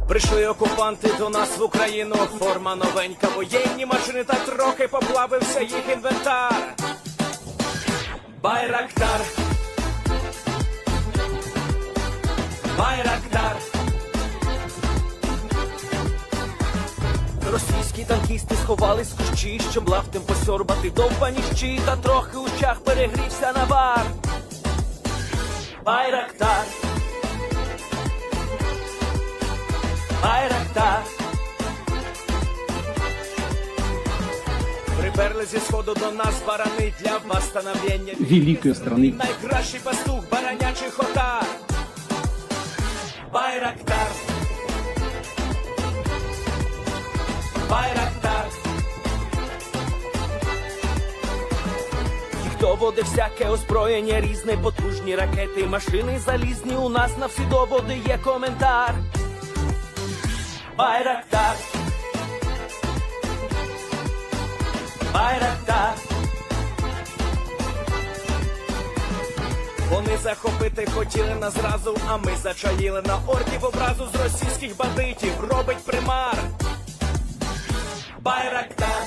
Прийшли окупанти до нас в Україну, форма новенька, воєнні машини, та трохи поплавився їх інвентар. Байрактар, Байрактар. Російські танкісти сховались в кущі, щоб лаптем посьорбати довбані щі, та трохи у чах перегрівся навар. Байрактар, Байрактар. Приперли зі сходу до нас барани для восстановлення великої страни. Найкращий пастух баранячих отар. Байрактар, Байрактар. Ті, хто води всяке озброєння різне, потужні ракети, машини залізні, у нас на всі доводи є коментар. Байрактар, Байрактар. Вони захопити хотіли нас зразу, а ми зачаїли на орків образу з російських бандитів. Робить примар. Байрактар,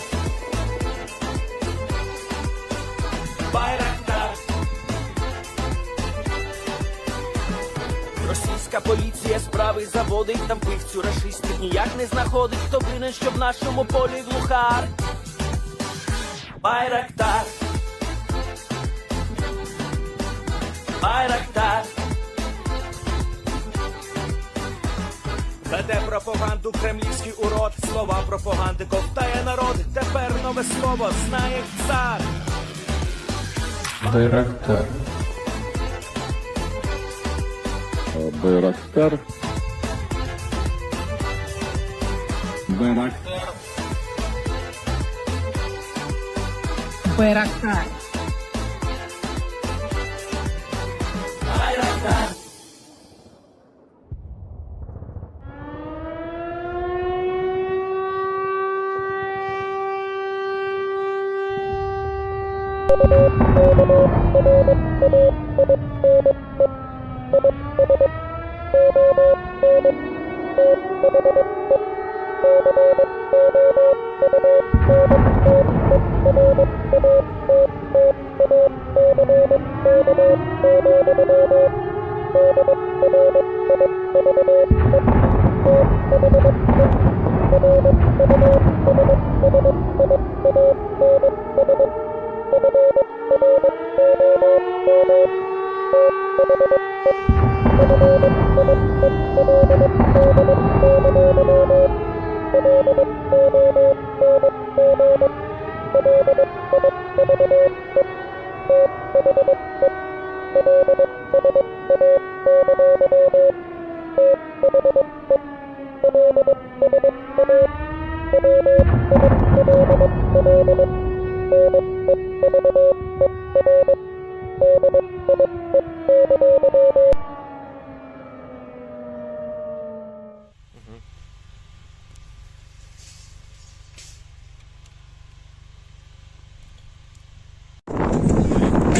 Байрактар. Російська поліція справи заводить, там пивцю рашистів ніяк не знаходить, хто винен, що в нашому полі глухар. Байрактар, Байрактар. Веде пропаганду кремлівський урод, слова пропаганди ковтає народ, тепер нове слово знає цар. Байрактар. Байрактар. Байрактар. Байрактар. Байрактар.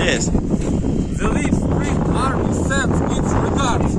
Yes. The Leaf Spring Army sends its regards.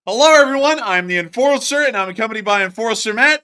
Hello, everyone. I'm the Enforcer, and I'm accompanied by Enforcer Matt.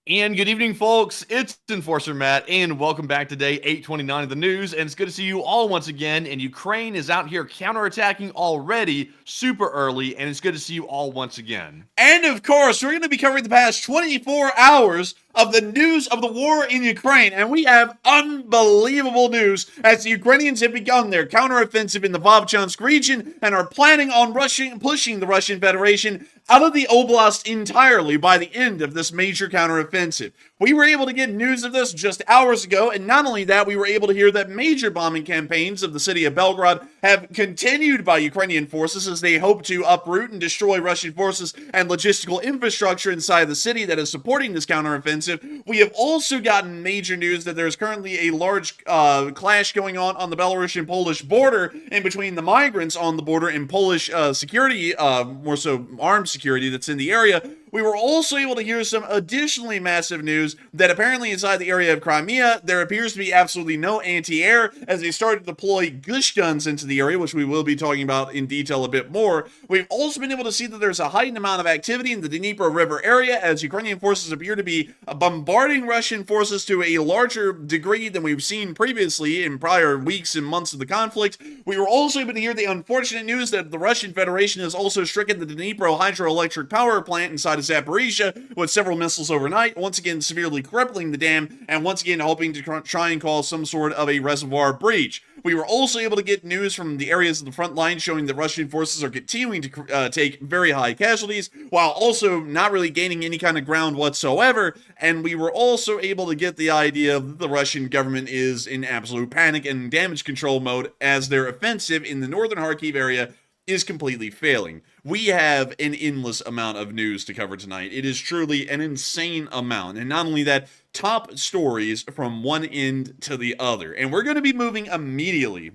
And good evening, folks. It's Enforcer Matt, and welcome back to day 829 of the news. And it's good to see you all once again. And Ukraine is out here counterattacking already super early, and it's good to see you all once again. And of course, we're going to be covering the past 24 hours of the news of the war in Ukraine. And we have unbelievable news as the Ukrainians have begun their counteroffensive in the Vovchansk region and are planning on pushing the Russian Federation out of the Oblast entirely by the end of this major counteroffensive. We were able to get news of this just hours ago, and not only that, we were able to hear that major bombing campaigns of the city of Belgorod have continued by Ukrainian forces as they hope to uproot and destroy Russian forces and logistical infrastructure inside the city that is supporting this counteroffensive. We have also gotten major news that there's currently a large clash going on the Belarusian-Polish border in between the migrants on the border and Polish security, more so armed security that's in the area. We were also able to hear some additionally massive news that apparently inside the area of Crimea, there appears to be absolutely no anti-air as they started to deploy gush guns into the area, which we will be talking about in detail a bit more. We've also been able to see that there's a heightened amount of activity in the Dnieper River area as Ukrainian forces appear to be bombarding Russian forces to a larger degree than we've seen previously in prior weeks and months of the conflict. We were also able to hear the unfortunate news that the Russian Federation has also stricken the Dnipro hydroelectric power plant inside of Zaporizhia with several missiles overnight, once again severely crippling the dam, and once again hoping to try and cause some sort of a reservoir breach. We were also able to get news from the areas of the front line showing that Russian forces are continuing to take very high casualties, while also not really gaining any kind of ground whatsoever, and we were also able to get the idea that the Russian government is in absolute panic and damage control mode as their offensive in the northern Kharkiv area is completely failing. We have an endless amount of news to cover tonight. It is truly an insane amount. And not only that, top stories from one end to the other. And we're going to be moving immediately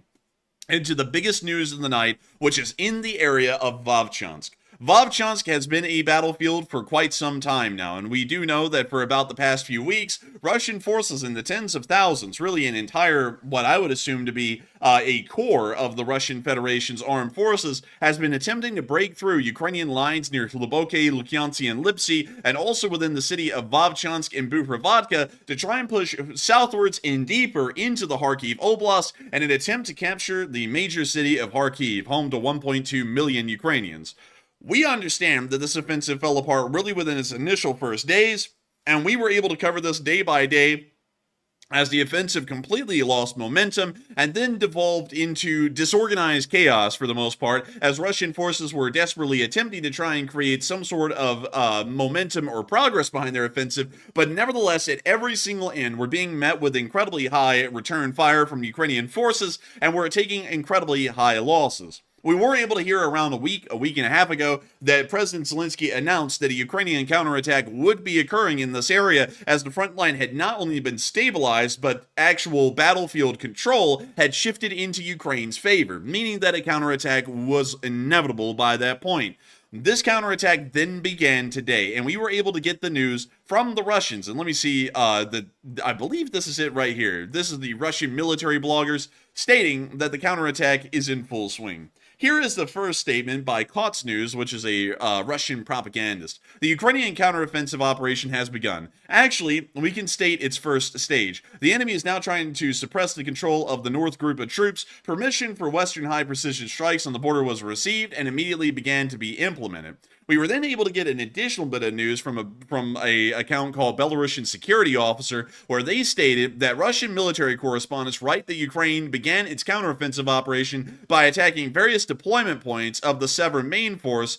into the biggest news of the night, which is in the area of Vovchansk. Vovchansk has been a battlefield for quite some time now, and we do know that for about the past few weeks, Russian forces in the tens of thousands, really an entire, what I would assume to be a core of the Russian Federation's armed forces, has been attempting to break through Ukrainian lines near Hluboké, Lukyantsy, and Lipsy, and also within the city of Vovchansk and Buhrovodka to try and push southwards and deeper into the Kharkiv Oblast in an attempt to capture the major city of Kharkiv, home to 1.2 million Ukrainians. We understand that this offensive fell apart really within its initial first days, and we were able to cover this day by day as the offensive completely lost momentum and then devolved into disorganized chaos for the most part, as Russian forces were desperately attempting to try and create some sort of momentum or progress behind their offensive, but nevertheless at every single end were being met with incredibly high return fire from Ukrainian forces and were taking incredibly high losses. We were able to hear around a week and a half ago, that President Zelensky announced that a Ukrainian counterattack would be occurring in this area as the front line had not only been stabilized, but actual battlefield control had shifted into Ukraine's favor, meaning that a counterattack was inevitable by that point. This counterattack then began today, and we were able to get the news from the Russians. And let me see, I believe this is it right here. This is the Russian military bloggers stating that the counterattack is in full swing. Here is the first statement by Kots News, which is a Russian propagandist. The Ukrainian counteroffensive operation has begun. Actually, we can state its first stage. The enemy is now trying to suppress the control of the North group of troops. Permission for Western high-precision strikes on the border was received and immediately began to be implemented. We were then able to get an additional bit of news from a account called Belarusian Security Officer, where they stated that Russian military correspondents write that Ukraine began its counteroffensive operation by attacking various deployment points of the Sever main force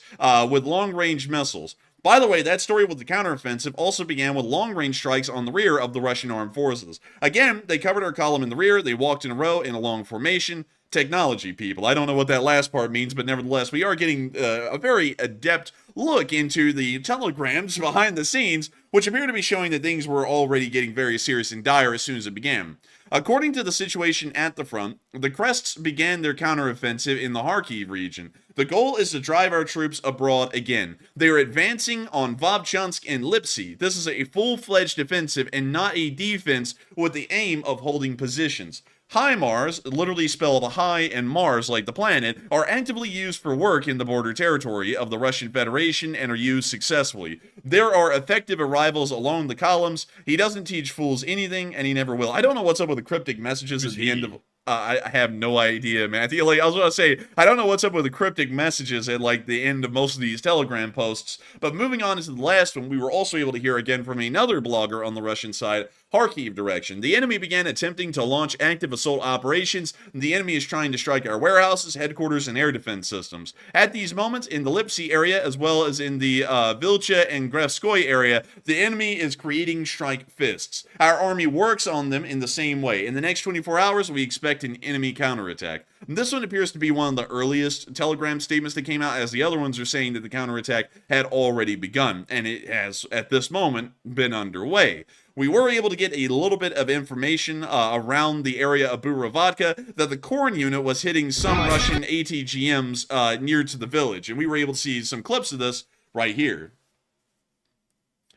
with long-range missiles. By the way, that story with the counteroffensive also began with long-range strikes on the rear of the Russian armed forces. Again, they covered our column in the rear, they walked in a row in a long formation. Technology, people. I don't know what that last part means, but nevertheless, we are getting a very adept look into the telegrams behind the scenes, which appear to be showing that things were already getting very serious and dire as soon as it began. According to the situation at the front, the Crests began their counteroffensive in the Kharkiv region. The goal is to drive our troops abroad again. They are advancing on Vovchansk and Lipsy. This is a full-fledged offensive and not a defense with the aim of holding positions. HIMARS, literally spelled high and Mars like the planet, are actively used for work in the border territory of the Russian Federation and are used successfully. There are effective arrivals along the columns. He doesn't teach fools anything, and he never will. I don't know what's up with the cryptic messages at the end of... I have no idea, Matthew. Like, I was going to say, I don't know what's up with the cryptic messages at, like, the end of most of these Telegram posts. But moving on to the last one, we were also able to hear again from another blogger on the Russian side, Kharkiv direction. The enemy began attempting to launch active assault operations. The enemy is trying to strike our warehouses, headquarters, and air defense systems. At these moments, in the Lipsy area, as well as in the Vilcha and Grevskoy area, the enemy is creating strike fists. Our army works on them in the same way. In the next 24 hours, we expect an enemy counterattack. This one appears to be one of the earliest Telegram statements that came out, as the other ones are saying that the counterattack had already begun, and it has, at this moment, been underway. We were able to get a little bit of information around the area of Burovodka that the Korn unit was hitting some Russian ATGMs near to the village, and we were able to see some clips of this right here.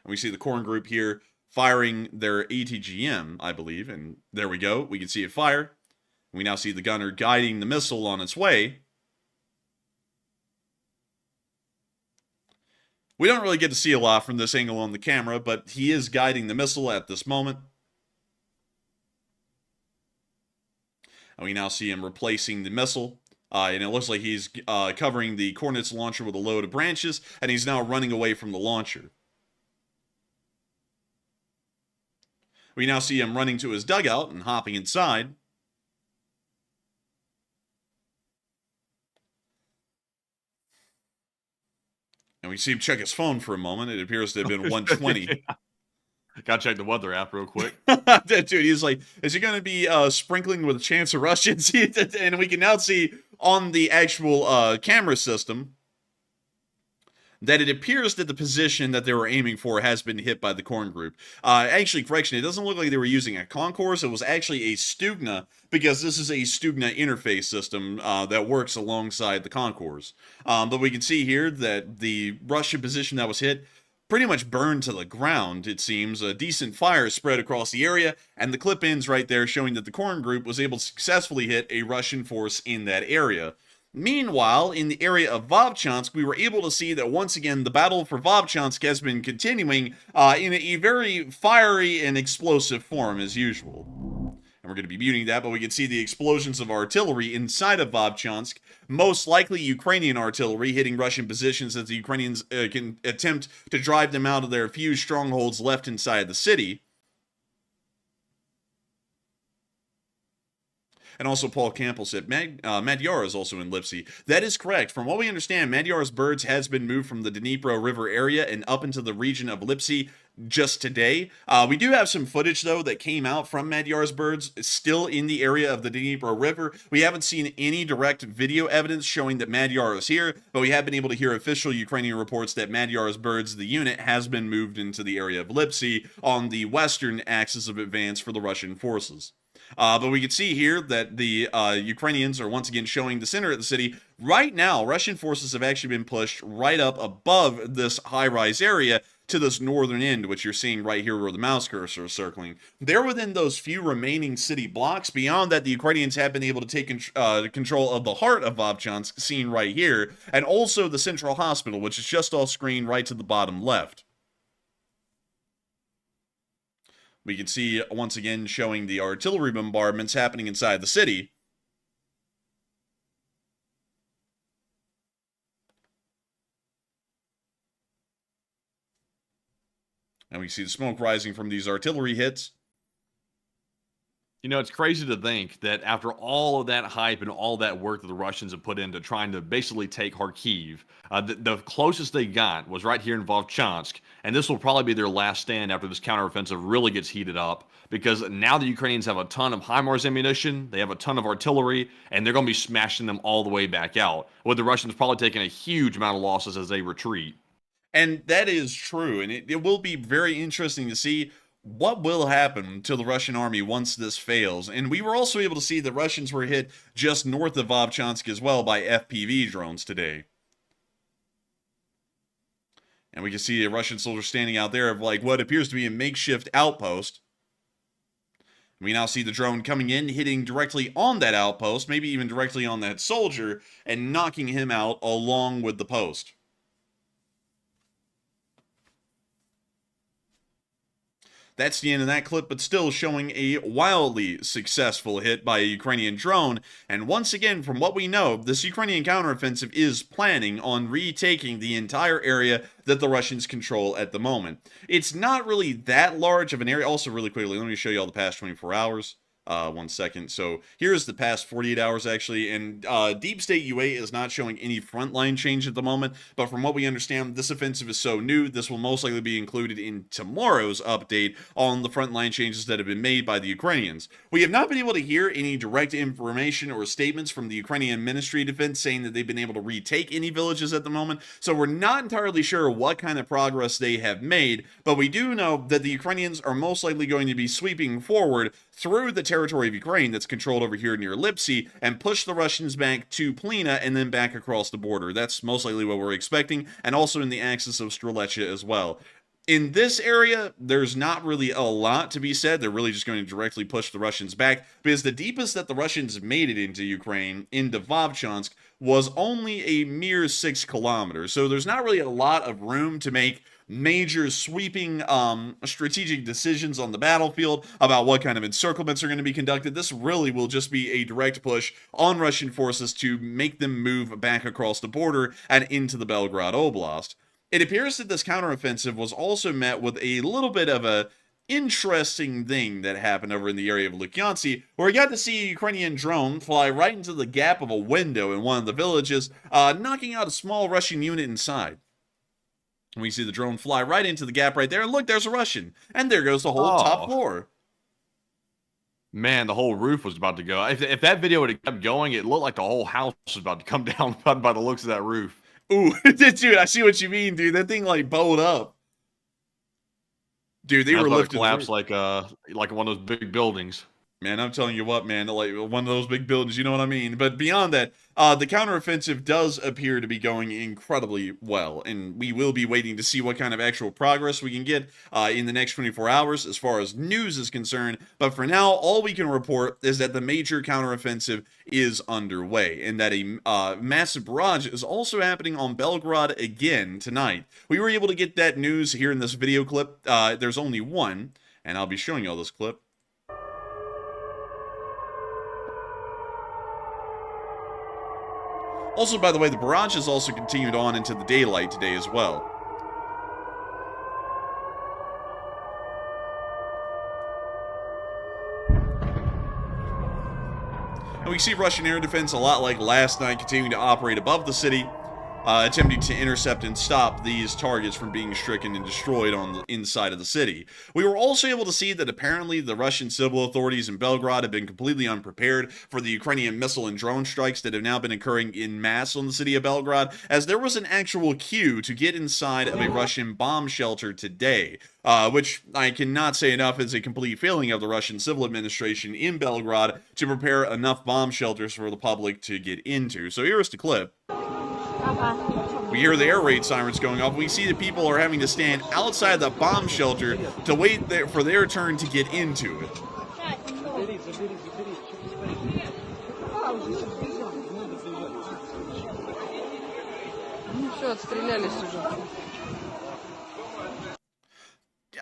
And we see the Korn group here firing their ATGM, I believe, and there we go. We can see it fire. We now see the gunner guiding the missile on its way. We don't really get to see a lot from this angle on the camera, but he is guiding the missile at this moment. And we now see him replacing the missile. And it looks like he's covering the Kornets launcher with a load of branches, and he's now running away from the launcher. We now see him running to his dugout and hopping inside. And we see him check his phone for a moment. It appears to have been 1:20. Gotta check the weather app real quick. Dude, he's like, is he going to be sprinkling with a chance of Russians? And we can now see on the actual camera system that it appears that the position that they were aiming for has been hit by the Korn group. Actually, correction, it doesn't look like they were using a concourse. It was actually a Stugna, because this is a Stugna interface system that works alongside the concourse. But we can see here that the Russian position that was hit pretty much burned to the ground, it seems. A decent fire spread across the area, and the clip ends right there showing that the Korn group was able to successfully hit a Russian force in that area. Meanwhile, in the area of Vovchansk, we were able to see that once again the battle for Vovchansk has been continuing in a very fiery and explosive form as usual. And we're going to be muting that, but we can see the explosions of artillery inside of Vovchansk, most likely Ukrainian artillery hitting Russian positions as the Ukrainians can attempt to drive them out of their few strongholds left inside the city. And also Paul Campbell said, Magyar is also in Lipsy. That is correct. From what we understand, Magyar's birds has been moved from the Dnipro River area and up into the region of Lipsy just today. We do have some footage, though, that came out from Magyar's birds still in the area of the Dnipro River. We haven't seen any direct video evidence showing that Magyar is here, but we have been able to hear official Ukrainian reports that Magyar's birds, the unit, has been moved into the area of Lipsy on the western axis of advance for the Russian forces. But we can see here that the Ukrainians are once again showing the center of the city. Right now, Russian forces have actually been pushed right up above this high-rise area to this northern end, which you're seeing right here where the mouse cursor is circling. They're within those few remaining city blocks. Beyond that, the Ukrainians have been able to take control of the heart of Vovchansk, seen right here, and also the central hospital, which is just off screen right to the bottom left. We can see, once again, showing the artillery bombardments happening inside the city. And we see the smoke rising from these artillery hits. You know, it's crazy to think that after all of that hype and all that work that the Russians have put into trying to basically take Kharkiv, the closest they got was right here in Vovchansk, and this will probably be their last stand after this counteroffensive really gets heated up, because now the Ukrainians have a ton of HIMARS ammunition, they have a ton of artillery, and they're going to be smashing them all the way back out, with the Russians probably taking a huge amount of losses as they retreat. And that is true, and it will be very interesting to see what will happen to the Russian army once this fails. And we were also able to see the Russians were hit just north of Vovchansk as well by FPV drones today. And we can see a Russian soldier standing out there of like what appears to be a makeshift outpost. We now see the drone coming in, hitting directly on that outpost, maybe even directly on that soldier, and knocking him out along with the post. That's the end of that clip, but still showing a wildly successful hit by a Ukrainian drone. And once again, from what we know, this Ukrainian counteroffensive is planning on retaking the entire area that the Russians control at the moment. It's not really that large of an area. Also, really quickly, let me show you all the past 24 hours. 1 second. So here's the past 48 hours actually, and Deep State UA is not showing any frontline change at the moment, but from what we understand, this offensive is so new, this will most likely be included in tomorrow's update on the frontline changes that have been made by the Ukrainians. We have not been able to hear any direct information or statements from the Ukrainian Ministry of Defense saying that they've been able to retake any villages at the moment, so we're not entirely sure what kind of progress they have made, but we do know that the Ukrainians are most likely going to be sweeping forward through the territory of Ukraine that's controlled over here near Lipsy and push the Russians back to Plina and then back across the border. That's most likely what we're expecting, and also in the axis of Streletsya as well. In this area, there's not really a lot to be said. They're really just going to directly push the Russians back, because the deepest that the Russians made it into Ukraine, into Vovchansk, was only a mere 6 kilometers. So there's not really a lot of room to make major sweeping strategic decisions on the battlefield about what kind of encirclements are going to be conducted. This really will just be a direct push on Russian forces to make them move back across the border and into the Belgorod Oblast. It appears that this counteroffensive was also met with a little bit of a interesting thing that happened over in the area of Vovchansk, where we got to see a Ukrainian drone fly right into the gap of a window in one of the villages, knocking out a small Russian unit inside. We see the drone fly right into the gap right there, and look, there's a Russian. And there goes the whole top floor. Man, the whole roof was about to go. If that video would have kept going, it looked like the whole house was about to come down by the looks of that roof. Ooh, dude, I see what you mean, dude. That thing, like, bowed up. Dude, they were lifted. Collapsed like one of those big buildings. Man, I'm telling you what, man, like one of those big buildings, you know what I mean? But beyond that, the counteroffensive does appear to be going incredibly well, and we will be waiting to see what kind of actual progress we can get in the next 24 hours as far as news is concerned. But for now, all we can report is that the major counteroffensive is underway, and that a massive barrage is also happening on Belgorod again tonight. We were able to get that news here in this video clip. There's only one, and I'll be showing you all this clip. Also, by the way, the barrage has also continued on into the daylight today as well. And we see Russian air defense a lot like last night continuing to operate above the city, attempting to intercept and stop these targets from being stricken and destroyed on the inside of the city. We were also able to see that apparently the Russian civil authorities in Belgorod have been completely unprepared for the Ukrainian missile and drone strikes that have now been occurring in mass on the city of Belgorod, as there was an actual queue to get inside of a Russian bomb shelter today, which I cannot say enough is a complete failing of the Russian civil administration in Belgorod to prepare enough bomb shelters for the public to get into. So here is the clip. We hear the air raid sirens going off. We see that people are having to stand outside the bomb shelter to wait there for their turn to get into it.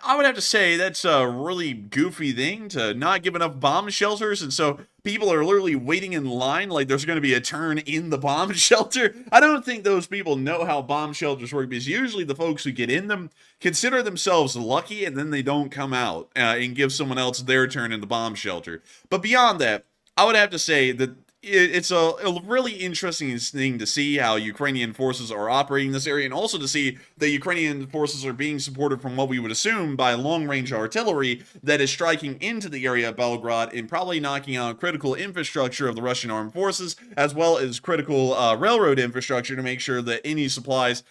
I would have to say that's a really goofy thing to not give enough bomb shelters, and so people are literally waiting in line like there's going to be a turn in the bomb shelter. I don't think those people know how bomb shelters work, because usually the folks who get in them consider themselves lucky and then they don't come out and give someone else their turn in the bomb shelter. But beyond that, I would have to say that it's a really interesting thing to see how Ukrainian forces are operating in this area, and also to see that Ukrainian forces are being supported from what we would assume by long-range artillery that is striking into the area of Belgorod and probably knocking out critical infrastructure of the Russian armed forces, as well as critical railroad infrastructure to make sure that any supplies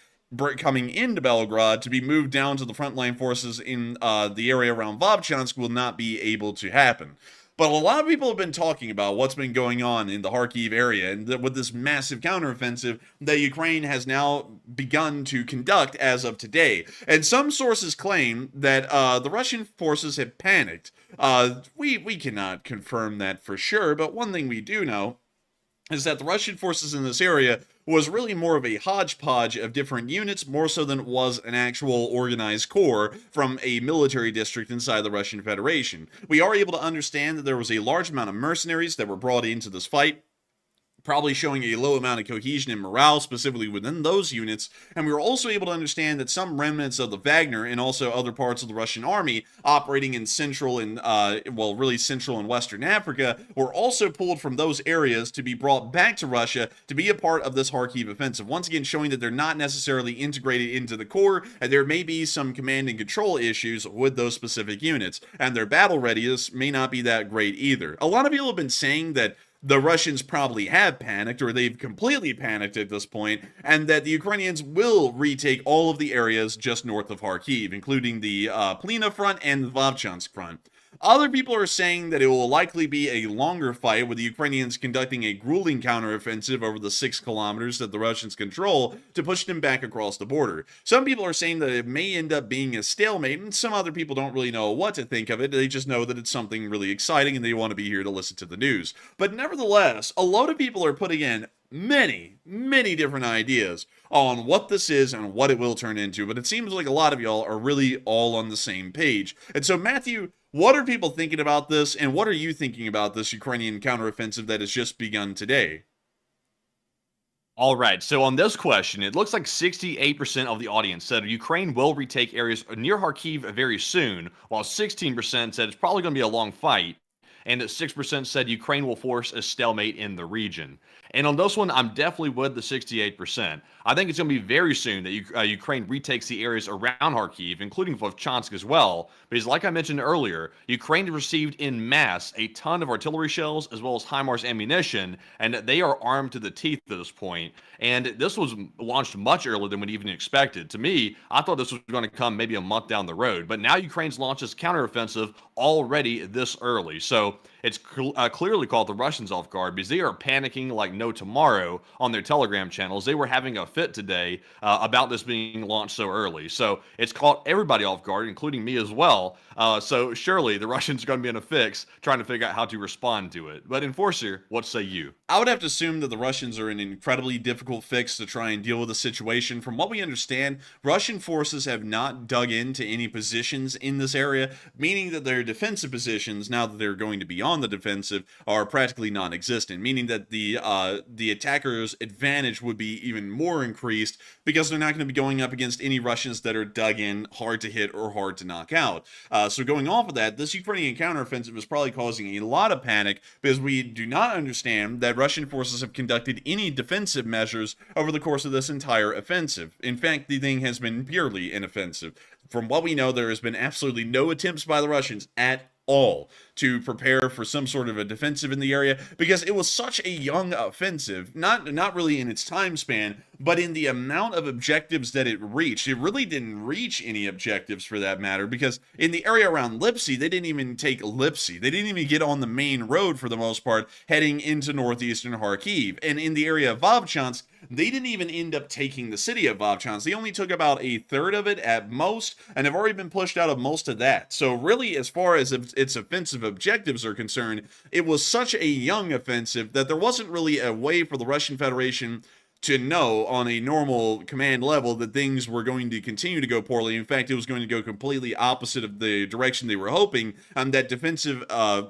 coming into Belgorod to be moved down to the frontline forces in the area around Vovchansk will not be able to happen. But a lot of people have been talking about what's been going on in the Kharkiv area and with this massive counteroffensive that Ukraine has now begun to conduct as of today. And some sources claim that the Russian forces have panicked. We cannot confirm that for sure, but one thing we do know is that the Russian forces in this area was really more of a hodgepodge of different units, more so than it was an actual organized corps from a military district inside the Russian Federation. We are able to understand that there was a large amount of mercenaries that were brought into this fight, probably showing a low amount of cohesion and morale, specifically within those units. And we were also able to understand that some remnants of the Wagner and also other parts of the Russian army operating in central and, really central and western Africa were also pulled from those areas to be brought back to Russia to be a part of this Kharkiv offensive. Once again, showing that they're not necessarily integrated into the core, and there may be some command and control issues with those specific units. And their battle readiness may not be that great either. A lot of people have been saying that the Russians probably have panicked, or they've completely panicked at this point, and that the Ukrainians will retake all of the areas just north of Kharkiv, including the Plina front and the Vovchansk front. Other people are saying that it will likely be a longer fight, with the Ukrainians conducting a grueling counteroffensive over the 6 kilometers that the Russians control to push them back across the border. Some people are saying that it may end up being a stalemate, and some other people don't really know what to think of it. They just know that it's something really exciting and they want to be here to listen to the news. But nevertheless, a lot of people are putting in many different ideas on what this is and what it will turn into, but it seems like a lot of y'all are really all on the same page. And so, Matthew, what are people thinking about this, and what are you thinking about this Ukrainian counteroffensive that has just begun today? All right, so on this question, it looks like 68% of the audience said Ukraine will retake areas near Kharkiv very soon, while 16% said it's probably going to be a long fight, and that 6% said Ukraine will force a stalemate in the region. And on this one, I'm definitely with the 68%. I think it's going to be very soon that Ukraine retakes the areas around Kharkiv, including Vovchansk as well, because like I mentioned earlier, Ukraine received in mass a ton of artillery shells as well as HIMARS ammunition, and they are armed to the teeth at this point. And this was launched much earlier than we'd even expected. To me, I thought this was going to come maybe a month down the road, but now Ukraine's launched its counteroffensive already this early. So it's clearly caught the Russians off guard, because they are panicking like no tomorrow on their Telegram channels. They were having a fit today about this being launched so early. So it's caught everybody off guard, including me as well. So surely the Russians are going to be in a fix trying to figure out how to respond to it. But Enforcer, what say you? I would have to assume that the Russians are in an incredibly difficult fix to try and deal with the situation. From what we understand, Russian forces have not dug into any positions in this area, meaning that their defensive positions, now that they're going to be on the defensive, are practically non-existent, meaning that the attackers' advantage would be even more increased because they're not going to be going up against any Russians that are dug in, hard to hit, or hard to knock out. So going off of that, this Ukrainian counteroffensive is probably causing a lot of panic because we do not understand that Russian forces have conducted any defensive measures over the course of this entire offensive. In fact, the thing has been purely an offensive. From what we know, there has been absolutely no attempts by the Russians at all to prepare for some sort of a defensive in the area, because it was such a young offensive, not really in its time span, but in the amount of objectives that it reached. It really didn't reach any objectives for that matter, because in the area around Lipsy, they didn't even take Lipsy. They didn't even get on the main road for the most part, heading into northeastern Kharkiv. And in the area of Vovchansk, they didn't even end up taking the city of Vovchansk. They only took about a third of it at most, and have already been pushed out of most of that. So really, as far as its offensive objectives are concerned, it was such a young offensive that there wasn't really a way for the Russian Federation to know on a normal command level that things were going to continue to go poorly. In fact, it was going to go completely opposite of the direction they were hoping, and that defensive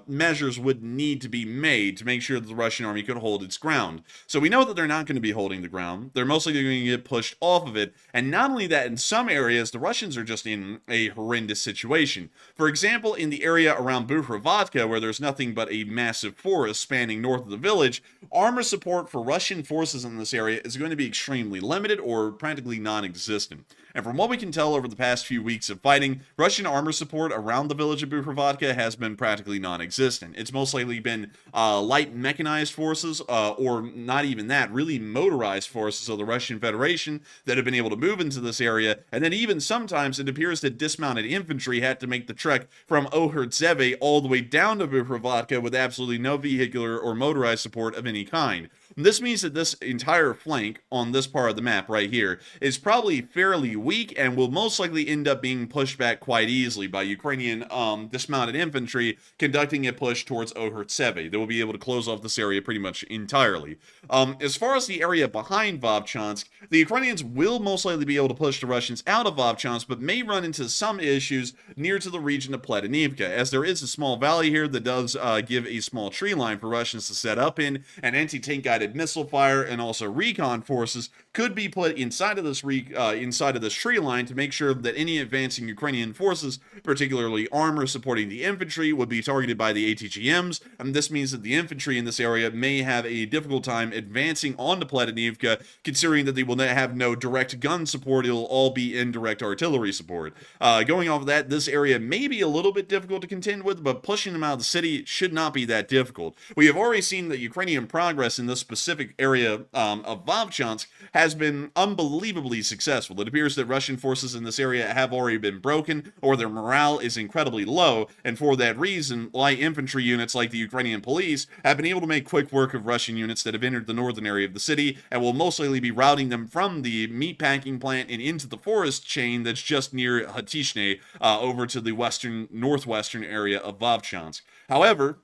measures would need to be made to make sure that the Russian army could hold its ground. So we know that they're not going to be holding the ground. They're mostly going to get pushed off of it. And not only that, in some areas, the Russians are just in a horrendous situation. For example, in the area around Bukhrovatka, where there's nothing but a massive forest spanning north of the village, armor support for Russian forces in this area area is going to be extremely limited or practically non-existent. And from what we can tell over the past few weeks of fighting, Russian armor support around the village of Buhrovatka has been practically non-existent. It's most likely been light mechanized forces, or not even that, really motorized forces of the Russian Federation that have been able to move into this area, and then even sometimes it appears that dismounted infantry had to make the trek from Ohertseve all the way down to Buhrovatka with absolutely no vehicular or motorized support of any kind. This means that this entire flank on this part of the map right here is probably fairly weak and will most likely end up being pushed back quite easily by Ukrainian dismounted infantry conducting a push towards Ohertseve. They will be able to close off this area pretty much entirely. As far as the area behind Vovchansk, the Ukrainians will most likely be able to push the Russians out of Vovchansk, but may run into some issues near to the region of Pledenivka, as there is a small valley here that does give a small tree line for Russians to set up in, and anti-tank guided missile fire and also recon forces could be put inside of this tree line to make sure that any advancing Ukrainian forces, particularly armor supporting the infantry, would be targeted by the ATGMs, and this means that the infantry in this area may have a difficult time advancing onto Pledenivka, considering that they will have no direct gun support. It'll all be indirect artillery support. Going off of that, this area may be a little bit difficult to contend with, but pushing them out of the city should not be that difficult. We have already seen that Ukrainian progress in this specific area of Vovchansk has been unbelievably successful. It appears that Russian forces in this area have already been broken, or their morale is incredibly low, and for that reason, light infantry units like the Ukrainian police have been able to make quick work of Russian units that have entered the northern area of the city, and will most likely be routing them from the meatpacking plant and into the forest chain that's just near Hatishne, over to the northwestern area of Vovchansk. However,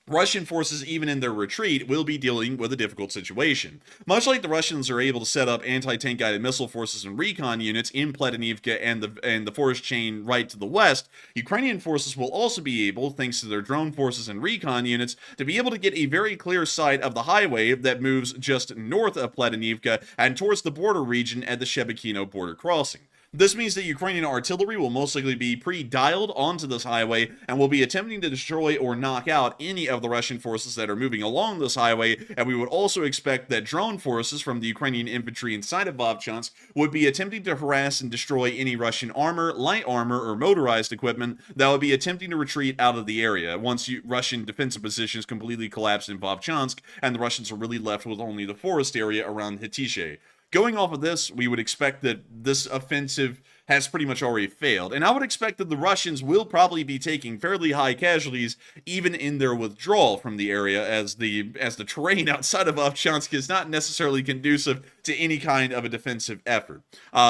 Russian forces, even in their retreat, will be dealing with a difficult situation. Much like the Russians are able to set up anti-tank guided missile forces and recon units in Pledenivka and the forest chain right to the west, Ukrainian forces will also be able, thanks to their drone forces and recon units, to be able to get a very clear sight of the highway that moves just north of Pledenivka and towards the border region at the Shebekino border crossing. This means that Ukrainian artillery will most likely be pre-dialed onto this highway and will be attempting to destroy or knock out any of the Russian forces that are moving along this highway, and we would also expect that drone forces from the Ukrainian infantry inside of Vovchansk would be attempting to harass and destroy any Russian armor, light armor, or motorized equipment that would be attempting to retreat out of the area once Russian defensive positions completely collapse in Vovchansk and the Russians are really left with only the forest area around Hitishe. Going off of this, we would expect that this offensive has pretty much already failed, and I would expect that the Russians will probably be taking fairly high casualties even in their withdrawal from the area, as the terrain outside of Vovchansk is not necessarily conducive to any kind of a defensive effort.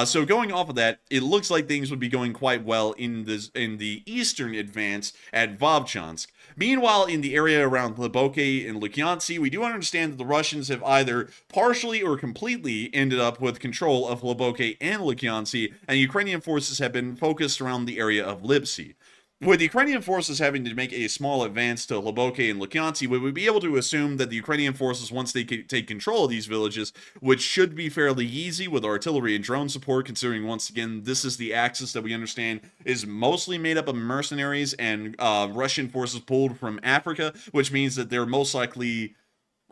So going off of that, it looks like things would be going quite well in the eastern advance at Vovchansk. Meanwhile, in the area around Hloboke and Lukyantsy, we do understand that the Russians have either partially or completely ended up with control of Hloboke and Lukyantsy, and Ukrainian forces have been focused around the area of Lipsy. With Ukrainian forces having to make a small advance to Hloboke and Lukyantsy, we would be able to assume that the Ukrainian forces, once they take control of these villages, which should be fairly easy with artillery and drone support, considering, once again, this is the axis that we understand is mostly made up of mercenaries and Russian forces pulled from Africa, which means that they're most likely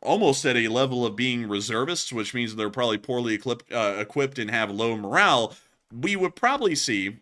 almost at a level of being reservists, which means they're probably poorly equipped and have low morale. We would probably see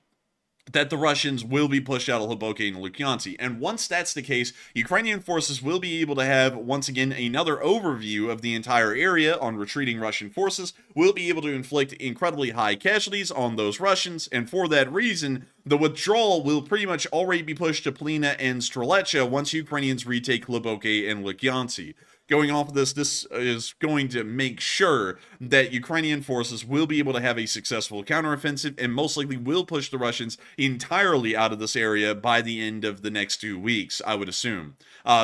that the Russians will be pushed out of Hloboke and Lukyantsy. And once that's the case, Ukrainian forces will be able to have, once again, another overview of the entire area on retreating Russian forces, will be able to inflict incredibly high casualties on those Russians, and for that reason, the withdrawal will pretty much already be pushed to Plina and Streletsha once Ukrainians retake Hloboke and Lukyantsy. Going off of this is going to make sure that Ukrainian forces will be able to have a successful counteroffensive and most likely will push the Russians entirely out of this area by the end of the next 2 weeks, I would assume.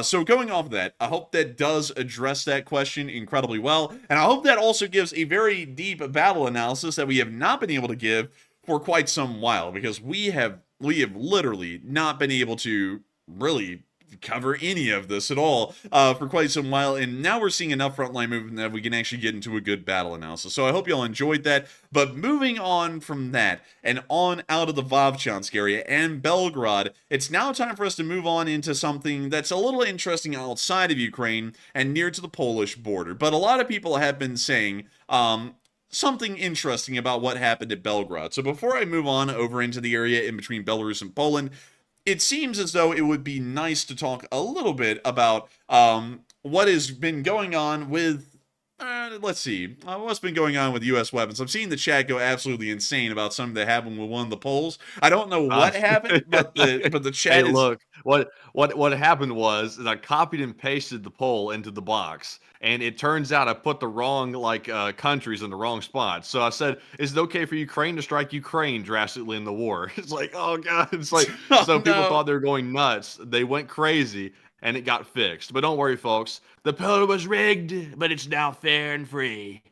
So going off of that, I hope that does address that question incredibly well, and I hope that also gives a very deep battle analysis that we have not been able to give for quite some while, because we have literally not been able to really cover any of this at all for quite some while, and now we're seeing enough frontline movement that we can actually get into a good battle analysis. So I hope y'all enjoyed that. But moving on from that and on out of the Vovchansk area and Belgorod, it's now time for us to move on into something that's a little interesting outside of Ukraine and near to the Polish border. But a lot of people have been saying something interesting about what happened at Belgorod. So before I move on over into the area in between Belarus and Poland, it seems as though it would be nice to talk a little bit about what has been going on with let's see. What's been going on with U.S. weapons? I'm seeing the chat go absolutely insane about something that happened with one of the polls. I don't know what happened, but the chat Hey, is. look, what happened was is I copied and pasted the poll into the box, and it turns out I put the wrong countries in the wrong spots. So I said, "Is it okay for Ukraine to strike Ukraine drastically in the war?" It's like, oh god, it's like Oh, so people no. thought they were going nuts. They went crazy, and it got fixed. But don't worry, folks. The poll was rigged, but it's now fair and free.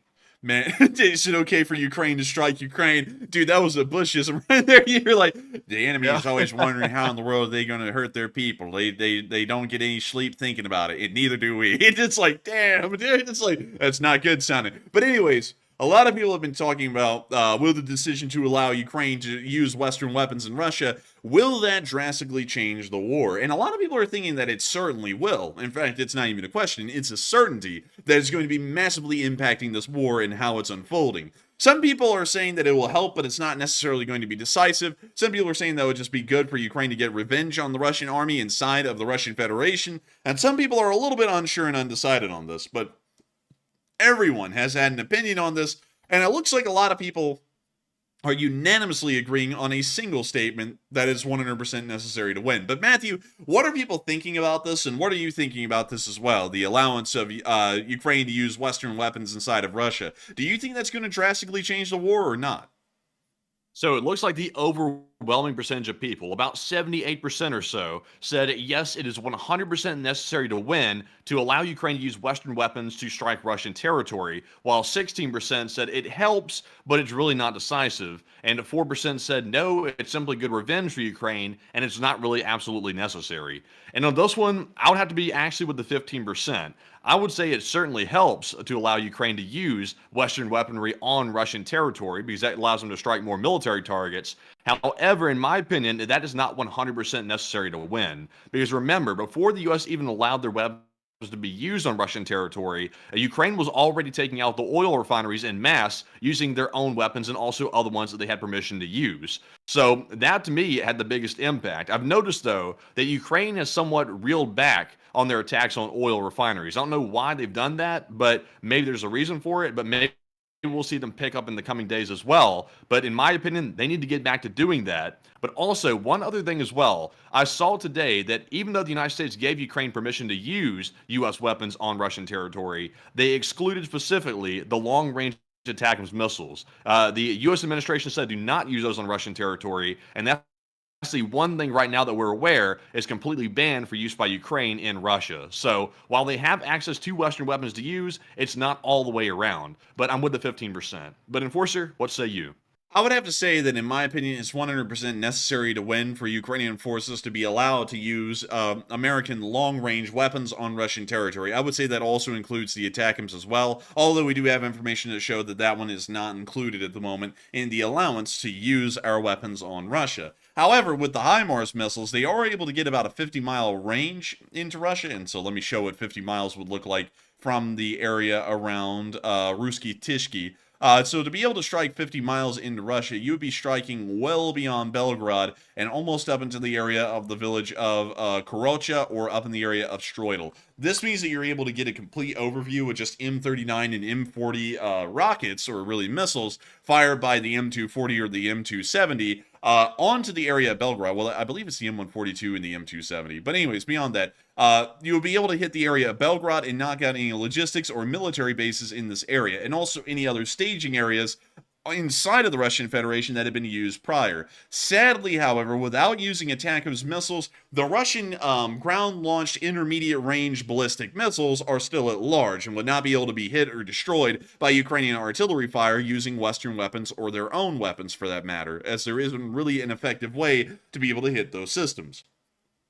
Man, is it okay for Ukraine to strike Ukraine? Dude, that was a Bushism right there. You're like, the enemy is always wondering how in the world are they going to hurt their people. They don't get any sleep thinking about it, and neither do we. It's like, damn, dude, it's like, that's not good sounding. But anyways, a lot of people have been talking about, will the decision to allow Ukraine to use Western weapons in Russia, will that drastically change the war? And a lot of people are thinking that it certainly will. In fact, it's not even a question. It's a certainty that it's going to be massively impacting this war and how it's unfolding. Some people are saying that it will help, but it's not necessarily going to be decisive. Some people are saying that it would just be good for Ukraine to get revenge on the Russian army inside of the Russian Federation. And some people are a little bit unsure and undecided on this, but everyone has had an opinion on this, and it looks like a lot of people are unanimously agreeing on a single statement that is 100% necessary to win. But Matthew, what are people thinking about this, and what are you thinking about this as well? The allowance of Ukraine to use Western weapons inside of Russia. Do you think that's going to drastically change the war or not? So it looks like the overwhelming percentage of people, about 78% or so, said yes, it is 100% necessary to win to allow Ukraine to use Western weapons to strike Russian territory, while 16% said it helps, but it's really not decisive. And 4% said no, it's simply good revenge for Ukraine, and it's not really absolutely necessary. And on this one, I would have to be actually with the 15%. I would say it certainly helps to allow Ukraine to use Western weaponry on Russian territory because that allows them to strike more military targets. However, in my opinion, that is not 100% necessary to win. Because remember, before the U.S. even allowed their weapons to be used on Russian territory, Ukraine was already taking out the oil refineries en masse using their own weapons and also other ones that they had permission to use. So that to me had the biggest impact. I've noticed though that Ukraine has somewhat reeled back on their attacks on oil refineries. I don't know why they've done that, but maybe there's a reason for it, but maybe we'll see them pick up in the coming days as well. But in my opinion, they need to get back to doing that. But also, one other thing as well, I saw today that even though the United States gave Ukraine permission to use U.S. weapons on Russian territory, they excluded specifically the long-range ATACMS missiles. The U.S. administration said do not use those on Russian territory, and that's actually one thing right now that we're aware is completely banned for use by Ukraine in Russia. So while they have access to Western weapons to use, it's not all the way around. But I'm with the 15%. But Enforcer, what say you? I would have to say that, in my opinion, it's 100% necessary to win for Ukrainian forces to be allowed to use American long-range weapons on Russian territory. I would say that also includes the ATACMS as well, although we do have information to show that that one is not included at the moment in the allowance to use our weapons on Russia. However, with the HIMARS missiles, they are able to get about a 50-mile range into Russia, and so let me show what 50 miles would look like from the area around Ruski Tishki. So to be able to strike 50 miles into Russia, you would be striking well beyond Belgorod and almost up into the area of the village of Korocha or up in the area of Stroidel. This means that you're able to get a complete overview with just M39 and M40 rockets, or really missiles, fired by the M240 or the M270 onto the area of Belgorod. Well, I believe it's the M142 and the M270. But anyways, beyond that, you will be able to hit the area of Belgorod and knock out any logistics or military bases in this area, and also any other staging areas inside of the Russian Federation that had been used prior. Sadly, however, without using ATACMS missiles, the Russian ground-launched intermediate-range ballistic missiles are still at large and would not be able to be hit or destroyed by Ukrainian artillery fire using Western weapons or their own weapons for that matter, as there isn't really an effective way to be able to hit those systems.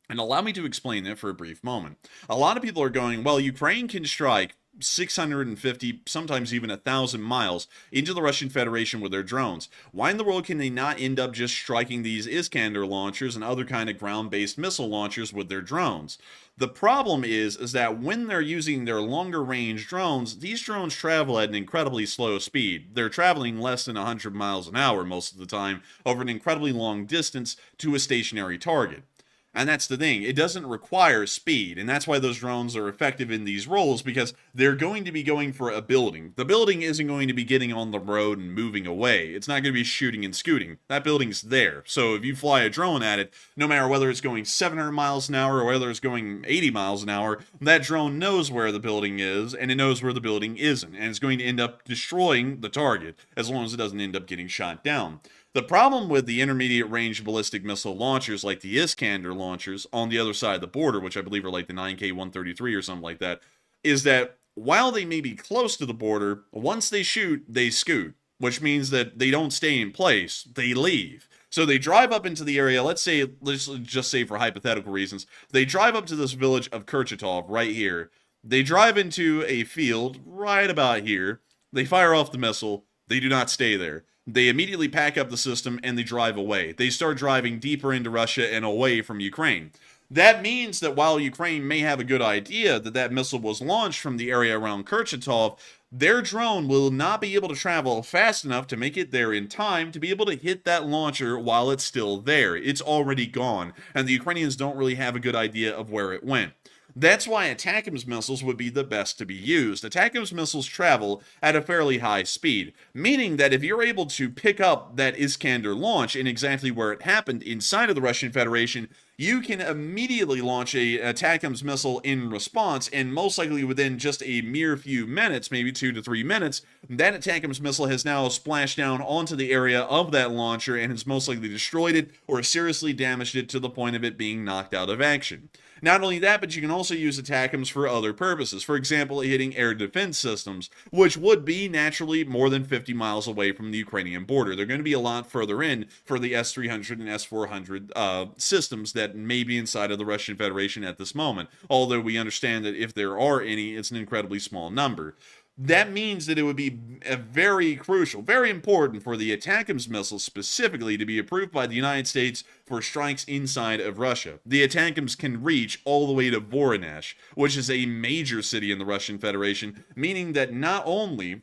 And allow me to explain that for a brief moment. A lot of people are going, well, Ukraine can strike 650, sometimes even 1,000 miles into the Russian Federation with their drones. Why in the world can they not end up just striking these Iskander launchers and other kind of ground-based missile launchers with their drones? The problem is that when they're using their longer range drones, these drones travel at an incredibly slow speed. They're traveling less than 100 miles an hour most of the time over an incredibly long distance to a stationary target. And that's the thing, it doesn't require speed, and that's why those drones are effective in these roles, because they're going to be going for a building. The building isn't going to be getting on the road and moving away. It's not going to be shooting and scooting. That building's there. So if you fly a drone at it, no matter whether it's going 700 miles an hour or whether it's going 80 miles an hour, that drone knows where the building is, and it knows where the building isn't, and it's going to end up destroying the target, as long as it doesn't end up getting shot down. The problem with the intermediate range ballistic missile launchers like the Iskander launchers on the other side of the border, which I believe are like the 9K-133 or something like that, is that while they may be close to the border, once they shoot, they scoot, which means that they don't stay in place, they leave. So they drive up into the area, let's just say for hypothetical reasons, they drive up to this village of Kurchatov right here. They drive into a field right about here. They fire off the missile. They do not stay there. They immediately pack up the system and they drive away. They start driving deeper into Russia and away from Ukraine. That means that while Ukraine may have a good idea that that missile was launched from the area around Kurchatov, their drone will not be able to travel fast enough to make it there in time to be able to hit that launcher while it's still there. It's already gone, and the Ukrainians don't really have a good idea of where it went. That's why ATACMS missiles would be the best to be used. ATACMS missiles travel at a fairly high speed, meaning that if you're able to pick up that Iskander launch in exactly where it happened inside of the Russian Federation, you can immediately launch a ATACMS missile in response, and most likely within just a mere few minutes, maybe 2 to 3 minutes, that ATACMS missile has now splashed down onto the area of that launcher and has most likely destroyed it or seriously damaged it to the point of it being knocked out of action. Not only that, but you can also use ATACMS for other purposes. For example, hitting air defense systems, which would be naturally more than 50 miles away from the Ukrainian border. They're going to be a lot further in for the S-300 and S-400 systems that may be inside of the Russian Federation at this moment. Although we understand that if there are any, it's an incredibly small number. That means that it would be very crucial, very important for the ATACMS missiles specifically to be approved by the United States for strikes inside of Russia. The ATACMS can reach all the way to Vovchansk, which is a major city in the Russian Federation, meaning that not only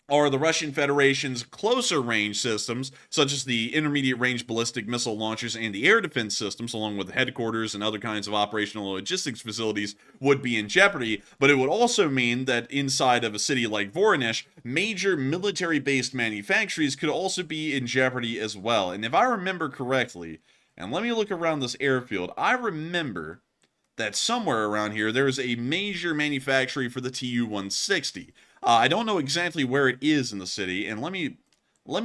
are the Russian Federation's closer range systems, such as the intermediate range ballistic missile launchers and the air defense systems, along with headquarters and other kinds of operational logistics facilities, would be in jeopardy, but it would also mean that inside of a city like Vovchansk, major military-based manufactories could also be in jeopardy as well. And if I remember correctly, and let me look around this airfield, I remember that somewhere around here there is a major manufactory for the Tu-160. I don't know exactly where it is in the city, and let me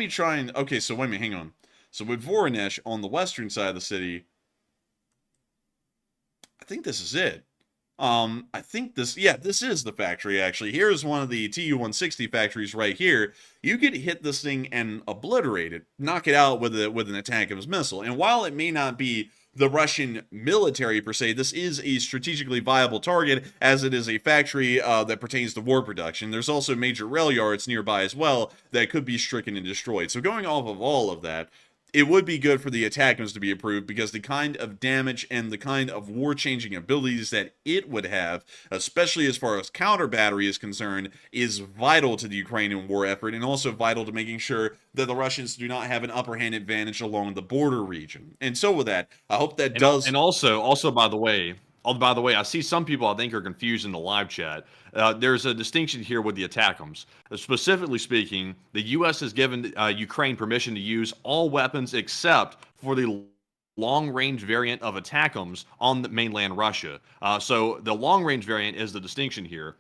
try and... Okay, so wait a minute, hang on. So with Vovchansk on the western side of the city, I think this is it. I think this is the factory, actually. Here's one of the Tu-160 factories right here. You could hit this thing and obliterate it, knock it out with an ATACMS missile. And while it may not be the Russian military per se, this is a strategically viable target, as it is a factory that pertains to war production. There's also major rail yards nearby as well that could be stricken and destroyed. So going off of all of that, it would be good for the ATACMS to be approved, because the kind of damage and the kind of war-changing abilities that it would have, especially as far as counter battery is concerned, is vital to the Ukrainian war effort, and also vital to making sure that the Russians do not have an upper hand advantage along the border region. And so with that, I hope that does... And also, by the way, I see some people I think are confused in the live chat. There's a distinction here with the ATACMS. Specifically speaking, the U.S. has given Ukraine permission to use all weapons except for the long-range variant of ATACMS on the mainland Russia. So the long-range variant is the distinction here.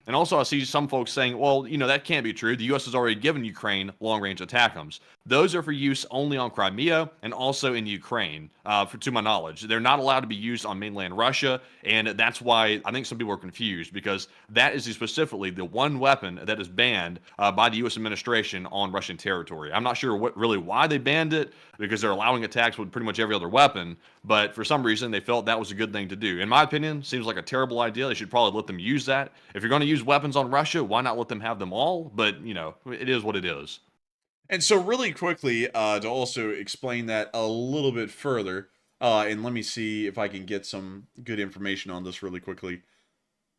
And also, I see some folks saying, well, that can't be true. The U.S. has already given Ukraine long-range ATACMS. those are for use only on Crimea and also in Ukraine, to my knowledge. They're not allowed to be used on mainland Russia, and that's why I think some people are confused, because that is specifically the one weapon that is banned by the U.S. administration on Russian territory. I'm not sure why they banned it, because they're allowing attacks with pretty much every other weapon, but for some reason they felt that was a good thing to do. In my opinion, seems like a terrible idea. They should probably let them use that. If you're going to use weapons on Russia, why not let them have them all? But, it is what it is. And so really quickly, to also explain that a little bit further, and let me see if I can get some good information on this really quickly.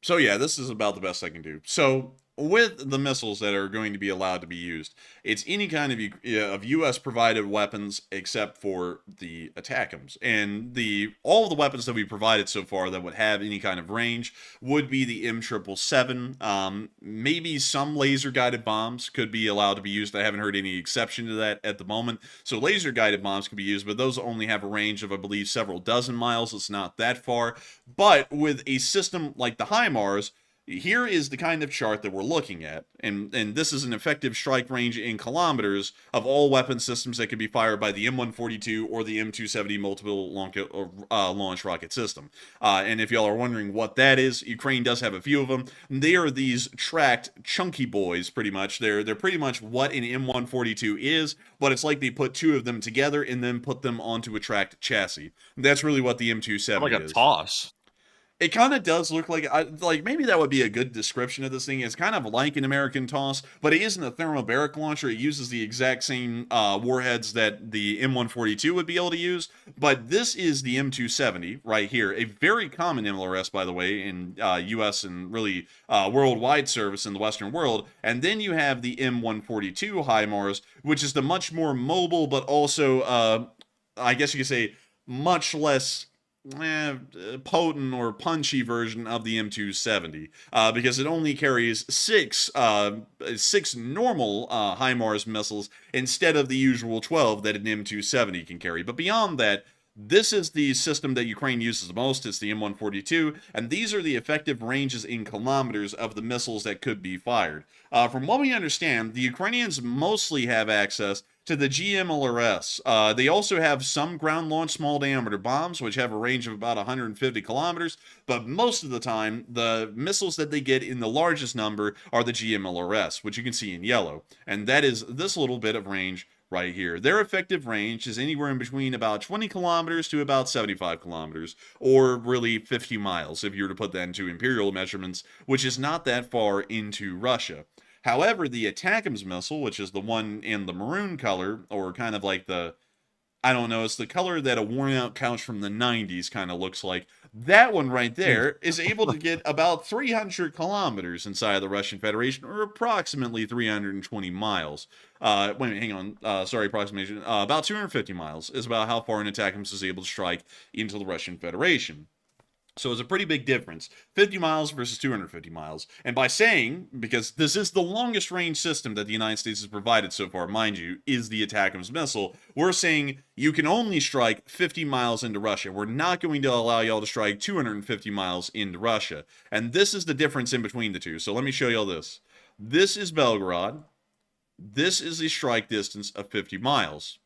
So yeah, this is about the best I can do. So with the missiles that are going to be allowed to be used, it's any kind of U.S. provided weapons except for the ATACMS. And all of the weapons that we provided so far that would have any kind of range would be the M777. Maybe some laser guided bombs could be allowed to be used. I haven't heard any exception to that at the moment. So laser guided bombs could be used, but those only have a range of, I believe, several dozen miles. It's not that far. But with a system like the HIMARS, here is the kind of chart that we're looking at, and this is an effective strike range in kilometers of all weapon systems that can be fired by the M142 or the M270 multiple launch rocket system. And if y'all are wondering what that is, Ukraine does have a few of them. They are these tracked chunky boys, pretty much. They're pretty much what an M142 is, but it's like they put two of them together and then put them onto a tracked chassis. That's really what the M270 is. Like a TOS. It kind of does look like maybe that would be a good description of this thing. It's kind of like an American TOS, but it isn't a thermobaric launcher. It uses the exact same warheads that the M142 would be able to use, but this is the M270 right here, a very common MLRS, by the way, in U.S. and really worldwide service in the Western world. And then you have the M142 HIMARS, which is the much more mobile, but also, I guess you could say, much less potent or punchy version of the M270, because it only carries six normal HIMARS missiles instead of the usual 12 that an M270 can carry. But beyond that, this is the system that Ukraine uses the most. It's the M142, and these are the effective ranges in kilometers of the missiles that could be fired. From what we understand, the Ukrainians mostly have access to the GMLRS. They also have some ground-launched small-diameter bombs, which have a range of about 150 kilometers, but most of the time, the missiles that they get in the largest number are the GMLRS, which you can see in yellow, and that is this little bit of range right here. Their effective range is anywhere in between about 20 kilometers to about 75 kilometers, or really 50 miles, if you were to put that into imperial measurements, which is not that far into Russia. However, the ATACMS missile, which is the one in the maroon color, or kind of like it's the color that a worn-out couch from the 90s kind of looks like. That one right there is able to get about 300 kilometers inside the Russian Federation, or approximately 320 miles. Wait a minute, hang on. Sorry, approximation. About 250 miles is about how far an ATACMS is able to strike into the Russian Federation. So it's a pretty big difference, 50 miles versus 250 miles. And by saying, because this is the longest range system that the United States has provided so far, mind you, is the ATACMS missile, we're saying you can only strike 50 miles into Russia. We're not going to allow y'all to strike 250 miles into Russia. And this is the difference in between the two. So let me show y'all this. This is Belgorod. This is the strike distance of 50 miles.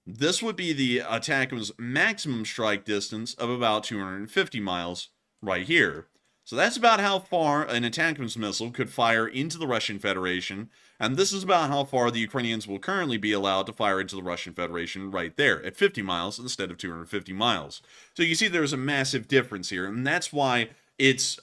This would be the ATACMS maximum strike distance of about 250 miles right here. So that's about how far an ATACMS missile could fire into the Russian Federation, and this is about how far the Ukrainians will currently be allowed to fire into the Russian Federation right there, at 50 miles instead of 250 miles. So you see there's a massive difference here, and that's why it's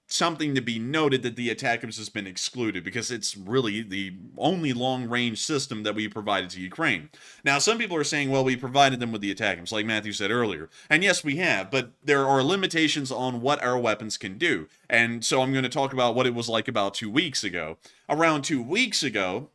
something to be noted that the ATACMS has been excluded, because it's really the only long-range system that we provided to Ukraine. Now, some people are saying, well, we provided them with the ATACMS, like Matthew said earlier. And yes, we have, but there are limitations on what our weapons can do. And so I'm going to talk about what it was like about 2 weeks ago. Around 2 weeks ago,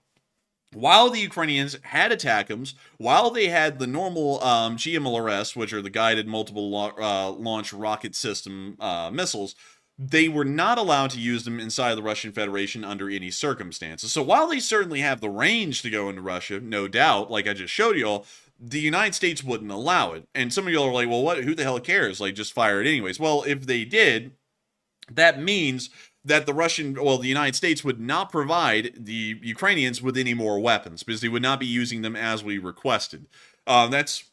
while the Ukrainians had ATACMS, while they had the normal GMLRS, which are the guided multiple launch rocket system missiles, they were not allowed to use them inside the Russian Federation under any circumstances. So while they certainly have the range to go into Russia, no doubt, like I just showed y'all, the United States wouldn't allow it. And some of y'all are like, well, who the hell cares? Like, just fire it anyways. Well, if they did, that means that the United States would not provide the Ukrainians with any more weapons because they would not be using them as we requested. That's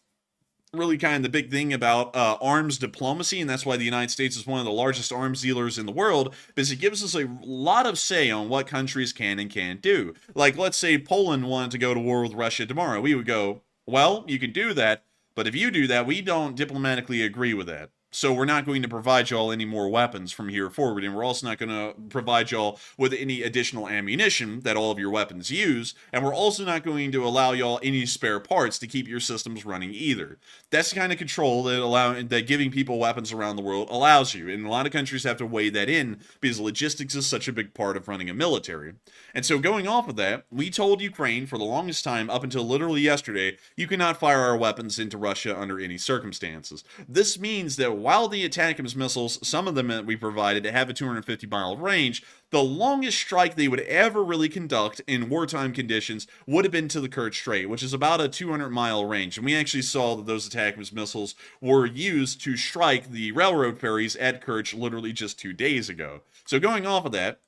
really kind of the big thing about arms diplomacy, and that's why the United States is one of the largest arms dealers in the world, because it gives us a lot of say on what countries can and can't do. Like, let's say Poland wanted to go to war with Russia tomorrow. We would go, well, you can do that, but if you do that, we don't diplomatically agree with that. So we're not going to provide y'all any more weapons from here forward, and we're also not going to provide y'all with any additional ammunition that all of your weapons use, and we're also not going to allow y'all any spare parts to keep your systems running either. That's the kind of control that giving people weapons around the world allows you, and a lot of countries have to weigh that in because logistics is such a big part of running a military. And so going off of that, we told Ukraine for the longest time, up until literally yesterday, you cannot fire our weapons into Russia under any circumstances. This means that while the ATACMS missiles, some of them that we provided, have a 250-mile range, the longest strike they would ever really conduct in wartime conditions would have been to the Kerch Strait, which is about a 200-mile range. And we actually saw that those ATACMS missiles were used to strike the railroad ferries at Kerch literally just 2 days ago. So going off of that,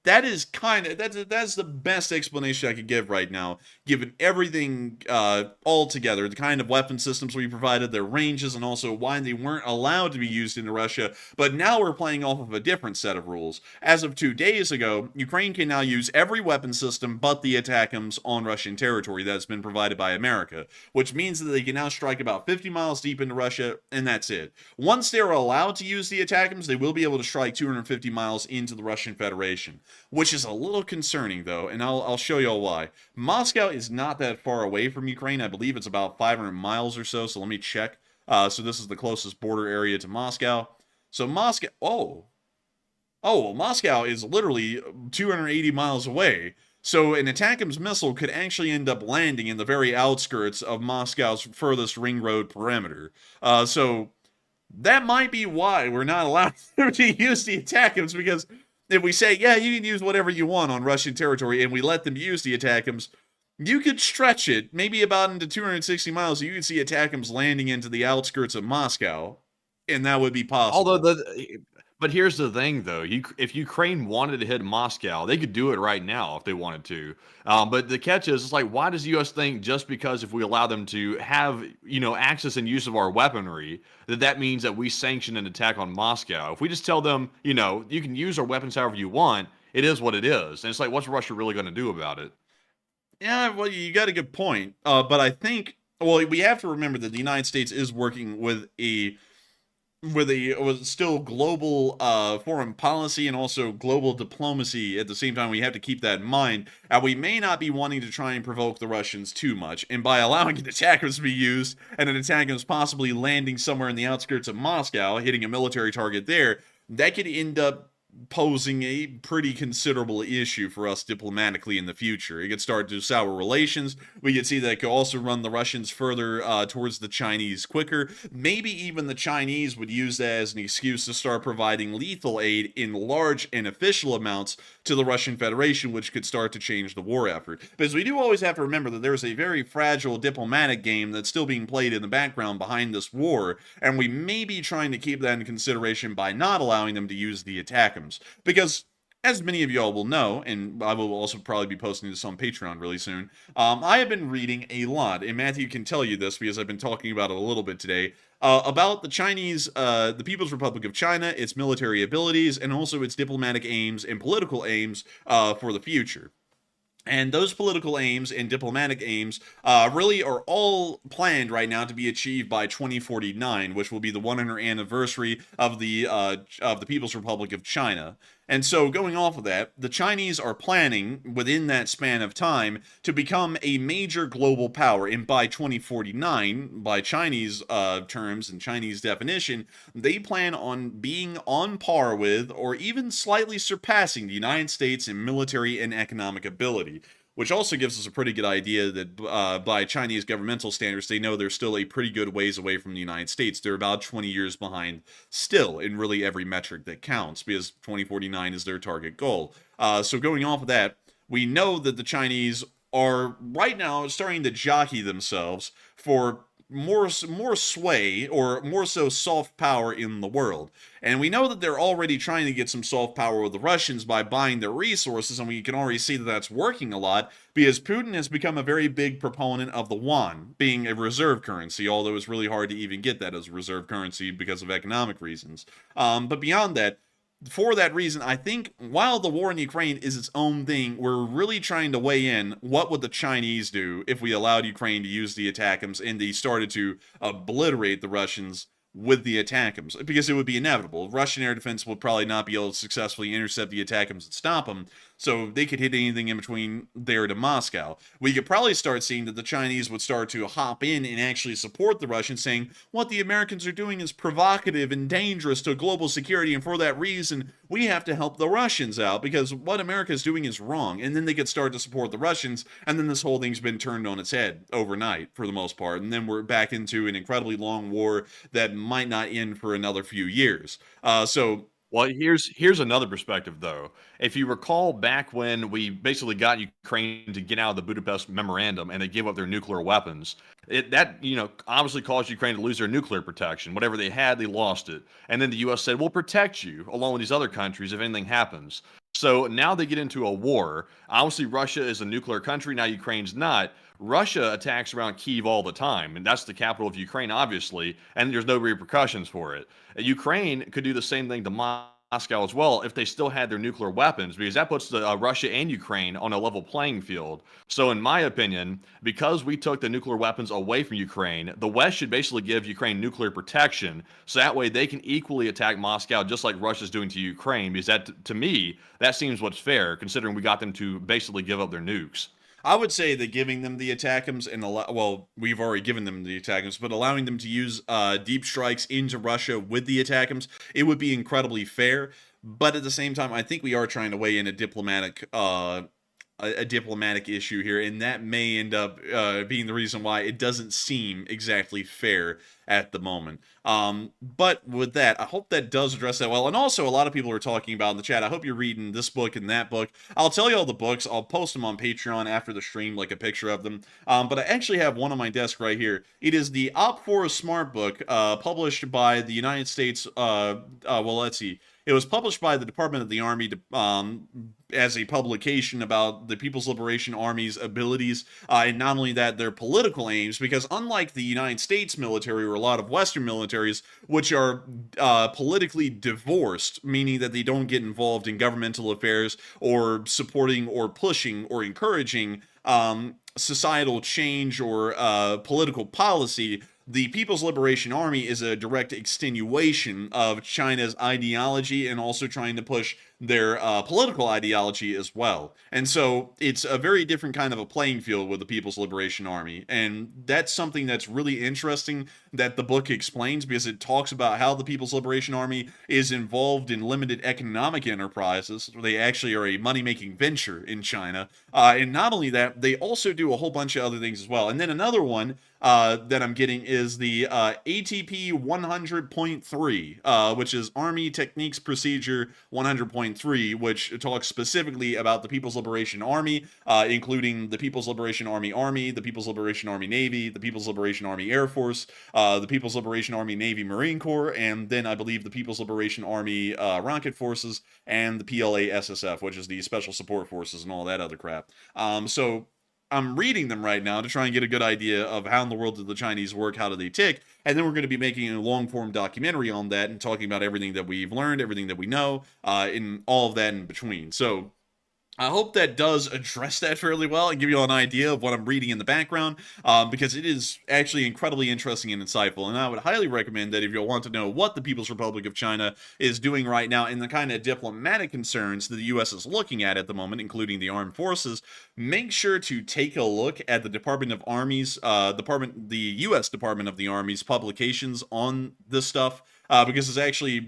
that's the best explanation I could give right now, given everything all together, the kind of weapon systems we provided, their ranges, and also why they weren't allowed to be used into Russia. But now we're playing off of a different set of rules. As of 2 days ago, Ukraine can now use every weapon system but the ATACMS on Russian territory that's been provided by America, which means that they can now strike about 50 miles deep into Russia, and that's it. Once they're allowed to use the ATACMS, they will be able to strike 250 miles into the Russian Federation, which is a little concerning, though, and I'll show y'all why. Moscow is not that far away from Ukraine. I believe it's about 500 miles or so, so let me check. So this is the closest border area to Moscow. So Moscow, well, Moscow is literally 280 miles away. So an ATACMS missile could actually end up landing in the very outskirts of Moscow's furthest ring road perimeter. So that might be why we're not allowed to use the ATACMS, because if we say, yeah, you can use whatever you want on Russian territory, and we let them use the ATACMS, you could stretch it maybe about into 260 miles. You could see ATACMS landing into the outskirts of Moscow, and that would be possible. But here's the thing, though. If Ukraine wanted to hit Moscow, they could do it right now if they wanted to. But the catch is, it's like, why does the U.S. think just because if we allow them to have, access and use of our weaponry, that means that we sanction an attack on Moscow? If we just tell them, you can use our weapons however you want, it is what it is. And it's like, what's Russia really going to do about it? Yeah, well, you got a good point. But I think, well, we have to remember that the United States is working with still global foreign policy and also global diplomacy at the same time. We have to keep that in mind. We may not be wanting to try and provoke the Russians too much, and by allowing an ATACMS to be used and an ATACMS possibly landing somewhere in the outskirts of Moscow, hitting a military target there, that could end up posing a pretty considerable issue for us diplomatically in the future. It could start to sour relations. We could see that it could also run the Russians further towards the Chinese quicker. Maybe even the Chinese would use that as an excuse to start providing lethal aid in large and official amounts to the Russian Federation, which could start to change the war effort. Because we do always have to remember that there's a very fragile diplomatic game that's still being played in the background behind this war, and we may be trying to keep that in consideration by not allowing them to use the ATACMS. Because, as many of y'all will know, and I will also probably be posting this on Patreon really soon, I have been reading a lot, and Matthew can tell you this because I've been talking about it a little bit today, about the Chinese, the People's Republic of China, its military abilities, and also its diplomatic aims and political aims for the future. And those political aims and diplomatic aims really are all planned right now to be achieved by 2049, which will be the 100th anniversary of the People's Republic of China. And so going off of that, the Chinese are planning within that span of time to become a major global power. And by 2049, by Chinese terms and Chinese definition, they plan on being on par with or even slightly surpassing the United States in military and economic ability. Which also gives us a pretty good idea that by Chinese governmental standards, they know they're still a pretty good ways away from the United States. They're about 20 years behind still in really every metric that counts, because 2049 is their target goal. So going off of that, we know that the Chinese are right now starting to jockey themselves for more sway, or more so soft power in the world. And we know that they're already trying to get some soft power with the Russians by buying their resources, and we can already see that that's working a lot because Putin has become a very big proponent of the yuan being a reserve currency, although it's really hard to even get that as a reserve currency because of economic reasons. But beyond that, for that reason, I think while the war in Ukraine is its own thing, we're really trying to weigh in what would the Chinese do if we allowed Ukraine to use the ATACMS and they started to obliterate the Russians with the ATACMS, because it would be inevitable. Russian air defense would probably not be able to successfully intercept the ATACMS and stop them, so they could hit anything in between there to Moscow. We could probably start seeing that the Chinese would start to hop in and actually support the Russians, saying what the Americans are doing is provocative and dangerous to global security, and for that reason, we have to help the Russians out because what America is doing is wrong. And then they could start to support the Russians, and then this whole thing's been turned on its head overnight for the most part, and then we're back into an incredibly long war that might not end for another few years. Well, here's another perspective, though. If you recall back when we basically got Ukraine to get out of the Budapest Memorandum and they gave up their nuclear weapons, that obviously caused Ukraine to lose their nuclear protection. Whatever they had, they lost it. And then the U.S. said, we'll protect you along with these other countries if anything happens. So now they get into a war. Obviously, Russia is a nuclear country. Now Ukraine's not. Russia attacks around Kyiv all the time, and that's the capital of Ukraine, obviously, and there's no repercussions for it. Ukraine could do the same thing to Moscow as well if they still had their nuclear weapons, because that puts Russia and Ukraine on a level playing field. So in my opinion, because we took the nuclear weapons away from Ukraine, the West should basically give Ukraine nuclear protection, so that way they can equally attack Moscow just like Russia's doing to Ukraine, because that, to me, that seems what's fair, considering we got them to basically give up their nukes. I would say that giving them the ATACMS and we've already given them the ATACMS, but allowing them to use deep strikes into Russia with the ATACMS, it would be incredibly fair. But at the same time, I think we are trying to weigh in a diplomatic issue here, and that may end up being the reason why it doesn't seem exactly fair at the moment. But with that, I hope that does address that well. And also, a lot of people are talking about in the chat, I hope you're reading this book and that book. I'll tell you all the books. I'll post them on Patreon after the stream, like a picture of them. But I actually have one on my desk right here. It is the Op4 Smart Book, published by the United States. Let's see. It was published by the Department of the Army as a publication about the People's Liberation Army's abilities, and not only that, their political aims, because unlike the United States military or a lot of Western militaries, which are politically divorced, meaning that they don't get involved in governmental affairs or supporting or pushing or encouraging societal change or political policy, the People's Liberation Army is a direct extenuation of China's ideology and also trying to push their political ideology as well. And so it's a very different kind of a playing field with the People's Liberation Army. And that's something that's really interesting that the book explains, because it talks about how the People's Liberation Army is involved in limited economic enterprises. They actually are a money-making venture in China. And not only that, they also do a whole bunch of other things as well. And then another one that I'm getting is the ATP 100.3, which is Army Techniques Procedure 100.3, which talks specifically about the People's Liberation Army, including the People's Liberation Army Army, the People's Liberation Army Navy, the People's Liberation Army Air Force, the People's Liberation Army Navy Marine Corps, and then I believe the People's Liberation Army Rocket Forces, and the PLA SSF, which is the Special Support Forces and all that other crap. So I'm reading them right now to try and get a good idea of how in the world do the Chinese work, how do they tick, and then we're going to be making a long-form documentary on that and talking about everything that we've learned, everything that we know, and all of that in between. So I hope that does address that fairly well and give you all an idea of what I'm reading in the background, because it is actually incredibly interesting and insightful. And I would highly recommend that if you want to know what the People's Republic of China is doing right now and the kind of diplomatic concerns that the U.S. is looking at the moment, including the armed forces, make sure to take a look at the Department of Army's, the U.S. Department of the Army's publications on this stuff. Because it's actually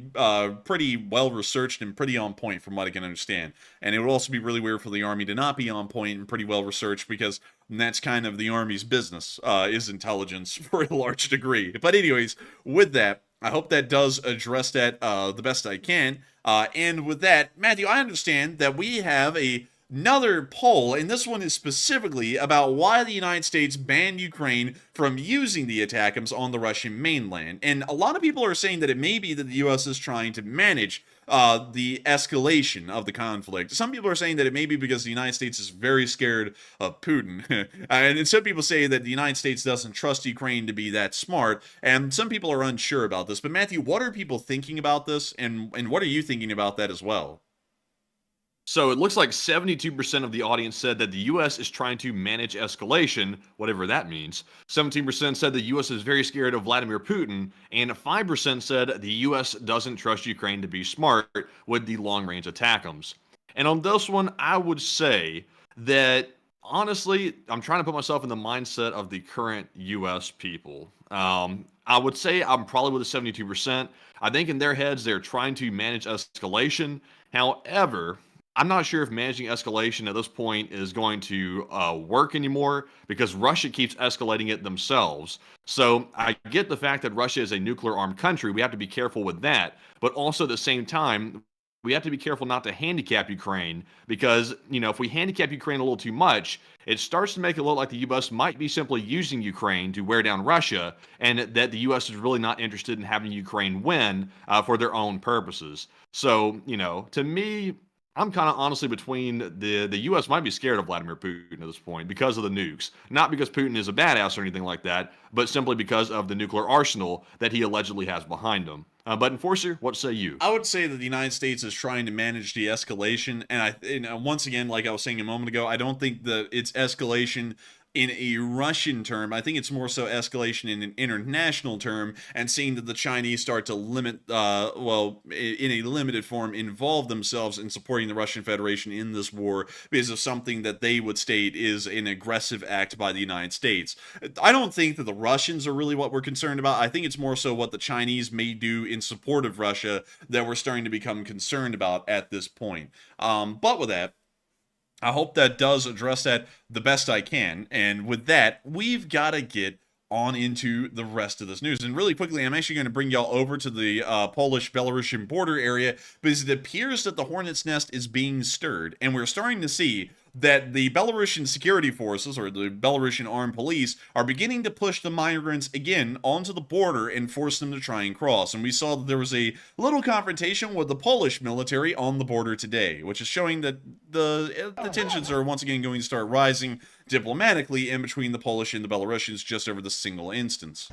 pretty well researched and pretty on point from what I can understand. And it would also be really weird for the Army to not be on point and pretty well researched, because that's kind of the Army's business, is intelligence for a large degree. But anyways, with that, I hope that does address that the best I can. And with that, Matthew, I understand that we have a another poll, and this one is specifically about why the United States banned Ukraine from using the ATACMS on the Russian mainland. And a lot of people are saying that it may be that the U.S. is trying to manage the escalation of the conflict. Some people are saying that it may be because the United States is very scared of Putin. And some people say that the United States doesn't trust Ukraine to be that smart. And some people are unsure about this. But Matthew, what are people thinking about this? And what are you thinking about that as well? So it looks like 72% of the audience said that the U.S. is trying to manage escalation, whatever that means. 17% said the U.S. is very scared of Vladimir Putin, and 5% said the U.S. doesn't trust Ukraine to be smart with the long-range ATACMS. And on this one, I would say that, honestly, I'm trying to put myself in the mindset of the current U.S. people. I would say I'm probably with the 72%. I think in their heads, they're trying to manage escalation. However, I'm not sure if managing escalation at this point is going to work anymore because Russia keeps escalating it themselves. So I get the fact that Russia is a nuclear armed country. We have to be careful with that. But also at the same time, we have to be careful not to handicap Ukraine because, if we handicap Ukraine a little too much, it starts to make it look like the U.S. might be simply using Ukraine to wear down Russia and that the U.S. is really not interested in having Ukraine win for their own purposes. So, to me, I'm kind of honestly between the U.S. might be scared of Vladimir Putin at this point because of the nukes. Not because Putin is a badass or anything like that, but simply because of the nuclear arsenal that he allegedly has behind him. But Enforcer, what say you? I would say that the United States is trying to manage the escalation, and once again, like I was saying a moment ago, I don't think that it's escalation in a Russian term. I think it's more so escalation in an international term, and seeing that the Chinese start to limit, in a limited form, involve themselves in supporting the Russian Federation in this war because of something that they would state is an aggressive act by the United States. I don't think that the Russians are really what we're concerned about. I think it's more so what the Chinese may do in support of Russia that we're starting to become concerned about at this point. But with that, I hope that does address that the best I can. And with that, we've got to get on into the rest of this news. And really quickly, I'm actually going to bring y'all over to the Polish-Belarusian border area because it appears that the hornet's nest is being stirred. And we're starting to see that the Belarusian security forces, or the Belarusian armed police, are beginning to push the migrants again onto the border and force them to try and cross. And we saw that there was a little confrontation with the Polish military on the border today, which is showing that the tensions are once again going to start rising diplomatically in between the Polish and the Belarusians just over this single instance.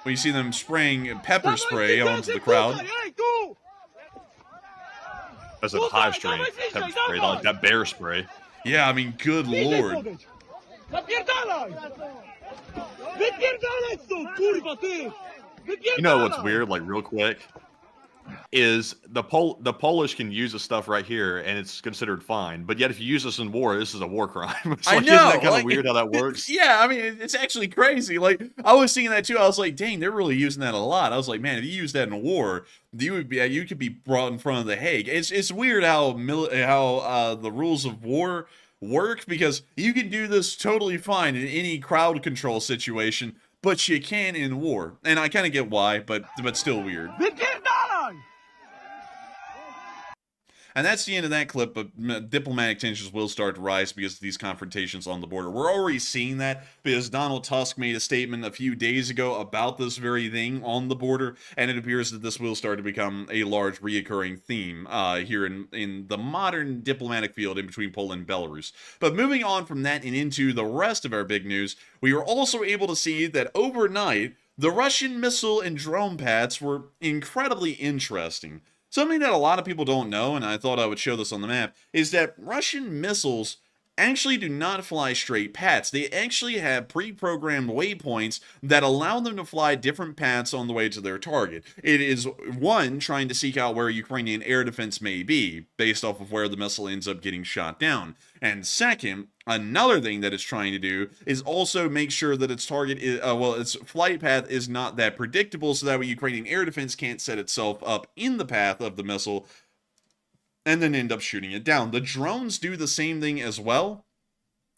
We see them spraying pepper spray onto the crowd. That's a high strain pepper spray, like that bear spray. Yeah, I mean, good lord. You know what's weird, like real quick, is the Polish can use this stuff right here and it's considered fine, but yet if you use this in war, this is a war crime. It's like, I know, isn't that kind of weird how that works? Yeah, I mean, it's actually crazy. Like, I was seeing that too. I was like, dang, they're really using that a lot. I was like, man, if you use that in war, you could be brought in front of the Hague. It's weird how the rules of war work, because you can do this totally fine in any crowd control situation, but you can in war. And I kind of get why, but still weird. And that's the end of that clip, but diplomatic tensions will start to rise because of these confrontations on the border. We're already seeing that because Donald Tusk made a statement a few days ago about this very thing on the border, and it appears that this will start to become a large reoccurring theme here in the modern diplomatic field in between Poland and Belarus. But moving on from that and into the rest of our big news, we were also able to see that overnight, the Russian missile and drone pads were incredibly interesting. Something that a lot of people don't know, and I thought I would show this on the map, is that Russian missiles actually do not fly straight paths. They actually have pre-programmed waypoints that allow them to fly different paths on the way to their target. It is, one, trying to seek out where Ukrainian air defense may be, based off of where the missile ends up getting shot down. And second, another thing that it's trying to do is also make sure that its target is, its flight path is not that predictable, so that way Ukrainian air defense can't set itself up in the path of the missile and then end up shooting it down. The drones do the same thing as well.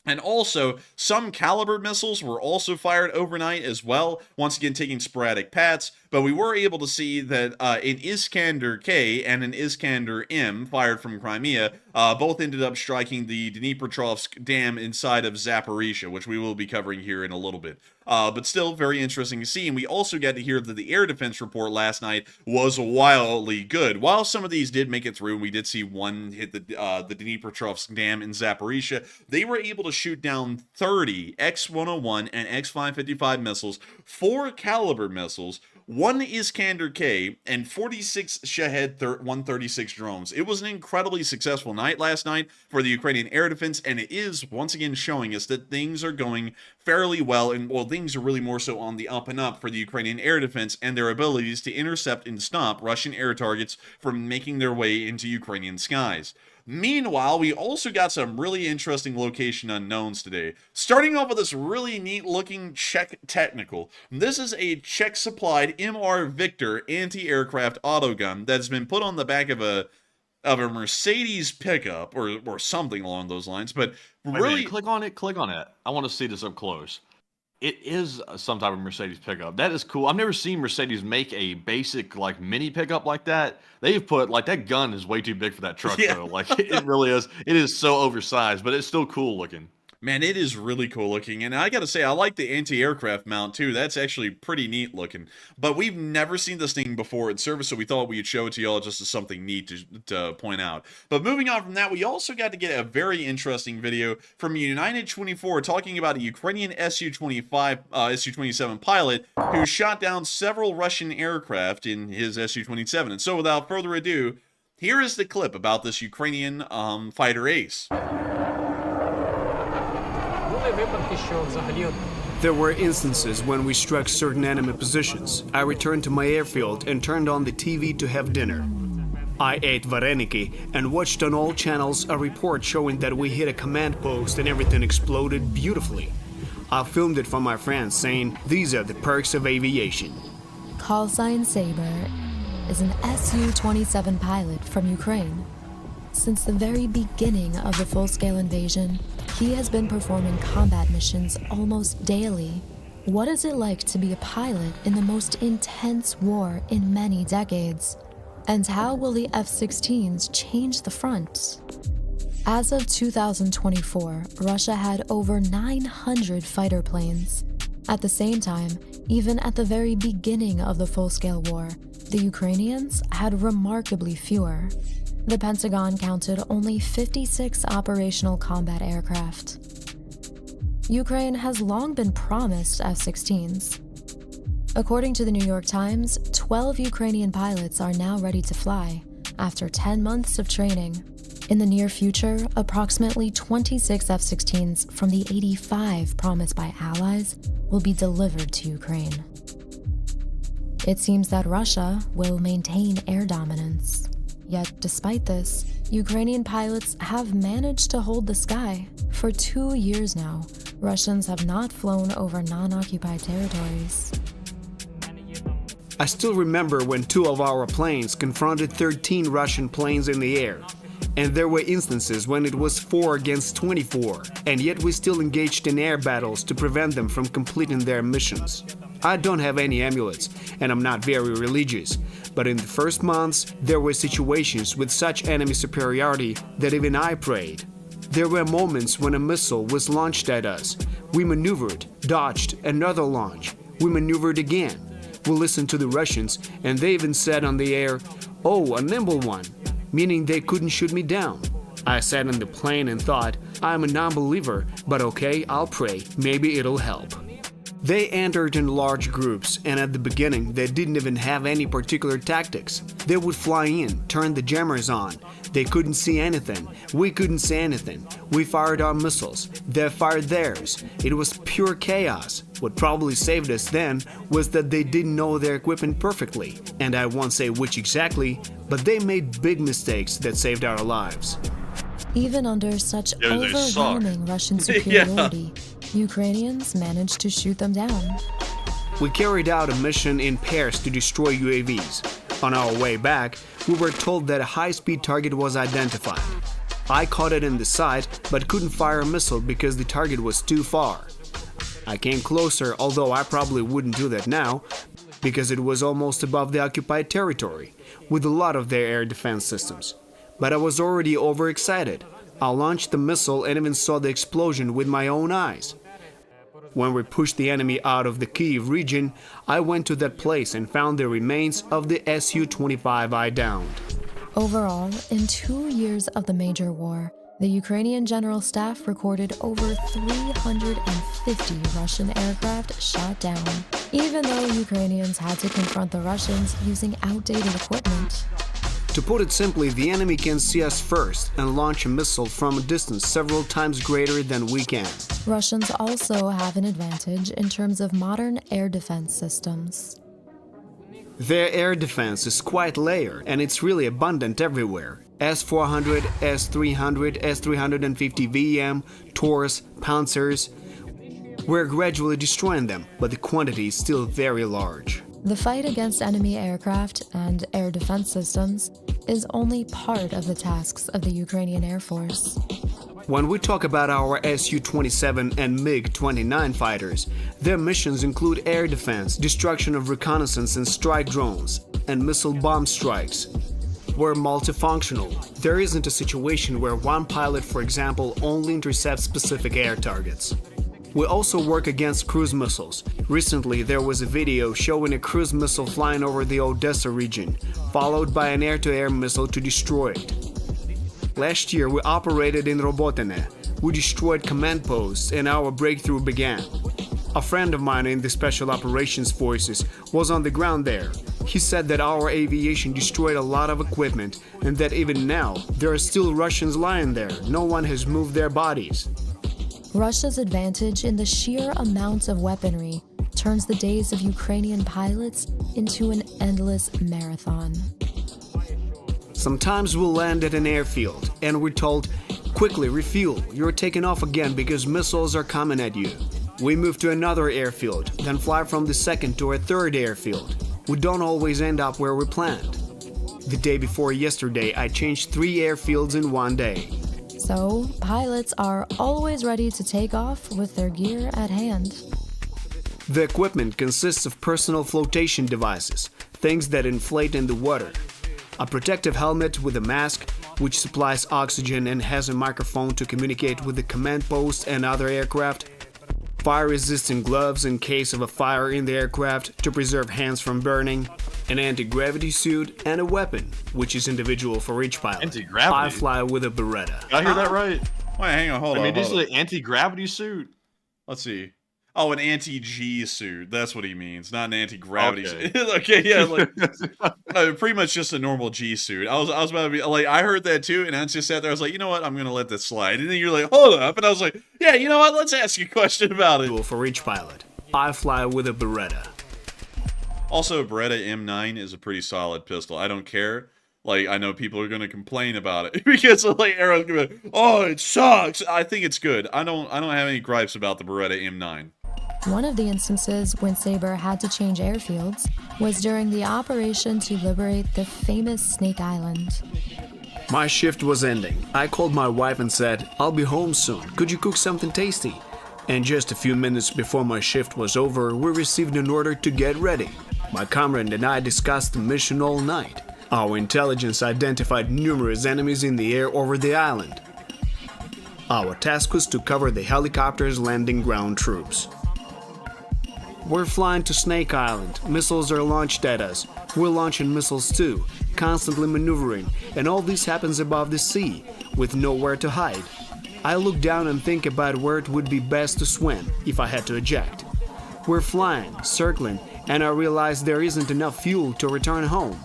And also, some caliber missiles were also fired overnight as well, once again taking sporadic pats, but we were able to see that an Iskander K and an Iskander M, fired from Crimea, both ended up striking the Dnipropetrovsk dam inside of Zaporizhia, which we will be covering here in a little bit. But still very interesting to see, and we also got to hear that the air defense report last night was wildly good. While some of these did make it through, and we did see one hit the Dnipropetrovsk dam in Zaporizhia, they were able to shoot down 30 X-101 and X-555 missiles, 4 caliber missiles, 1 Iskander K, and 46 Shahed 136 drones. It was an incredibly successful night last night for the Ukrainian air defense, and it is once again showing us that things are going fairly well, and well, things are really more so on the up and up for the Ukrainian air defense and their abilities to intercept and stop Russian air targets from making their way into Ukrainian skies. Meanwhile, we also got some really interesting location unknowns today. Starting off with this really neat looking Czech technical. This is a Czech supplied MR Victor anti-aircraft autogun that's been put on the back of a Mercedes pickup or something along those lines. But really, click on it. I want to see this up close. It is some type of Mercedes pickup. That is cool. I've never seen Mercedes make a basic like mini pickup like that. They've put like that gun is way too big for that truck though. Like it really is. It is so oversized, but it's still cool looking. Man, it is really cool looking, and I gotta say, I like the anti-aircraft mount too. That's actually pretty neat looking. But we've never seen this thing before in service, so we thought we'd show it to y'all just as something neat to point out. But moving on from that, we also got to get a very interesting video from United 24 talking about a Ukrainian Su-27 pilot who shot down several Russian aircraft in his Su-27. And so without further ado, here is the clip about this Ukrainian fighter ace. There were instances when we struck certain enemy positions. I returned to my airfield and turned on the TV to have dinner. I ate vareniki and watched on all channels a report showing that we hit a command post and everything exploded beautifully. I filmed it for my friends saying, "These are the perks of aviation." Call sign Saber is an Su-27 pilot from Ukraine. Since the very beginning of the full-scale invasion, he has been performing combat missions almost daily. What is it like to be a pilot in the most intense war in many decades? And how will the F-16s change the front? As of 2024, Russia had over 900 fighter planes. At the same time, even at the very beginning of the full-scale war, the Ukrainians had remarkably fewer. The Pentagon counted only 56 operational combat aircraft. Ukraine has long been promised F-16s. According to the New York Times, 12 Ukrainian pilots are now ready to fly after 10 months of training. In the near future, approximately 26 F-16s from the 85 promised by allies will be delivered to Ukraine. It seems that Russia will maintain air dominance. Yet, despite this, Ukrainian pilots have managed to hold the sky. For 2 years now, Russians have not flown over non-occupied territories. I still remember when 2 of our planes confronted 13 Russian planes in the air. And there were instances when it was 4 against 24, and yet we still engaged in air battles to prevent them from completing their missions. I don't have any amulets, and I'm not very religious, but in the first months, there were situations with such enemy superiority that even I prayed. There were moments when a missile was launched at us. We maneuvered, dodged, another launch. We maneuvered again. We listened to the Russians, and they even said on the air, "Oh, a nimble one," meaning they couldn't shoot me down. I sat in the plane and thought, I'm a non-believer, but okay, I'll pray, maybe it'll help. They entered in large groups, and at the beginning, they didn't even have any particular tactics. They would fly in, turn the jammers on. They couldn't see anything. We couldn't see anything. We fired our missiles. They fired theirs. It was pure chaos. What probably saved us then was that they didn't know their equipment perfectly. And I won't say which exactly, but they made big mistakes that saved our lives. Even under such overwhelming Russian superiority, Ukrainians managed to shoot them down. We carried out a mission in pairs to destroy UAVs. On our way back, we were told that a high-speed target was identified. I caught it in the sight, but couldn't fire a missile because the target was too far. I came closer, although I probably wouldn't do that now, because it was almost above the occupied territory, with a lot of their air defense systems. But I was already overexcited. I launched the missile and even saw the explosion with my own eyes. When we pushed the enemy out of the Kyiv region, I went to that place and found the remains of the Su-25 I downed. Overall, in 2 years of the major war, the Ukrainian General Staff recorded over 350 Russian aircraft shot down, even though Ukrainians had to confront the Russians using outdated equipment. To put it simply, the enemy can see us first and launch a missile from a distance several times greater than we can. Russians also have an advantage in terms of modern air defense systems. Their air defense is quite layered, and it's really abundant everywhere. S-400, S-300, S-350 VM, Taurus, Panzers. We're gradually destroying them, but the quantity is still very large. The fight against enemy aircraft and air defense systems is only part of the tasks of the Ukrainian Air Force. When we talk about our Su-27 and MiG-29 fighters, their missions include air defense, destruction of reconnaissance and strike drones, and missile bomb strikes. We're multifunctional. There isn't a situation where one pilot, for example, only intercepts specific air targets. We also work against cruise missiles. Recently, there was a video showing a cruise missile flying over the Odessa region, followed by an air-to-air missile to destroy it. Last year, we operated in Robotene. We destroyed command posts, and our breakthrough began. A friend of mine in the Special Operations Forces was on the ground there. He said that our aviation destroyed a lot of equipment, and that even now, there are still Russians lying there. No one has moved their bodies. Russia's advantage in the sheer amounts of weaponry turns the days of Ukrainian pilots into an endless marathon. Sometimes we'll land at an airfield, and we're told, quickly refuel, you're taking off again because missiles are coming at you. We move to another airfield, then fly from the second to a third airfield. We don't always end up where we planned. The day before yesterday, I changed 3 airfields in one day. So, pilots are always ready to take off with their gear at hand. The equipment consists of personal flotation devices, things that inflate in the water. A protective helmet with a mask, which supplies oxygen and has a microphone to communicate with the command post and other aircraft. Fire-resistant gloves in case of a fire in the aircraft to preserve hands from burning. An anti-gravity suit and a weapon, which is individual for each pilot. Anti-gravity? I fly with a Beretta. Did I hear that right? Wait, hang on, hold on. This is hold on. an anti-gravity suit. Let's see. Oh, an anti-G suit. That's what he means, not an anti-gravity Okay. suit. Okay, yeah, like pretty much just a normal G suit. I was about to be like, I heard that too, and I just sat there. I was like, you know what? I'm gonna let this slide. And then you're like, hold up, and I was like, yeah, you know what? Let's ask you a question about it. For each pilot. I fly with a Beretta. Also, Beretta M9 is a pretty solid pistol. I don't care. Like, I know people are gonna complain about it because like Arrow's gonna be, oh, it sucks. I think it's good. I don't have any gripes about the Beretta M9. One of the instances when Sabre had to change airfields was during the operation to liberate the famous Snake Island. My shift was ending. I called my wife and said, I'll be home soon. Could you cook something tasty? And just a few minutes before my shift was over, we received an order to get ready. My comrade and I discussed the mission all night. Our intelligence identified numerous enemies in the air over the island. Our task was to cover the helicopters landing ground troops. We're flying to Snake Island. Missiles are launched at us. We're launching missiles too, constantly maneuvering, and all this happens above the sea, with nowhere to hide. I look down and think about where it would be best to swim if I had to eject. We're flying, circling, and I realize there isn't enough fuel to return home.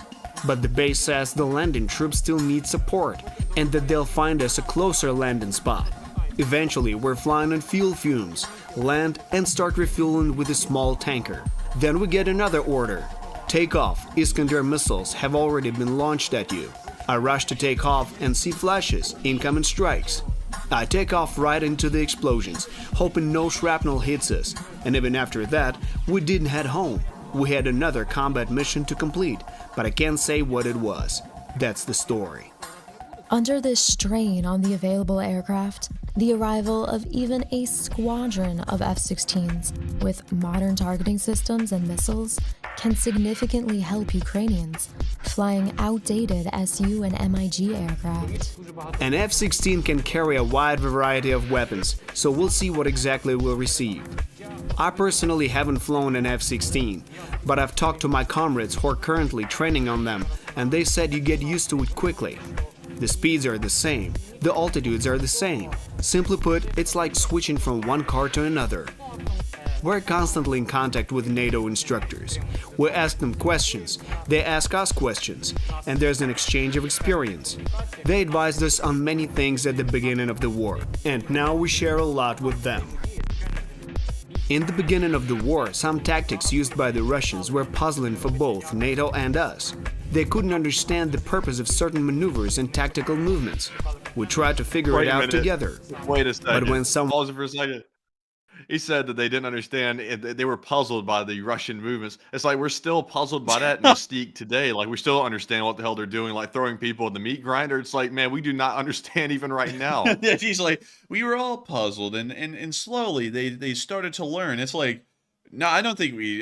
But the base says the landing troops still need support, and that they'll find us a closer landing spot. Eventually, we're flying on fuel fumes, land, and start refueling with a small tanker. Then we get another order. Take off. Iskander missiles have already been launched at you. I rush to take off and see flashes, incoming strikes. I take off right into the explosions, hoping no shrapnel hits us. And even after that, we didn't head home. We had another combat mission to complete, but I can't say what it was. That's the story. Under this strain on the available aircraft, the arrival of even a squadron of F-16s with modern targeting systems and missiles can significantly help Ukrainians flying outdated Su and MiG aircraft. An F-16 can carry a wide variety of weapons, so we'll see what exactly we'll receive. I personally haven't flown an F-16, but I've talked to my comrades who are currently training on them, and they said you get used to it quickly. The speeds are the same, the altitudes are the same. Simply put, it's like switching from one car to another. We're constantly in contact with NATO instructors. We ask them questions, they ask us questions, and there's an exchange of experience. They advised us on many things at the beginning of the war, and now we share a lot with them. In the beginning of the war, some tactics used by the Russians were puzzling for both NATO and us. They couldn't understand the purpose of certain maneuvers and tactical movements. We tried to figure it out together. Wait a second. But when some Pause it for a second. He said that they didn't understand. They were puzzled by the Russian movements. It's like we're still puzzled by that mystique today. Like we still don't understand what the hell they're doing, like throwing people in the meat grinder. It's like, man, we do not understand even right now. Yeah, he's like, we were all puzzled, and slowly they started to learn. It's like, no, I don't think we've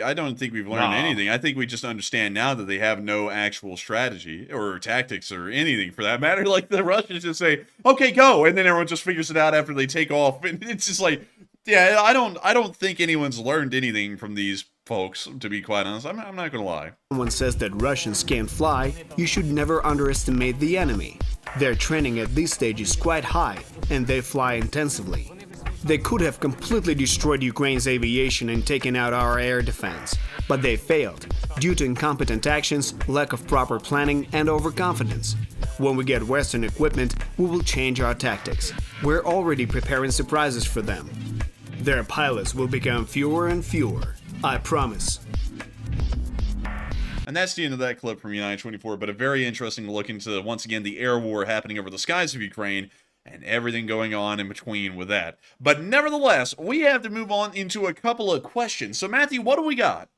learned anything. I think we just understand now that they have no actual strategy or tactics or anything for that matter. Like the Russians just say, "Okay, go," and then everyone just figures it out after they take off. And it's just like, yeah, I don't think anyone's learned anything from these folks. To be quite honest, I'm not gonna lie. someone says that Russians can't fly, you should never underestimate the enemy. Their training at this stage is quite high, and they fly intensively. They could have completely destroyed Ukraine's aviation and taken out our air defense, but they failed due to incompetent actions, lack of proper planning, and overconfidence. When we get Western equipment, we will change our tactics. We're already preparing surprises for them. Their pilots will become fewer and fewer, I promise. And that's the end of that clip from United 24, but a very interesting look into, once again, the air war happening over the skies of Ukraine and everything going on in between with that. But nevertheless, we have to move on into a couple of questions. So, Matthew, what do we got?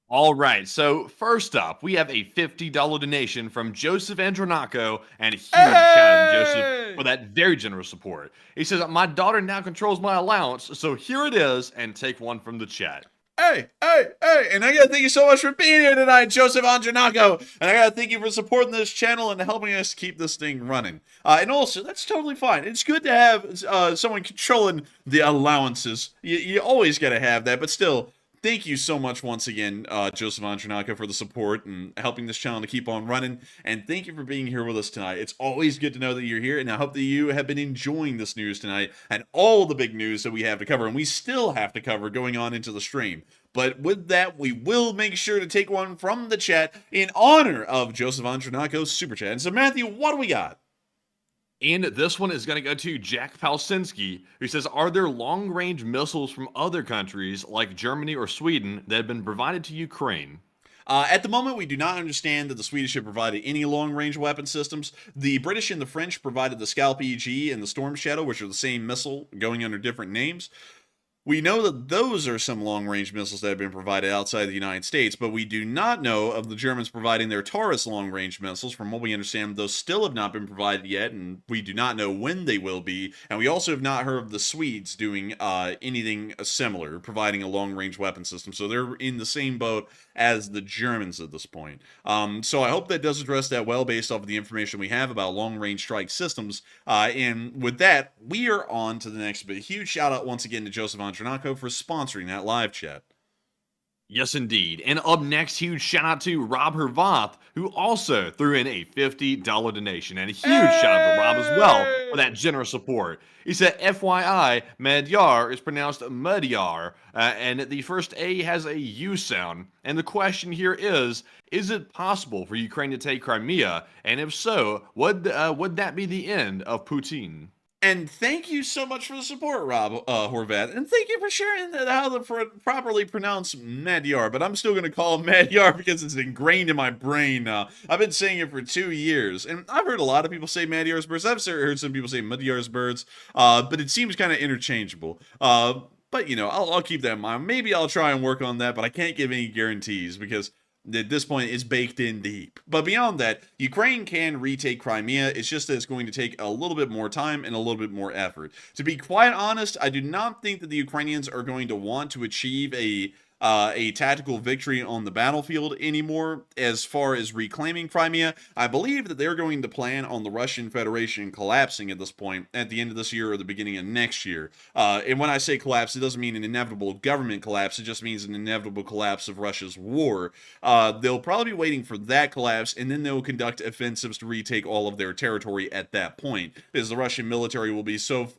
All right, so first up, we have a $50 donation from Joseph Andronako, and a huge shout out to Joseph for that very generous support. He says, my daughter now controls my allowance, so here it is, and take one from the chat. Hey, and I gotta thank you so much for being here tonight, Joseph Andronako, and I gotta thank you for supporting this channel and helping us keep this thing running. And also, that's totally fine. It's good to have someone controlling the allowances. You always gotta have that, but still, thank you so much once again, Joseph Andronako, for the support and helping this channel to keep on running. And thank you for being here with us tonight. It's always good to know that you're here, and I hope that you have been enjoying this news tonight and all the big news that we have to cover, and we still have to cover going on into the stream. But with that, we will make sure to take one from the chat in honor of Joseph Andronako's super chat. And so, Matthew, what do we got? And this one is going to go to Jack Palsinski, who says, are there long-range missiles from other countries like Germany or Sweden that have been provided to Ukraine? At the moment, we do not understand that the Swedish have provided any long-range weapon systems. The British and the French provided the Scalp EG and the Storm Shadow, which are the same missile going under different names. We know that those are some long-range missiles that have been provided outside the United States, but we do not know of the Germans providing their Taurus long-range missiles. From what we understand, those still have not been provided yet, and we do not know when they will be. And we also have not heard of the Swedes doing anything similar, providing a long-range weapon system. So they're in the same boat as the Germans at this point. So I hope that does address that well based off of the information we have about long-range strike systems. And with that, we are on to the next bit. Huge shout out once again to Joseph Andronako for sponsoring that live chat. Yes, indeed. And up next, huge shout out to Rob Hervoth, who also threw in a $50 donation. And a huge shout out to Rob as well for that generous support. He said, FYI, Magyar is pronounced Magyar, and the first A has a U sound. And the question here is it possible for Ukraine to take Crimea? And if so, would that be the end of Putin? And thank you so much for the support, Rob Horvat. And thank you for sharing how to properly pronounce Magyar. But I'm still going to call him Magyar because it's ingrained in my brain now. I've been saying it for 2 years. And I've heard a lot of people say Magyar's birds. I've heard some people say Magyar's birds. But it seems kind of interchangeable. But, you know, I'll keep that in mind. Maybe I'll try and work on that. But I can't give any guarantees because At this point, it's baked in deep. But beyond that, Ukraine can retake Crimea. It's just that it's going to take a little bit more time and a little bit more effort. To be quite honest, I do not think that the Ukrainians are going to want to achieve a tactical victory on the battlefield anymore as far as reclaiming Crimea. I believe that they're going to plan on the Russian Federation collapsing at this point at the end of this year or the beginning of next year. And when I say collapse, it doesn't mean an inevitable government collapse. It just means an inevitable collapse of Russia's war. They'll probably be waiting for that collapse, and then they'll conduct offensives to retake all of their territory at that point, because the Russian military will be so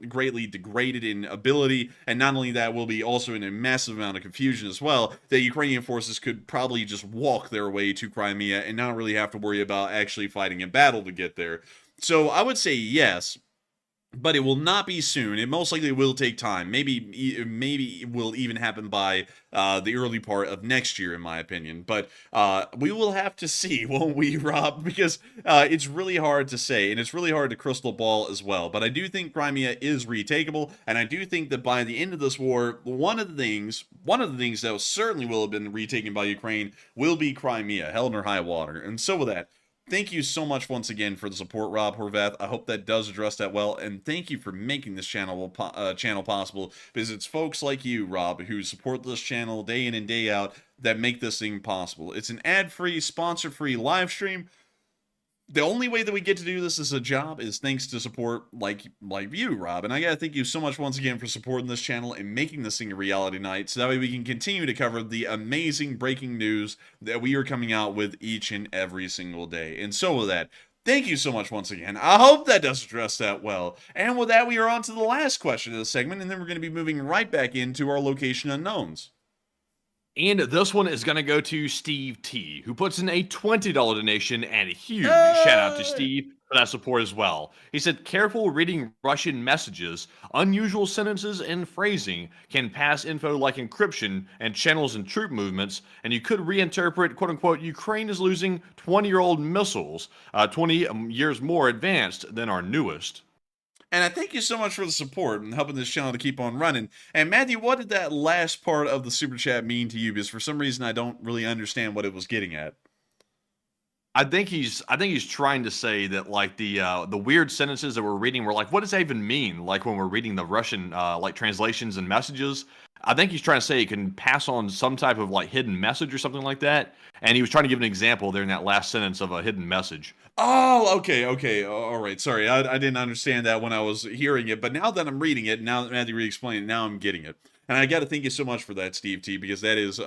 greatly degraded in ability, and not only that, will be also in a massive amount of confusion as well, that Ukrainian forces could probably just walk their way to Crimea and not really have to worry about actually fighting a battle to get there. So I would say yes, but it will not be soon. It most likely will take time. Maybe it will even happen by the early part of next year, in my opinion. But we will have to see, won't we, Rob? Because it's really hard to say, and it's really hard to crystal ball as well. But I do think Crimea is retakeable, and I do think that by the end of this war, one of the things that certainly will have been retaken by Ukraine will be Crimea, hell or high water. And so with that, thank you so much once again for the support, Rob Horvath. I hope that does address that well, and thank you for making this channel possible, because it's folks like you, Rob, who support this channel day in and day out that make this thing possible. It's an ad-free, sponsor-free live stream. The only way that we get to do this as a job is thanks to support like you, Rob. And I gotta thank you so much once again for supporting this channel and making this thing a reality night, so that way we can continue to cover the amazing breaking news that we are coming out with each and every single day. And so with that, thank you so much once again. I hope that does address that well. And with that, we are on to the last question of the segment, and then we're going to be moving right back into our location unknowns. And this one is going to go to Steve T, who puts in a $20 donation, and a huge shout out to Steve for that support as well. He said, careful reading Russian messages, unusual sentences and phrasing can pass info like encryption and channels and troop movements, and you could reinterpret, quote unquote, Ukraine is losing 20-year-old missiles, 20 years more advanced than our newest. And I thank you so much for the support and helping this channel to keep on running. And Matthew, what did that last part of the super chat mean to you? Because for some reason I don't really understand what it was getting at. I think he's trying to say that, like, the weird sentences that we're reading, we're like, what does that even mean? Like when we're reading the Russian like translations and messages. I think he's trying to say it can pass on some type of like hidden message or something like that. And he was trying to give an example there in that last sentence of a hidden message. Oh, okay. All right. Sorry, I didn't understand that when I was hearing it, but now that I'm reading it, now that Matthew re-explained it, now I'm getting it. And I got to thank you so much for that, Steve T, because that is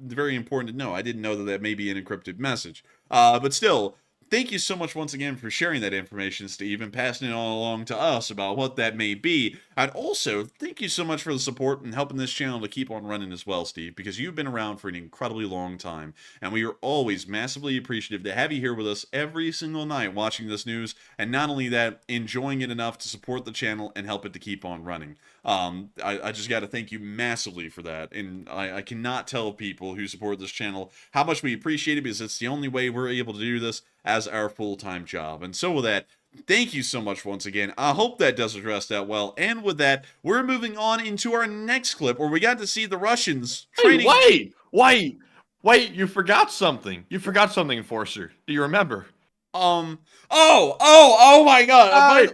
very important to know. I didn't know that may be an encrypted message. But still, thank you so much once again for sharing that information, Steve, and passing it all along to us about what that may be. And also, thank you so much for the support and helping this channel to keep on running as well, Steve, because you've been around for an incredibly long time, and we are always massively appreciative to have you here with us every single night watching this news, and not only that, enjoying it enough to support the channel and help it to keep on running. I just got to thank you massively for that, and I cannot tell people who support this channel how much we appreciate it, because it's the only way we're able to do this as our full-time job. And so with that, thank you so much once again. I hope that does address that well. And with that, we're moving on into our next clip where we got to see the Russians training. Hey, wait, you forgot something. You forgot something, Enforcer. Do you remember? Oh my God.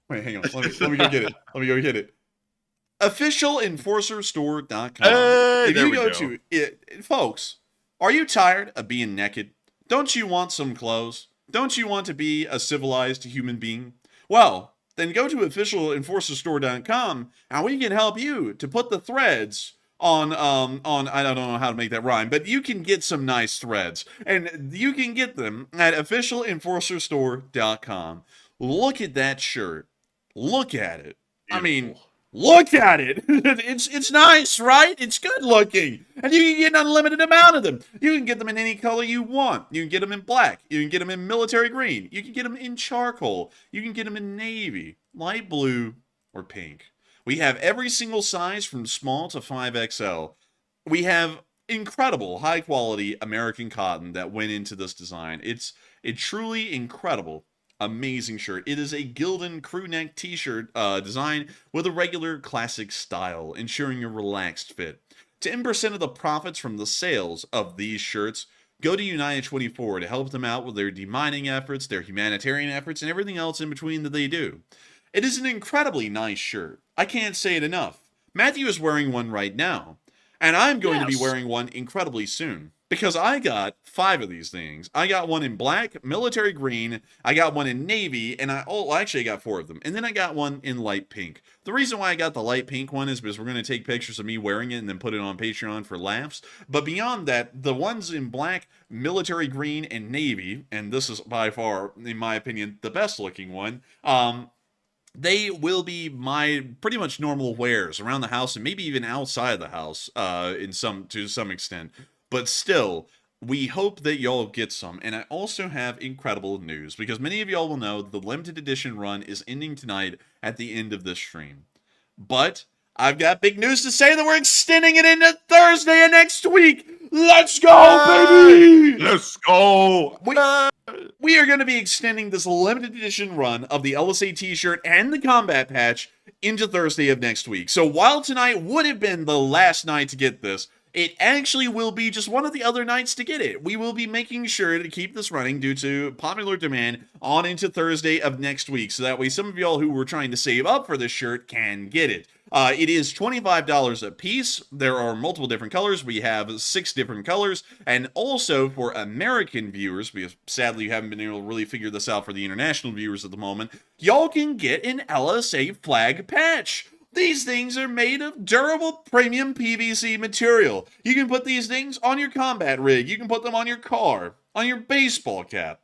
Wait, hang on. Let me go get it. Let me go get it. Officialenforcerstore.com. Hey, if you go to it, folks, are you tired of being naked? Don't you want some clothes? Don't you want to be a civilized human being? Well, then go to officialenforcerstore.com and we can help you to put the threads on I don't know how to make that rhyme, but you can get some nice threads, and you can get them at officialenforcerstore.com. Look at that shirt. Look at it. Beautiful. I mean, look at it. It's nice, right? It's good looking. And you can get an unlimited amount of them. You can get them in any color you want. You can get them in black. You can get them in military green. You can get them in charcoal. You can get them in navy, light blue, or pink. We have every single size from small to 5XL. We have incredible high-quality American cotton that went into this design. It's truly incredible. Amazing shirt. It is a Gildan crew neck t-shirt design with a regular classic style, ensuring a relaxed fit. 10% of the profits from the sales of these shirts go to United 24 to help them out with their demining efforts, their humanitarian efforts, and everything else in between that they do. It is an incredibly nice shirt. I can't say it enough. Matthew is wearing one right now, and I'm going to be wearing one incredibly soon. Because I got 5 of these things. I got one in black, military green, I got one in navy, and actually I got 4 of them. And then I got one in light pink. The reason why I got the light pink one is because we're going to take pictures of me wearing it and then put it on Patreon for laughs. But beyond that, the ones in black, military green, and navy, and this is by far, in my opinion, the best looking one, they will be my pretty much normal wears around the house and maybe even outside the house to some extent. But still, we hope that y'all get some. And I also have incredible news, because many of y'all will know the limited edition run is ending tonight at the end of this stream. But I've got big news to say that we're extending it into Thursday of next week. Let's go, baby! Let's go! We are going to be extending this limited edition run of the LSA t-shirt and the combat patch into Thursday of next week. So while tonight would have been the last night to get this, it actually will be just one of the other nights to get it. We will be making sure to keep this running due to popular demand on into Thursday of next week, so that way some of y'all who were trying to save up for this shirt can get it. It is $25 a piece. There are multiple different colors. We have 6 different colors. And also for American viewers, because sadly you haven't been able to really figure this out for the international viewers at the moment, y'all can get an LSA flag patch. These things are made of durable premium PVC material. You can put these things on your combat rig. You can put them on your car, on your baseball cap.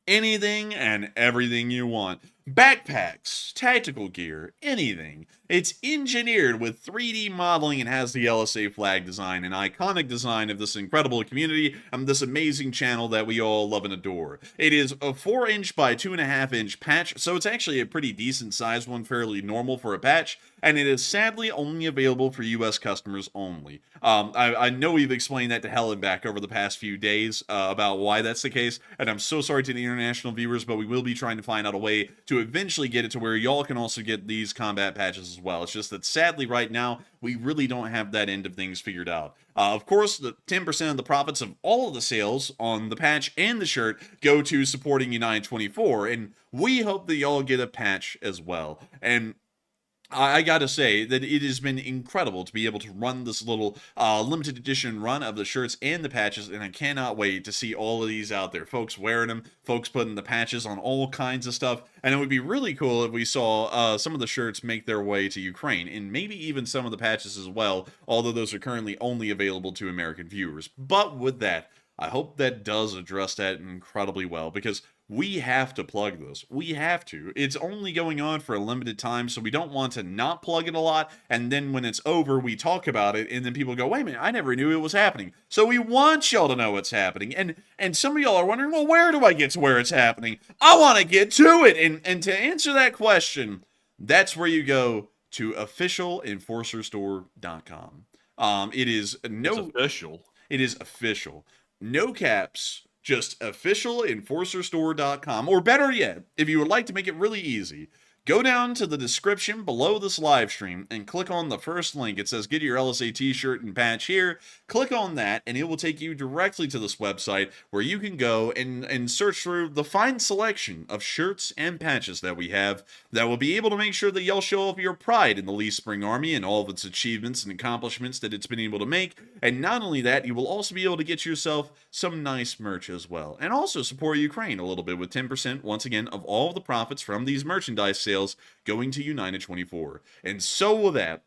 Anything and everything you want. Backpacks, tactical gear, anything. It's engineered with 3D modeling and has the LSA flag design, an iconic design of this incredible community and this amazing channel that we all love and adore. It is a 4-inch by 2.5-inch patch, so it's actually a pretty decent sized one, fairly normal for a patch, and it is sadly only available for US customers only. I know we've explained that to hell and back over the past few days about why that's the case, and I'm so sorry to the international viewers, but we will be trying to find out a way to eventually get it to where y'all can also get these combat patches as well. It's just that sadly right now, we really don't have that end of things figured out. Of course, the 10% of the profits of all of the sales on the patch and the shirt go to supporting United 24, and we hope that y'all get a patch as well. And I gotta say that it has been incredible to be able to run this little limited edition run of the shirts and the patches, and I cannot wait to see all of these out there. Folks wearing them, folks putting the patches on all kinds of stuff, and it would be really cool if we saw some of the shirts make their way to Ukraine, and maybe even some of the patches as well, although those are currently only available to American viewers. But with that, I hope that does address that incredibly well, because we have to plug this. We have to. It's only going on for a limited time, so we don't want to not plug it a lot, and then when it's over, we talk about it, and then people go, wait a minute, I never knew it was happening. So we want y'all to know it's happening, and some of y'all are wondering, well, where do I get to where it's happening? I want to get to it, and to answer that question, that's where you go to officialenforcerstore.com. It is official. It is official. No caps. Just officialenforcerstore.com, or better yet, if you would like to make it really easy, go down to the description below this live stream and click on the first link. It says get your LSA t-shirt and patch here. Click on that and it will take you directly to this website where you can go and search through the fine selection of shirts and patches that we have that will be able to make sure that y'all show off your pride in the Lee Spring Army and all of its achievements and accomplishments that it's been able to make. And not only that, you will also be able to get yourself some nice merch as well, and also support Ukraine a little bit with 10% once again of all of the profits from these merchandise sales going to United 24. And so with that,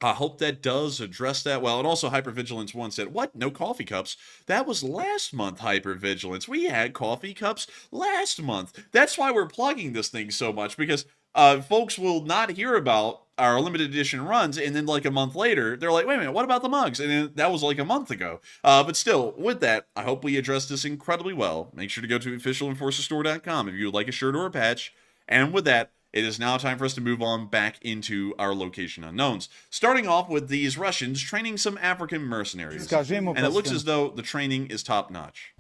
I hope that does address that well. And also Hypervigilance 1 said, what? No coffee cups? That was last month, Hypervigilance. We had coffee cups last month. That's why we're plugging this thing so much, because folks will not hear about our limited edition runs, and then like a month later, they're like, wait a minute, what about the mugs? And then, that was like a month ago. But still, with that, I hope we addressed this incredibly well. Make sure to go to officialenforcerstore.com if you would like a shirt or a patch. And with that, it is now time for us to move on back into our location unknowns. Starting off with these Russians training some African mercenaries. And it looks as though the training is top-notch.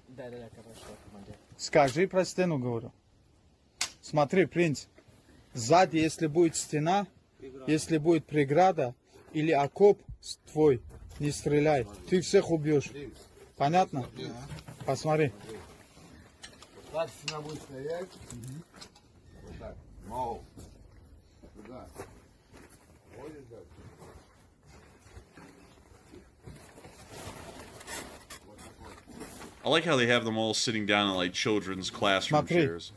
Скажи про стену, говорю. Смотри, принц, сзади, если будет стена, если будет преграда или окоп твой, Не стреляй. Ты всех убьешь. Понятно? Посмотри. Так стена будет стоять. Вот так. Мол. Сюда. Ходишь дальше. I like how they have them all sitting down in like children's classroom Смотри. chairs.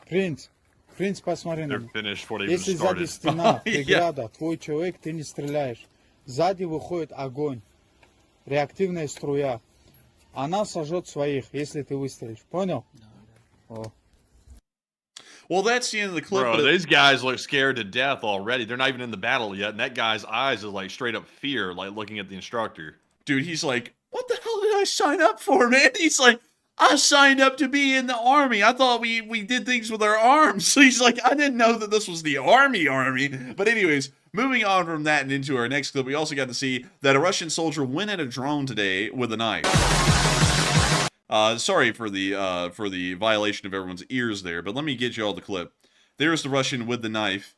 Принц. Принц, посмотри на They're меня. finished before they even Если сзади started. стена, Yeah. преграда, твой человек, ты не стреляешь. Сзади выходит огонь. Реактивная струя. Она сожжет своих, если ты выстрелишь. Понял? О. Well, that's the end of the clip. Bro, but these guys look scared to death already. They're not even in the battle yet, and that guy's eyes is like straight up fear, like looking at the instructor. dude, he's like, what the hell did I sign up for, man? He's like, I signed up to be in the army. I thought we did things with our arms. So he's like, I didn't know that this was the army. But anyways, moving on from that and into our next clip, we also got to see that a Russian soldier went at a drone today with a knife. Sorry for the violation of everyone's ears there, but let me get you all the clip. There's the Russian with the knife.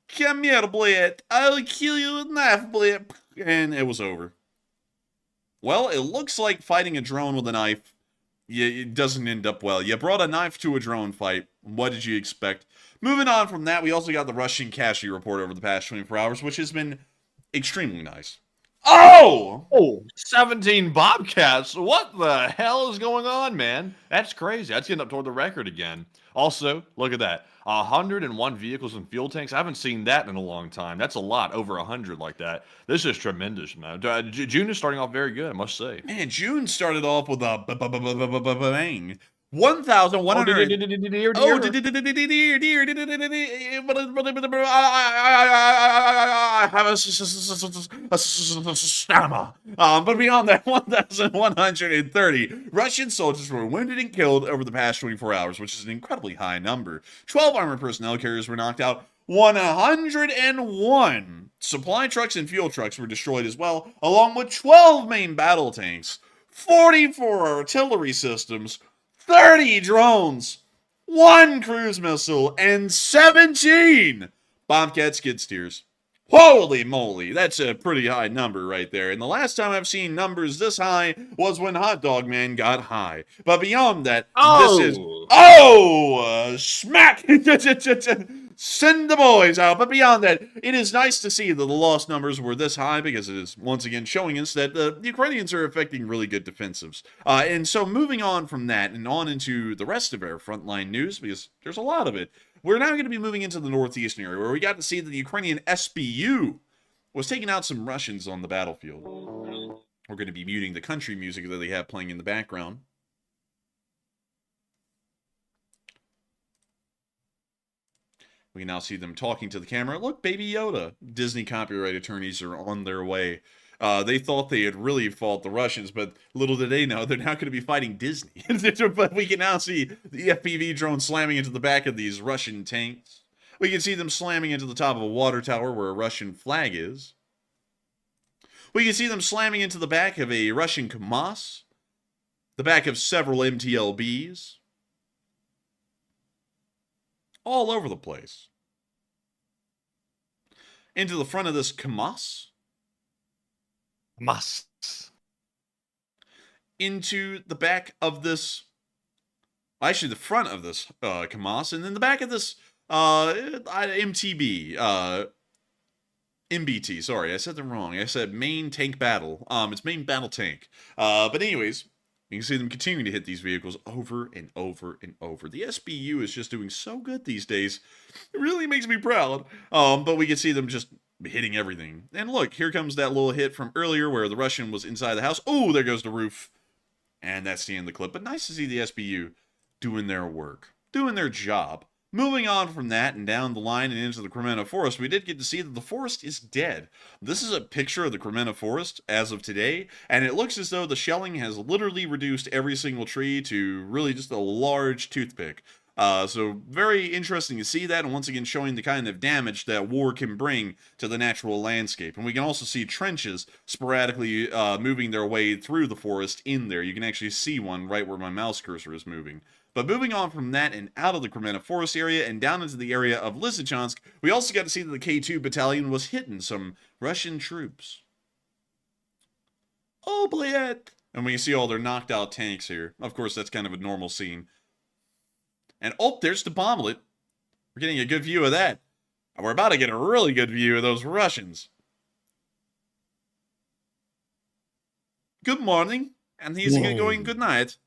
Come here, bled. I'll kill you with a knife, bled. And it was over. Well, it looks like fighting a drone with a knife, it doesn't end up well. You brought a knife to a drone fight. What did you expect? Moving on from that, we also got the Russian casualty report over the past 24 hours, which has been extremely nice. Oh! 17 Bobcats. What the hell is going on, man? That's crazy. That's getting up toward the record again. Also, look at that. 101 vehicles and fuel tanks. I haven't seen that in a long time. That's a lot, over 100 like that. This is tremendous, man. June is starting off very good, I must say. Man, June started off with a bang. 1,100. I have a stammer. But beyond that, 1,130 Russian soldiers were wounded and killed over the past 24 hours, which is an incredibly high number. 12 armored personnel carriers were knocked out. 101 supply trucks and fuel trucks were destroyed as well, along with 12 main battle tanks, 44 artillery systems, 30 drones, 1 cruise missile, and 17 Bobcat skid steers. Holy moly, that's a pretty high number right there. And the last time I've seen numbers this high was when Hot Dog Man got high. But beyond that, this is... smack! Send the boys out. But beyond that, it is nice to see that the loss numbers were this high because it is once again showing us that the Ukrainians are effecting really good defensives. And so moving on from that and on into the rest of our frontline news, because there's a lot of it, we're now going to be moving into the northeastern area where we got to see that the Ukrainian SBU was taking out some Russians on the battlefield. We're going to be muting the country music that they have playing in the background. We can now see them talking to the camera. Look, Baby Yoda. Disney copyright attorneys are on their way. They thought they had really fought the Russians, but little did they know they're now going to be fighting Disney. But we can now see the FPV drone slamming into the back of these Russian tanks. We can see them slamming into the top of a water tower where a Russian flag is. We can see them slamming into the back of a Russian KAMAZ, the back of several MTLBs. All over the place. Into the front of this KAMAZ. Into the back of this... Actually, the front of this KAMAZ. And then the back of this MTB. MBT, sorry, I said them wrong. I said main tank battle. It's main battle tank. But anyways... You can see them continuing to hit these vehicles over and over and over. The SBU is just doing so good these days. It really makes me proud. But we can see them just hitting everything. And look, here comes that little hit from earlier where the Russian was inside the house. Oh, there goes the roof. And that's the end of the clip. But nice to see the SBU doing their work, doing their job. Moving on from that and down the line and into the Kremenna Forest, we did get to see that the forest is dead. This is a picture of the Kremenna Forest as of today, and it looks as though the shelling has literally reduced every single tree to really just a large toothpick. So very interesting to see that, and once again showing the kind of damage that war can bring to the natural landscape. And we can also see trenches sporadically moving their way through the forest in there. You can actually see one right where my mouse cursor is moving. But moving on from that and out of the Kremenna Forest area and down into the area of Lysychansk, we also got to see that the K2 battalion was hitting some Russian troops. Oblast! And we can see all their knocked out tanks here. Of course, that's kind of a normal scene. And oh, there's the bomblet. We're getting a good view of that. And we're about to get a really good view of those Russians. Good morning. And he's going good night.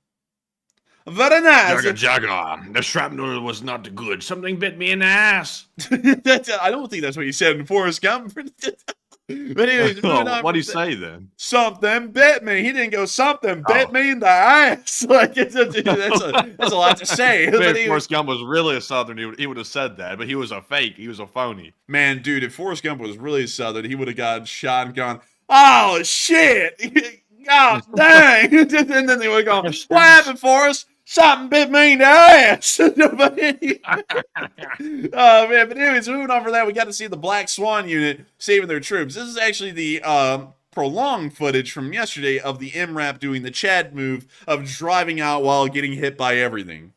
Very nice. Jagga. The shrapnel was not good. Something bit me in the ass. I don't think that's what you said in Forrest Gump. But anyways, what do you say then? Something bit me. He didn't go, something bit me in the ass. Like, that's a lot to say. If Forrest Gump was really a Southern, he would have said that, but he was a fake. He was a phony. Man, dude, if Forrest Gump was really Southern, he would have gotten shot and gone, oh, shit. God dang. And then they would go, what happened, Forrest? Something bit me in the ass. Oh, man. But anyways, moving on from that, we got to see the Black Swan unit saving their troops. This is actually the prolonged footage from yesterday of the MRAP doing the Chad move of driving out while getting hit by everything.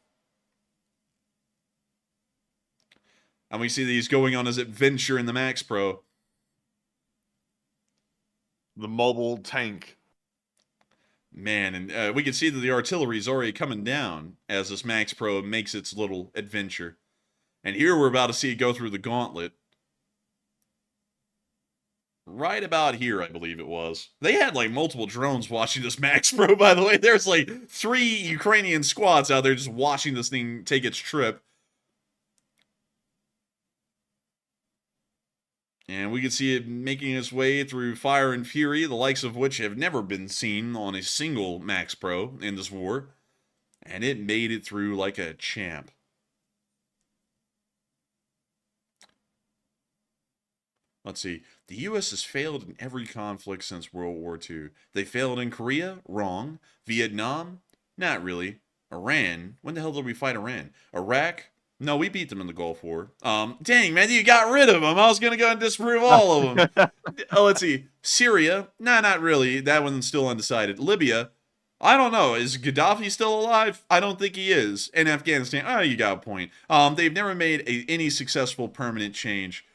And we see these going on his adventure in the Max Pro. The mobile tank. Man, and we can see that the artillery is already coming down as this Max Pro makes its little adventure. And here we're about to see it go through the gauntlet. Right about here, I believe it was. They had, like, multiple drones watching this Max Pro, by the way. There's, like, 3 Ukrainian squads out there just watching this thing take its trip. And we can see it making its way through fire and fury, the likes of which have never been seen on a single Max Pro in this war. And it made it through like a champ. Let's see. The U.S. has failed in every conflict since World War II. They failed in Korea? Wrong. Vietnam? Not really. Iran? When the hell did we fight Iran? Iraq? No, we beat them in the Gulf War. Dang, man, you got rid of them. I was going to go and disprove all of them. Let's see. Syria? Nah, not really. That one's still undecided. Libya? I don't know. Is Gaddafi still alive? I don't think he is. And Afghanistan? Oh, you got a point. They've never made any successful permanent change.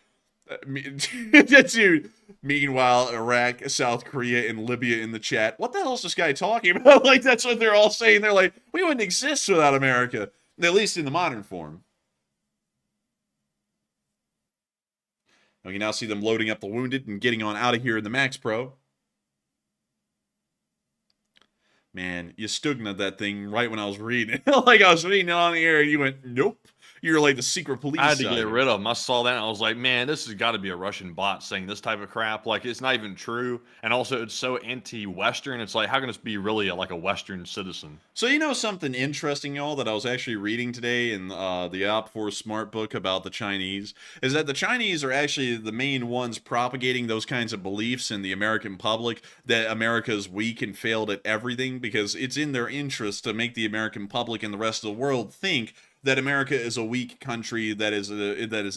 Dude. Meanwhile, Iraq, South Korea, and Libya in the chat. What the hell is this guy talking about? Like, that's what they're all saying. They're like, we wouldn't exist without America. At least in the modern form. We can now see them loading up the wounded and getting on out of here in the Max Pro. Man, you Stugna that thing right when I was reading it. Like I was reading it on the air and you went, nope. You're like the secret police. I had to get rid of them. I saw that and I was like, man, this has got to be a Russian bot saying this type of crap. Like, it's not even true. And also, it's so anti-Western. It's like, how can this be really like a Western citizen? So, you know something interesting, y'all, that I was actually reading today in the Op4 Smart book about the Chinese, is that the Chinese are actually the main ones propagating those kinds of beliefs in the American public, that America is weak and failed at everything, because it's in their interest to make the American public and the rest of the world think that America is a weak country that is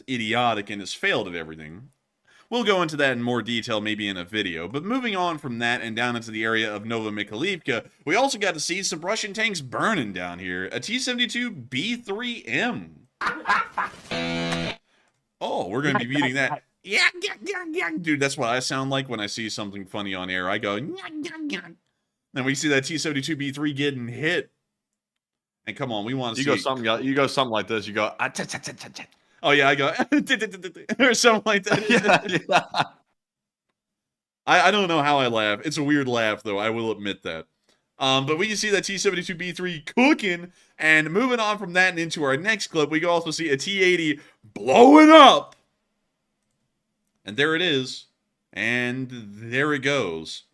idiotic and has failed at everything. We'll go into that in more detail maybe in a video, but moving on from that and down into the area of Novomykhailivka, we also got to see some Russian tanks burning down here. A T-72B3M. Oh, we're going to be beating that. Yeah, dude, that's what I sound like when I see something funny on air. I go, and we see that T-72B3 getting hit. And come on, we want to see. You go something like this. You go. Oh yeah, I go or something like that. Yeah. I don't know how I laugh. It's a weird laugh, though. I will admit that. But we can see that T-72B3 cooking, and moving on from that and into our next clip, we can also see a T-80 blowing up. And there it is, and there it goes.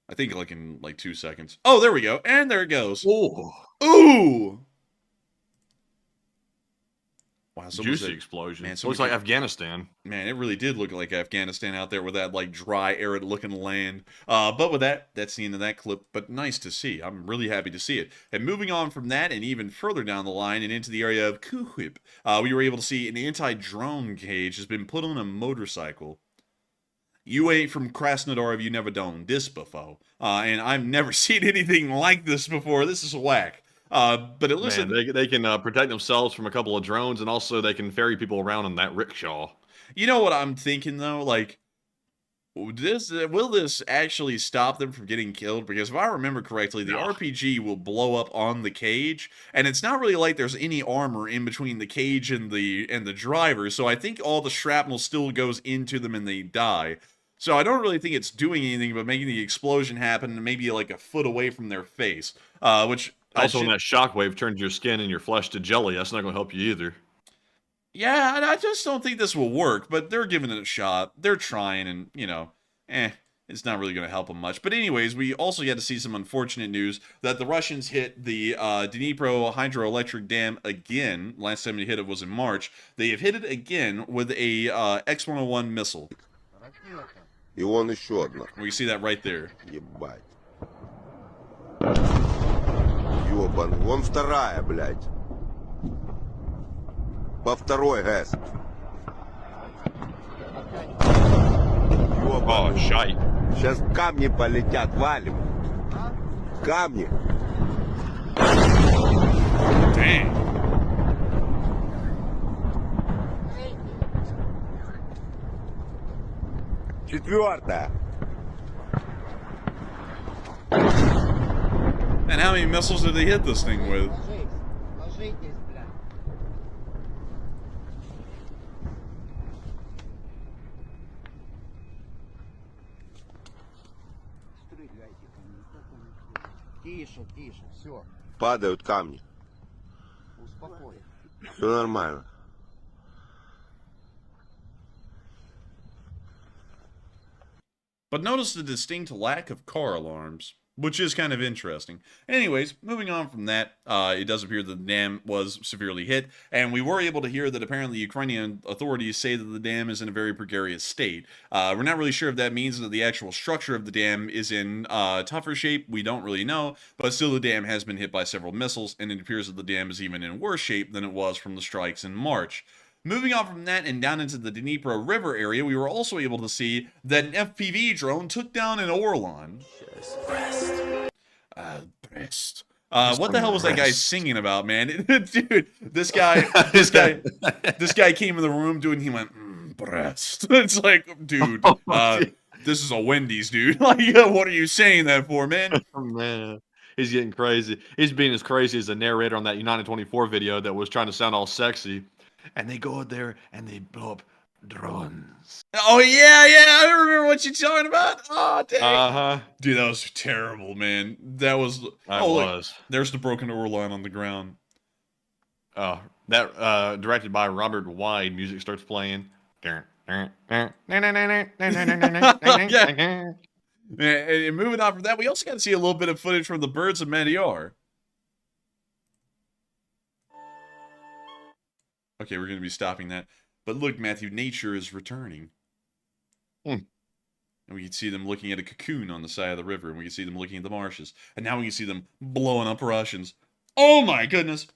I think like in like 2 seconds. Oh, there we go, and there it goes. Oh. Ooh! Wow, juicy explosion. Man, looks like Afghanistan. Man, it really did look like Afghanistan out there with that like dry, arid-looking land. But with that's the end of that clip. But nice to see. I'm really happy to see it. And moving on from that, and even further down the line, and into the area of Kharkiv, we were able to see an anti-drone cage has been put on a motorcycle. You ain't from Krasnodar if you never done this before. And I've never seen anything like this before. This is whack. But it listen, they can protect themselves from a couple of drones, and also they can ferry people around in that rickshaw. You know what I'm thinking though? Like, Will this actually stop them from getting killed? Because if I remember correctly, the RPG will blow up on the cage, and it's not really like there's any armor in between the cage and the driver. So I think all the shrapnel still goes into them and they die. So I don't really think it's doing anything but making the explosion happen maybe like a foot away from their face. Which Also, when that shockwave turns your skin and your flesh to jelly, that's not going to help you either. Yeah, I just don't think this will work, but they're giving it a shot. They're trying, and, you know, it's not really going to help them much. But anyways, we also get to see some unfortunate news that the Russians hit the Dnipro hydroelectric dam again. Last time they hit it was in March. They have hit it again with a X-101 missile. И вон еще одна. We see that right there. Ебать. Ёбан. Вон вторая, блядь. По второй, ГЭС. Oh, shite. Сейчас камни полетят, валим. Камни. Dang. Четвертая. And how many missiles did they hit this thing with? Тише, тише, все. Падают камни. Успокой. Все нормально. But notice the distinct lack of car alarms, which is kind of interesting. Anyways, moving on from that, it does appear that the dam was severely hit, and we were able to hear that apparently Ukrainian authorities say that the dam is in a very precarious state. We're not really sure if that means that the actual structure of the dam is in tougher shape. We don't really know, but still the dam has been hit by several missiles, and it appears that the dam is even in worse shape than it was from the strikes in March. Moving on from that and down into the Dnipro River area, we were also able to see that an FPV drone took down an Orlan. Brest. What the hell was that guy singing about, man? Dude, this guy came in the room, dude, and he went, Brest. It's like, dude, this is a Wendy's, dude. Like, what are you saying that for, man? Oh, man. He's getting crazy. He's being as crazy as the narrator on that United 24 video that was trying to sound all sexy. And they go out there and they blow up drones. Oh, yeah, I remember what you're talking about. Oh, dang. Uh-huh. Dude, that was terrible, man. That was... Look, there's the broken Orlan on the ground. That, directed by Robert Wide, music starts playing. Yeah. And moving on from that, we also got to see a little bit of footage from the birds of Madiar. Okay, we're going to be stopping that. But look, Matthew, nature is returning. And we can see them looking at a cocoon on the side of the river, and we can see them looking at the marshes. And now we can see them blowing up Russians. Oh my goodness!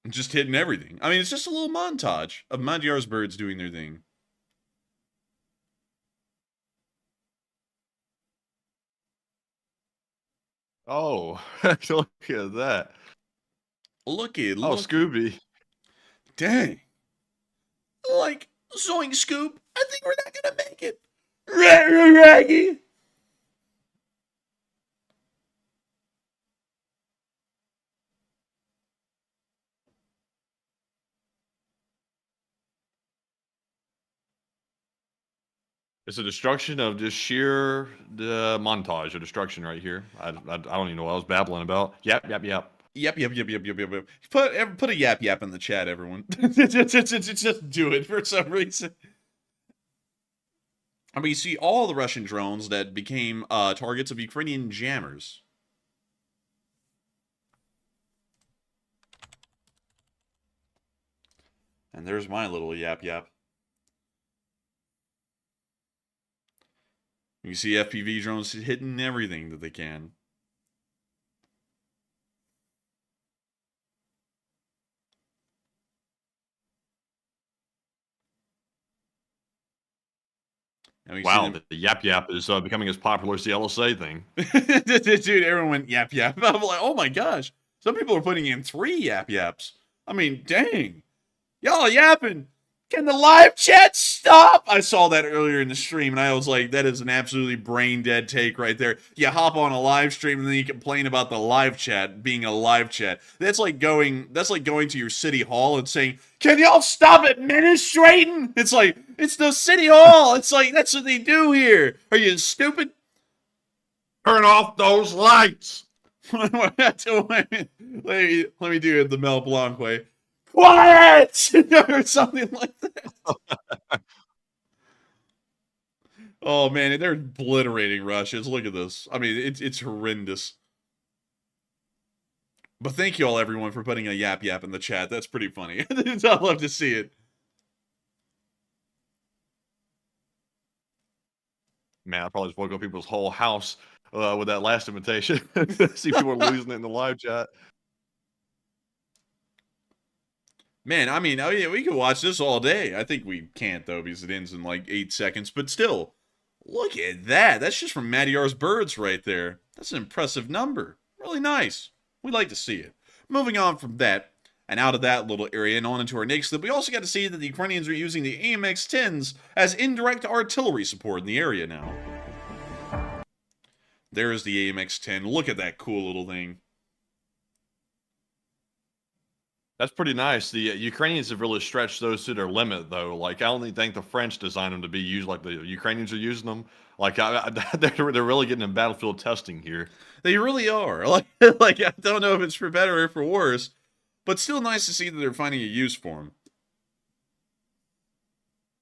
Just hitting everything. I mean, it's just a little montage of Magyar's birds doing their thing. Oh, look at that. Look at Oh, Scooby. Dang. Like, Zoink Scoop, I think we're not going to make it. Raggy. It's a destruction of just sheer montage of destruction right here. I don't even know what I was babbling about. Yep. Yep. Put a yap in the chat, everyone. just do it for some reason. I mean, you see all the Russian drones that became targets of Ukrainian jammers. And there's my little yap. You see FPV drones hitting everything that they can. Wow, the yap is becoming as popular as the LSA thing. Dude, everyone went yap. I'm like, oh my gosh. Some people are putting in 3 yaps. I mean, dang. Y'all yapping. Can the live chat stop? I saw that earlier in the stream, and I was like, that is an absolutely brain-dead take right there. You hop on a live stream, and then you complain about the live chat being a live chat. That's like going to your city hall and saying, can y'all stop administrating? It's like, it's the city hall. It's like, that's what they do here. Are you stupid? Turn off those lights. let me do it the Mel Blanc way. Quiet! Or something like that. Oh man, they're obliterating Russians. Look at this. I mean, it's horrendous. But thank you all, everyone, for putting a yap in the chat. That's pretty funny. I love to see it. Man, I probably just woke up people's whole house with that last invitation. See people are losing it in the live chat. Man, I mean, oh yeah, we could watch this all day. I think we can't, though, because it ends in like 8 seconds. But still, look at that. That's just from Madyar's birds right there. That's an impressive number. Really nice. We like to see it. Moving on from that, and out of that little area and on into our next clip, we also got to see that the Ukrainians are using the AMX-10s as indirect artillery support in the area now. There's the AMX-10. Look at that cool little thing. That's pretty nice. The Ukrainians have really stretched those to their limit, though. Like, I don't think the French designed them to be used like the Ukrainians are using them. Like, they're really getting in battlefield testing here. They really are. Like, I don't know if it's for better or for worse, but still nice to see that they're finding a use for them.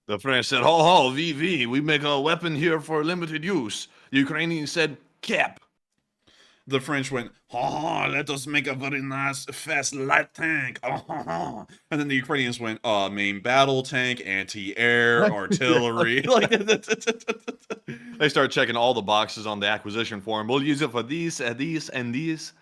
The French said, ho, VV, we make a weapon here for limited use. The Ukrainians said, cap. The French went, let us make a very nice, fast, light tank. And then the Ukrainians went, main battle tank, anti-air, artillery. Like, they start checking all the boxes on the acquisition form. We'll use it for these, and these.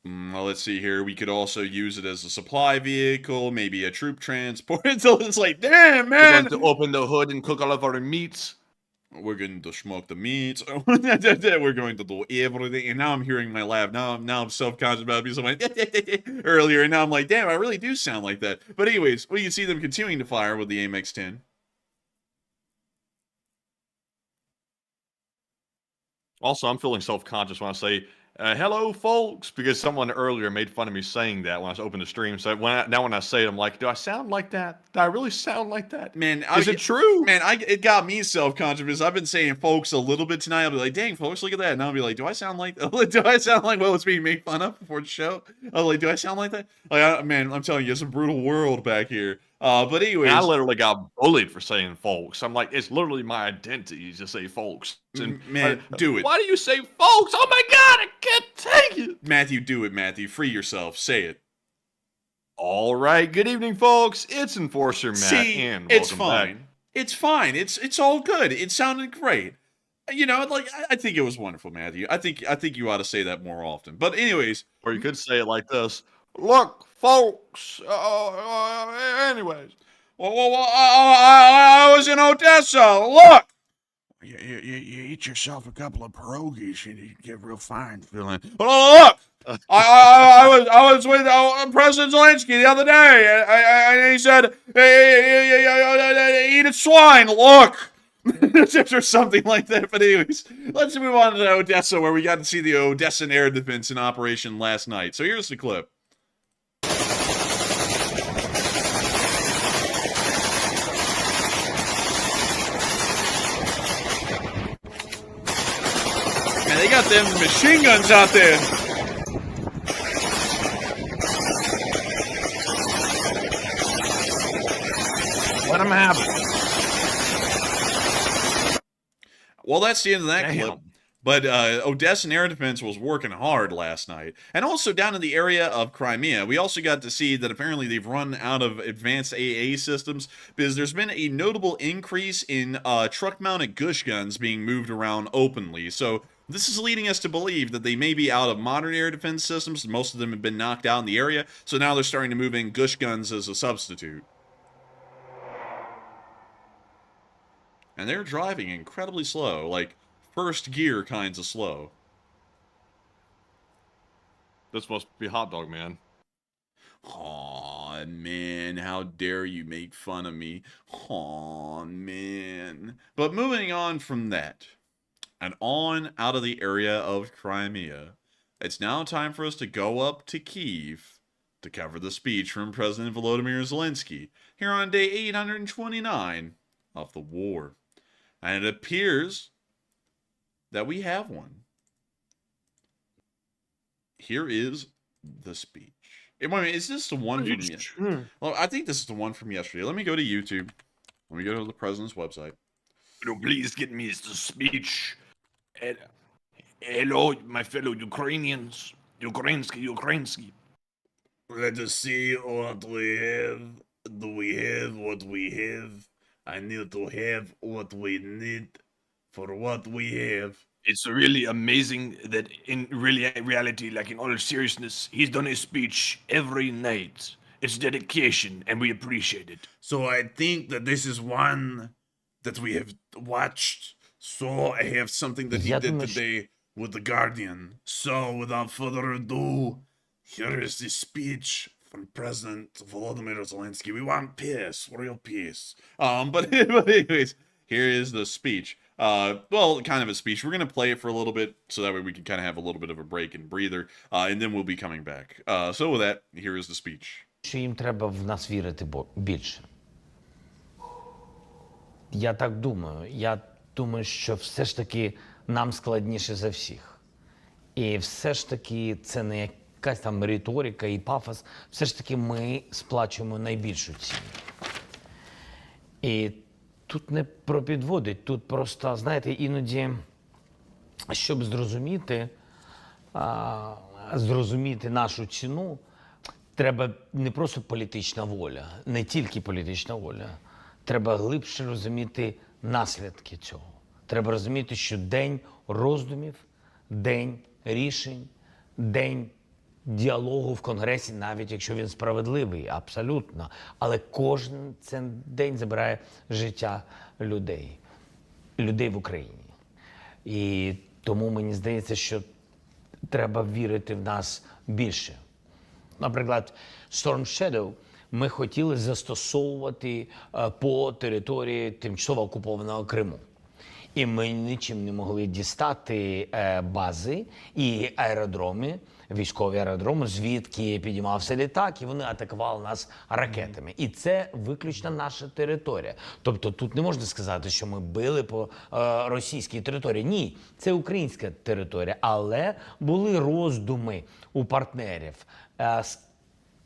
Well, let's see here. We could also use it as a supply vehicle, maybe a troop transport. Until it's like, damn, man. We're going to open the hood and cook all of our meats. We're going to smoke the meats. We're going to do everything. And now I'm hearing my laugh. Now I'm self-conscious about it because I went earlier. And now I'm like, damn, I really do sound like that. But anyways, we can see them continuing to fire with the AMX-10. Also, I'm feeling self-conscious when I say, hello, folks, because someone earlier made fun of me saying that when I was opening the stream. So now when I say it, I'm like, do I sound like that? Do I really sound like that? Man, is it true? Man, it got me self-conscious because I've been saying folks a little bit tonight. I'll be like, dang, folks, look at that. And I'll be like, do I sound like what was being made fun of before the show? I was like, do I sound like that? Like, man, I'm telling you, it's a brutal world back here. But anyways, I literally got bullied for saying folks. I'm like, it's literally my identity to say folks. And man, do it. Why do you say folks? Oh my God, I can't take it. Matthew, do it, Matthew. Free yourself. Say it. All right. Good evening, folks. It's Enforcer Matt. See, and it's fine. Back. It's fine. It's all good. It sounded great. You know, like I think it was wonderful, Matthew. I think you ought to say that more often. But anyways, or you could say it like this. Look, folks. Anyways. Well, I was in Odessa. Look. You eat yourself a couple of pierogies and you get real fine feeling. Look. I was with President Zelensky the other day, and he said, "Eat it, swine." Look. Or something like that. But anyways, let's move on to Odessa, where we got to see the Odessan air defense in operation last night. So here's the clip. Man, they got them machine guns out there. Let them have it. Well, that's the end of that Damn. clip. But Odessan air defense was working hard last night. And also down in the area of Crimea, we also got to see that apparently they've run out of advanced AA systems because there's been a notable increase in truck-mounted gush guns being moved around openly. So this is leading us to believe that they may be out of modern air defense systems. Most of them have been knocked out in the area. So now they're starting to move in gush guns as a substitute. And they're driving incredibly slow, like first gear kinds of slow. This must be Hot Dog Man. Aw, man, how dare you make fun of me. Aw, man. But moving on from that, and on out of the area of Crimea, it's now time for us to go up to Kyiv to cover the speech from President Volodymyr Zelensky here on day 829 of the war. And it appears that we have one. Here is the speech. Wait a minute, is this the one from yesterday? Well, I think this is the one from yesterday. Let me go to YouTube. Let me go to the president's website. Please get me the speech. Hello, my fellow Ukrainians. Ukrainsky. Let us see what we have. Do we have what we have? I need to have what we need for what we have. It's really amazing that in reality, like in all seriousness, he's done a speech every night. It's dedication, and we appreciate it. So I think that this is one that we have watched. So I have something that he did today with The Guardian. So without further ado, here is the speech from President Volodymyr Zelensky. We want peace, real peace. But anyways, here is the speech. Well, kind of a speech. We're going to play it for a little bit, so that way we can kind of have a little bit of a break and breather, and then we'll be coming back. So with that, here is the speech. Що їм треба в нас вірити більше. Я так думаю. Я думаю, що все ж таки нам складніше за всіх. І все ж таки це не якась там риторика і пафос. Все ж таки ми сплачуємо найбільшу ціну. І тут не про підводить, тут просто, знаєте, іноді, щоб зрозуміти нашу ціну, треба не просто політична воля, не тільки політична воля. Треба глибше розуміти наслідки цього. Треба розуміти, що день роздумів, день рішень, день діалогу в Конгресі, навіть якщо він справедливий, абсолютно. Але кожен цей день забирає життя людей в Україні. І тому мені здається, що треба вірити в нас більше. Наприклад, Storm Shadow ми хотіли застосовувати по території тимчасово окупованого Криму. І ми нічим не могли дістати бази і аеродроми, військові аеродроми, звідки підіймався літак, і вони атакували нас ракетами. І це виключно наша територія. Тобто тут не можна сказати, що ми били по російській території. Ні, це українська територія. Але були роздуми у партнерів,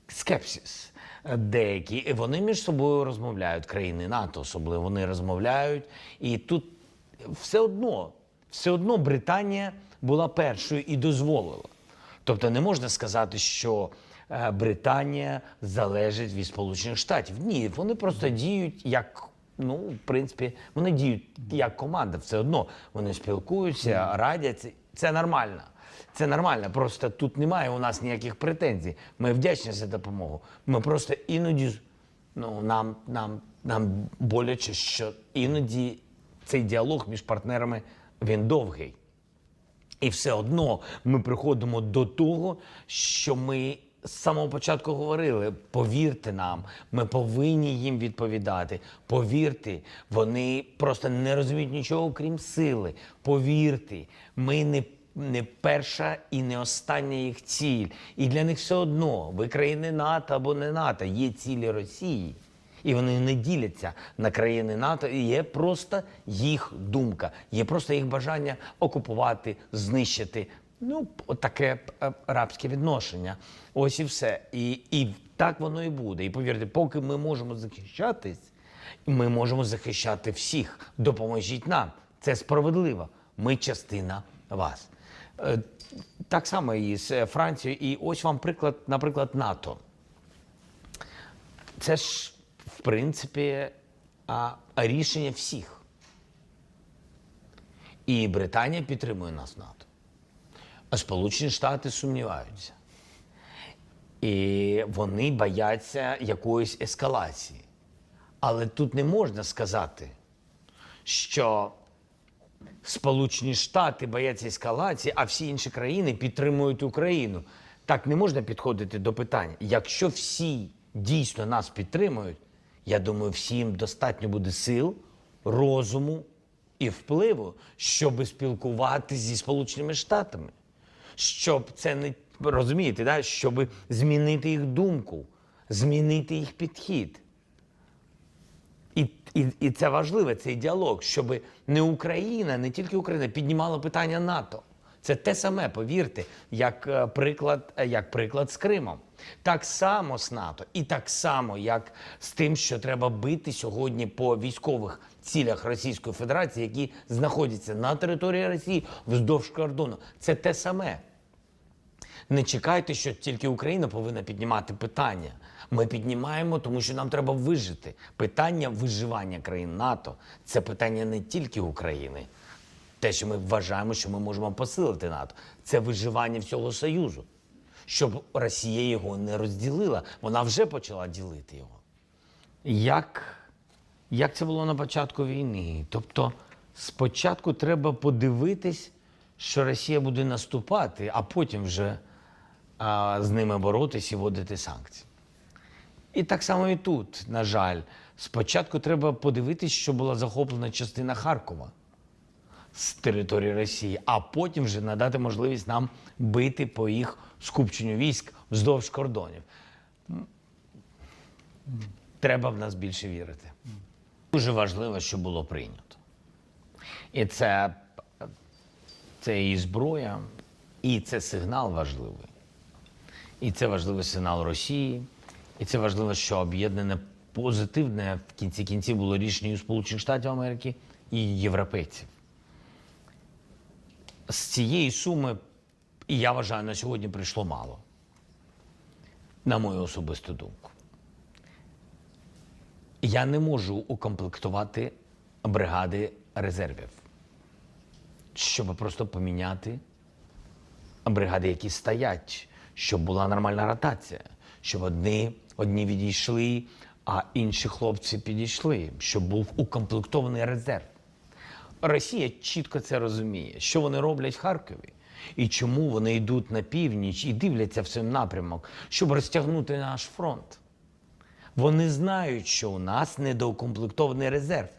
скепсис деякі. І вони між собою розмовляють, країни НАТО особливо, вони розмовляють. І тут все одно Британія була першою і дозволила. Тобто не можна сказати, що Британія залежить від Сполучених Штатів. Ні, вони просто діють як, в принципі, вони діють як команда. Все одно вони спілкуються, радяться. Це нормально. Це нормально. Просто тут немає у нас ніяких претензій. Ми вдячні за допомогу. Ми просто іноді, нам боляче, що іноді цей діалог між партнерами, він довгий. І все одно ми приходимо до того, що ми з самого початку говорили. Повірте нам, ми повинні їм відповідати. Повірте, вони просто не розуміють нічого, крім сили. Повірте, ми не перша і не остання їх ціль. І для них все одно, ви країни НАТО або не НАТО, є цілі Росії. І вони не діляться на країни НАТО, і є просто їх думка, є просто їх бажання окупувати, знищити. Таке рабське відношення. Ось і все. І так воно і буде. І повірте, поки ми можемо захищатись, ми можемо захищати всіх. Допоможіть нам. Це справедливо. Ми частина вас. Так само і з Францією. І ось вам приклад, наприклад, НАТО. Це ж в принципі, рішення всіх. І Британія підтримує нас в НАТО. А Сполучені Штати сумніваються. І вони бояться якоїсь ескалації. Але тут не можна сказати, що Сполучені Штати бояться ескалації, а всі інші країни підтримують Україну. Так не можна підходити до питання. Якщо всі дійсно нас підтримують, я думаю, всім достатньо буде сил, розуму і впливу, щоб спілкуватися зі Сполученими Штатами. Щоб це не, розумієте, да? Щоб змінити їх думку, змінити їх підхід. І це важливо, цей діалог, щоб не Україна, не тільки Україна піднімала питання НАТО. Це те саме, повірте, як приклад з Кримом. Так само з НАТО і так само, як з тим, що треба бити сьогодні по військових цілях Російської Федерації, які знаходяться на території Росії вздовж кордону. Це те саме. Не чекайте, що тільки Україна повинна піднімати питання. Ми піднімаємо, тому що нам треба вижити. Питання виживання країн НАТО – це питання не тільки України. Те, що ми вважаємо, що ми можемо посилити НАТО – це виживання всього Союзу. Щоб Росія його не розділила, вона вже почала ділити його. Як це було на початку війни? Тобто спочатку треба подивитись, що Росія буде наступати, а потім вже з ними боротись і вводити санкції. І так само і тут, на жаль. Спочатку треба подивитись, що була захоплена частина Харкова з території Росії, а потім вже надати можливість нам бити по їх скупченню військ вздовж кордонів. Треба в нас більше вірити. Дуже важливо, що було прийнято. І це і зброя, і це сигнал важливий. І це важливий сигнал Росії, і це важливо, що об'єднане позитивне в кінці кінців було рішення у Сполучених Штатів Америки і європейців. З цієї суми, і я вважаю, на сьогодні прийшло мало, на мою особисту думку. Я не можу укомплектувати бригади резервів, щоб просто поміняти бригади, які стоять, щоб була нормальна ротація, щоб одні відійшли, а інші хлопці підійшли, щоб був укомплектований резерв. Росія чітко це розуміє, що вони роблять в Харкові і чому вони йдуть на північ і дивляться в цей напрямок, щоб розтягнути наш фронт. Вони знають, що у нас недоукомплектований резерв.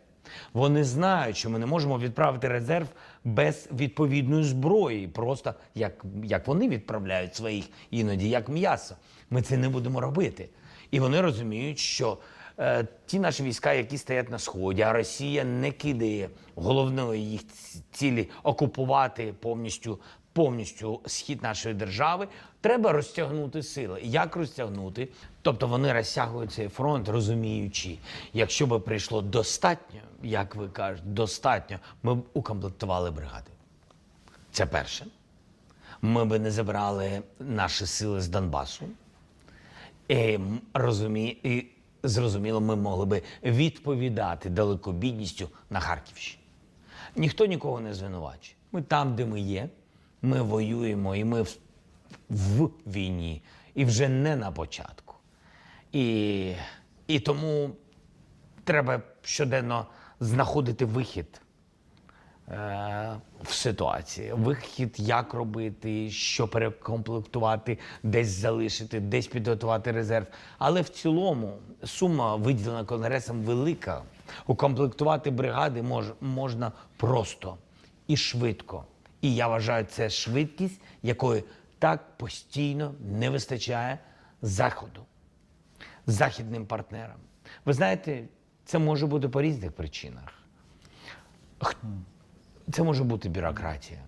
Вони знають, що ми не можемо відправити резерв без відповідної зброї, просто як вони відправляють своїх іноді, як м'ясо. Ми це не будемо робити. І вони розуміють, що ті наші війська, які стоять на Сході, а Росія не кидає головної їх цілі окупувати повністю схід нашої держави, треба розтягнути сили. Як розтягнути? Тобто вони розтягують цей фронт, розуміючи, якщо би прийшло достатньо, як ви кажете, достатньо, ми б укомплектували бригади. Це перше. Ми б не забрали наші сили з Донбасу. І зрозуміло, ми могли би відповідати далекобійністю на Харківщині. Ніхто нікого не звинувачує. Ми там, де ми є, ми воюємо, і ми в війні, і вже не на початку. І тому треба щоденно знаходити вихід в ситуації. Вихід, як робити, що перекомплектувати, десь залишити, десь підготувати резерв. Але в цілому сума, виділена Конгресом, велика. Укомплектувати бригади можна просто і швидко. І я вважаю, це швидкість, якої так постійно не вистачає Заходу, західним партнерам. Ви знаєте, це може бути по різних причинах. Це може бути бюрократія.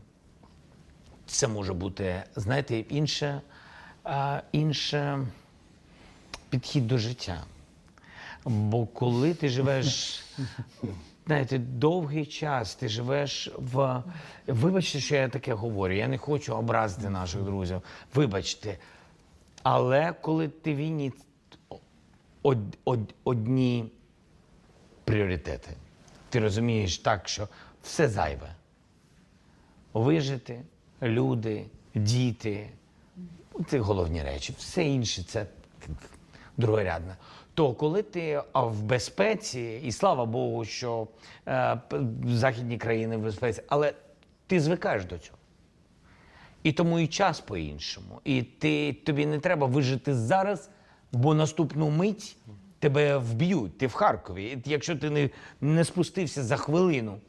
Це може бути, знаєте, інше підхід до життя. Бо коли ти живеш, знаєте, довгий час, ти живеш в... Вибачте, що я таке говорю, я не хочу образити наших друзів, вибачте. Але коли ти в війні, одні пріоритети. Ти розумієш так, що все зайве. Вижити, люди, діти – це головні речі. Все інше – це другорядне. То коли ти в безпеці, і слава Богу, що західні країни в безпеці, але ти звикаєш до цього. І тому і час по-іншому. І тобі не треба вижити зараз Бо наступну мить тебе вб'ють, ти в Харкові. Якщо ти не спустився за хвилину,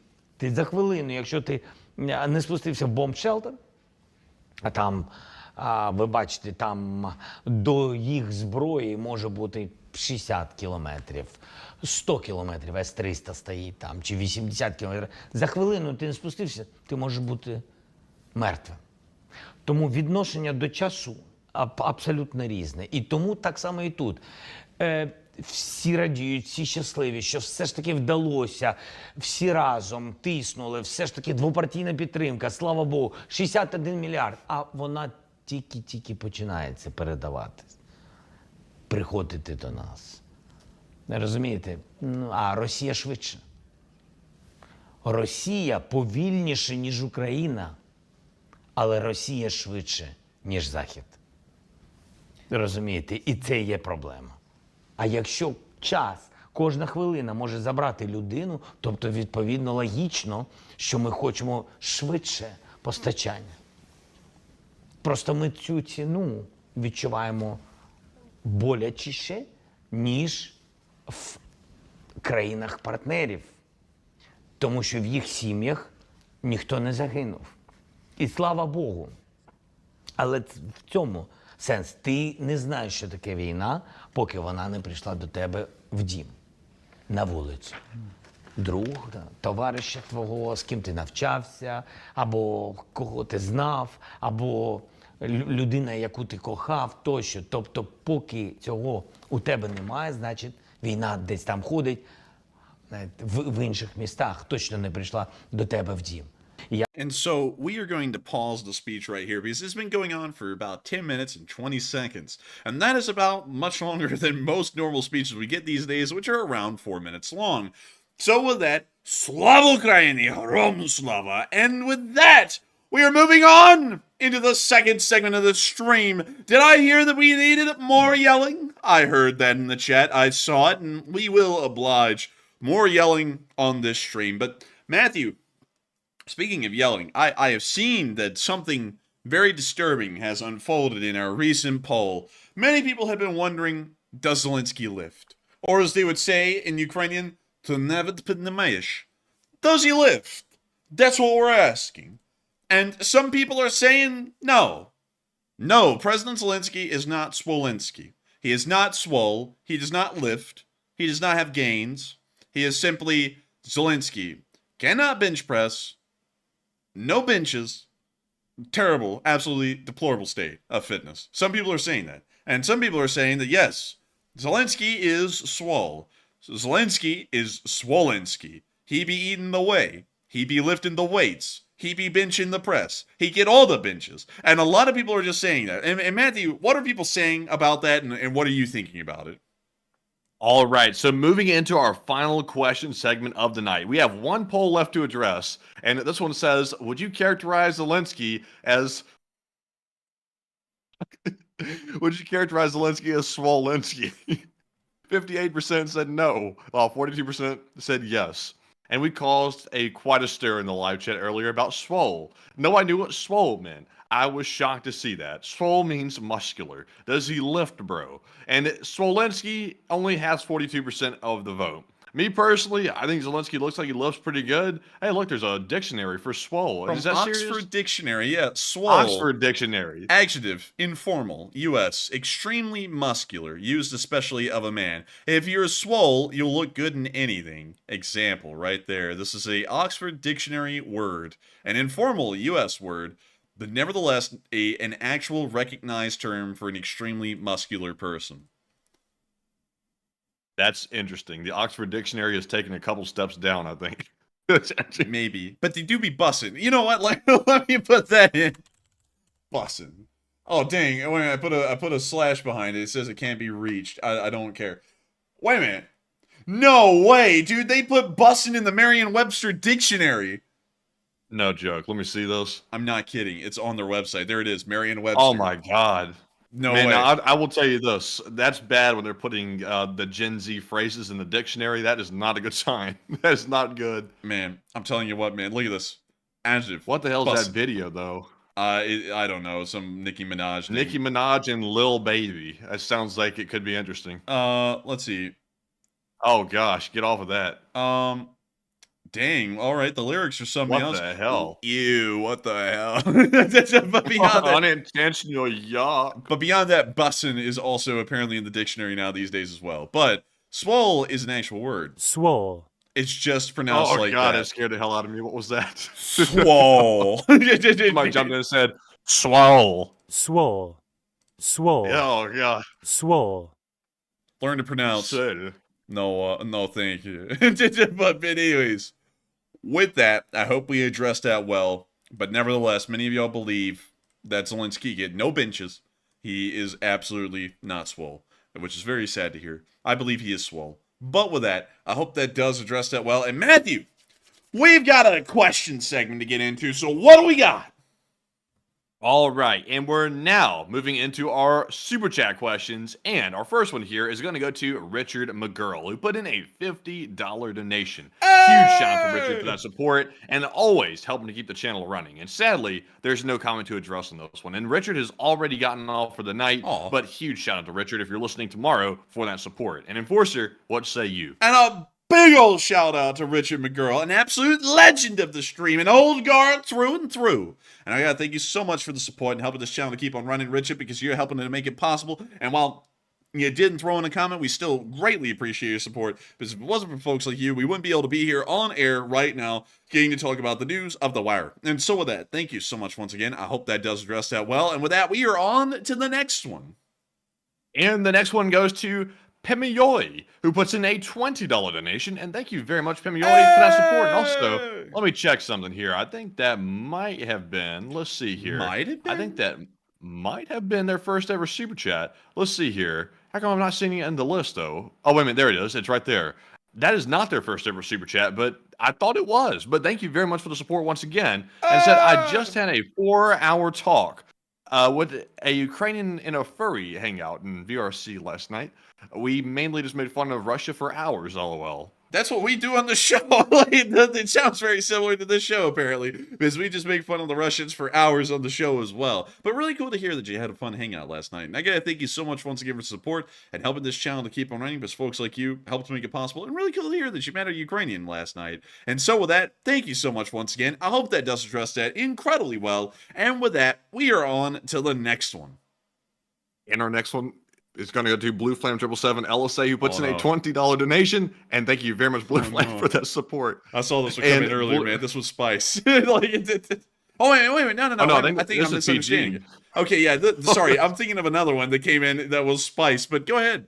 якщо ти не спустився в бомб-шелтер, а там, ви бачите, там до їх зброї може бути 60 кілометрів, 100 кілометрів, С-300 стоїть там, чи 80 кілометрів. За хвилину ти не спустився, ти можеш бути мертвим. Тому відношення до часу абсолютно різне. І тому так само і тут. Всі радіють, всі щасливі, що все ж таки вдалося, всі разом тиснули, все ж таки двопартійна підтримка, слава Богу, 61 мільярд. А вона тільки починається передаватись, приходити до нас. Розумієте? А Росія швидше. Росія повільніше, ніж Україна, але Росія швидше, ніж Захід. Розумієте? І це є проблема. А якщо час, кожна хвилина може забрати людину, тобто, відповідно, логічно, що ми хочемо швидше постачання. Просто ми цю ціну відчуваємо болячіше, ніж в країнах-партнерів. Тому що в їх сім'ях ніхто не загинув. І слава Богу. Але в цьому сенс. Ти не знаєш, що таке війна, поки вона не прийшла до тебе в дім, на вулицю. Друг, товариша твого, з ким ти навчався, або кого ти знав, або людина, яку ти кохав, тощо. Тобто, поки цього у тебе немає, значить, війна десь там ходить, в інших містах, точно не прийшла до тебе в дім. And so we are going to pause the speech right here because it's been going on for about 10 minutes and 20 seconds. And that is about much longer than most normal speeches we get these days, which are around 4 minutes long. So with that, Slava Ukraini, Rom Slava. And with that, we are moving on into the second segment of the stream. Did I hear that we needed more yelling? I heard that in the chat. I saw it, and we will oblige more yelling on this stream. But Matthew, speaking of yelling, I have seen that something very disturbing has unfolded in our recent poll. Many people have been wondering, does Zelensky lift? Or as they would say in Ukrainian, to nevet pneumayish. Does he lift? That's what we're asking. And some people are saying no. No, President Zelensky is not Swolensky. He is not swole. He does not lift. He does not have gains. He is simply Zelensky. Cannot bench press. No benches. Terrible, absolutely deplorable state of fitness. Some people are saying that. And some people are saying that, yes, Zelensky is swole. Zelensky is Swolensky. He be eating the whey. He be lifting the weights. He be benching the press. He get all the benches. And a lot of people are just saying that. And Matthew, what are people saying about that, and what are you thinking about it? All right, so moving into our final question segment of the night. We have one poll left to address, and this one says, would you characterize Zelensky as... would you characterize Zelensky as Swolensky? 58% said no, while 42% said yes. And we caused quite a stir in the live chat earlier about swole. Nobody knew what swole meant. I was shocked to see that. Swole means muscular. Does he lift, bro? And Swolensky only has 42% of the vote. Me personally, I think Zelensky looks like he lifts pretty good. Hey, look, there's a dictionary for swole. From Is that Oxford serious? Dictionary, yeah. Swole. Oxford Dictionary. Adjective, informal, U.S., extremely muscular, used especially of a man. If you're swole, you'll look good in anything. Example, right there. This is a Oxford Dictionary word. An informal U.S. word, but nevertheless an actual recognized term for an extremely muscular person. That's interesting. The Oxford Dictionary has taken a couple steps down, I think. Maybe. But they do be bussin'. You know what? Let me put that in. Bussin'. Oh, dang. Wait a minute. I put a slash behind it. It says it can't be reached. I don't care. Wait a minute. No way, dude. They put bussin' in the Merriam-Webster Dictionary. No joke. Let me see those. I'm not kidding. It's on their website. There it is. Merriam-Webster. Oh, my God. No Man, way. I will tell you this. That's bad when they're putting the Gen Z phrases in the dictionary. That is not a good sign. That is not good. Man, I'm telling you what, man. Look at this. Adjective. What the hell is Bussin'. that video, though? I don't know, some Nicki Minaj name. Nicki Minaj and Lil Baby. That sounds like it could be interesting. Let's see. Oh gosh, get off of that. Dang. All right, the lyrics are something else. What the hell? Ew, what the hell? But beyond that, unintentional, yeah. But beyond that, bussin' is also apparently in the dictionary now these days as well. But swole is an actual word. Swole. It's just pronounced like God, that. it scared the hell out of me. What was that? Swole. Somebody jumped in and said, swole. Swole. Swole. Oh, God. Swole. Learn to pronounce. Said. No, thank you. But anyways, with that, I hope we addressed that well. But nevertheless, many of y'all believe that Zelensky get no benches. He is absolutely not swole, which is very sad to hear. I believe he is swole. But with that, I hope that does address that well. And Matthew, we've got a question segment to get into. So what do we got? All right, and we're now moving into our Super Chat questions, and our first one here is going to go to Richard McGurl, who put in a $50 donation. Huge shout out to Richard for that support, and always helping to keep the channel running. And sadly, there's no comment to address on this one. And Richard has already gotten off for the night, but huge shout out to Richard if you're listening tomorrow for that support. And Enforcer, what say you? And a big old shout out to Richard McGurl, an absolute legend of the stream, an old guard through and through. And I gotta thank you so much for the support and helping this channel to keep on running, Richard, because you're helping to make it possible. And while you didn't throw in a comment, we still greatly appreciate your support, because if it wasn't for folks like you, we wouldn't be able to be here on air right now getting to talk about the news of the wire. And so with that, thank you so much once again. I hope that does address that well. And with that, we are on to the next one. And the next one goes to Pemiyoy, who puts in a $20 donation. And thank you very much, Pemiyoy, for that support. And also, let me check something here. I think that might have been, let's see here. Might have been? I think that might have been their first ever Super Chat. Let's see here. How come I'm not seeing it in the list, though? Oh, wait a minute. There it is. It's right there. That is not their first ever Super Chat, but I thought it was. But thank you very much for the support once again. And said, I just had a 4-hour talk with a Ukrainian in a furry hangout in VRC last night. We mainly just made fun of Russia for hours, lol. That's what we do on the show. It sounds very similar to this show, apparently, because we just make fun of the Russians for hours on the show as well. But really cool to hear that you had a fun hangout last night. And I gotta thank you so much once again for support and helping this channel to keep on running, because folks like you helped make it possible. And really cool to hear that you met a Ukrainian last night. And so with that, thank you so much once again. I hope that does address that incredibly well. And with that, we are on to the next one. And our next one is going to go to Blue Flame 777 LSA, who puts in a $20 donation. And thank you very much, Blue Flame, for that support. I saw this one come in earlier, man. This was spice. Oh, wait. No. Oh, no, I think I'm misunderstanding. Okay, yeah. Sorry, I'm thinking of another one that came in that was spice, but go ahead.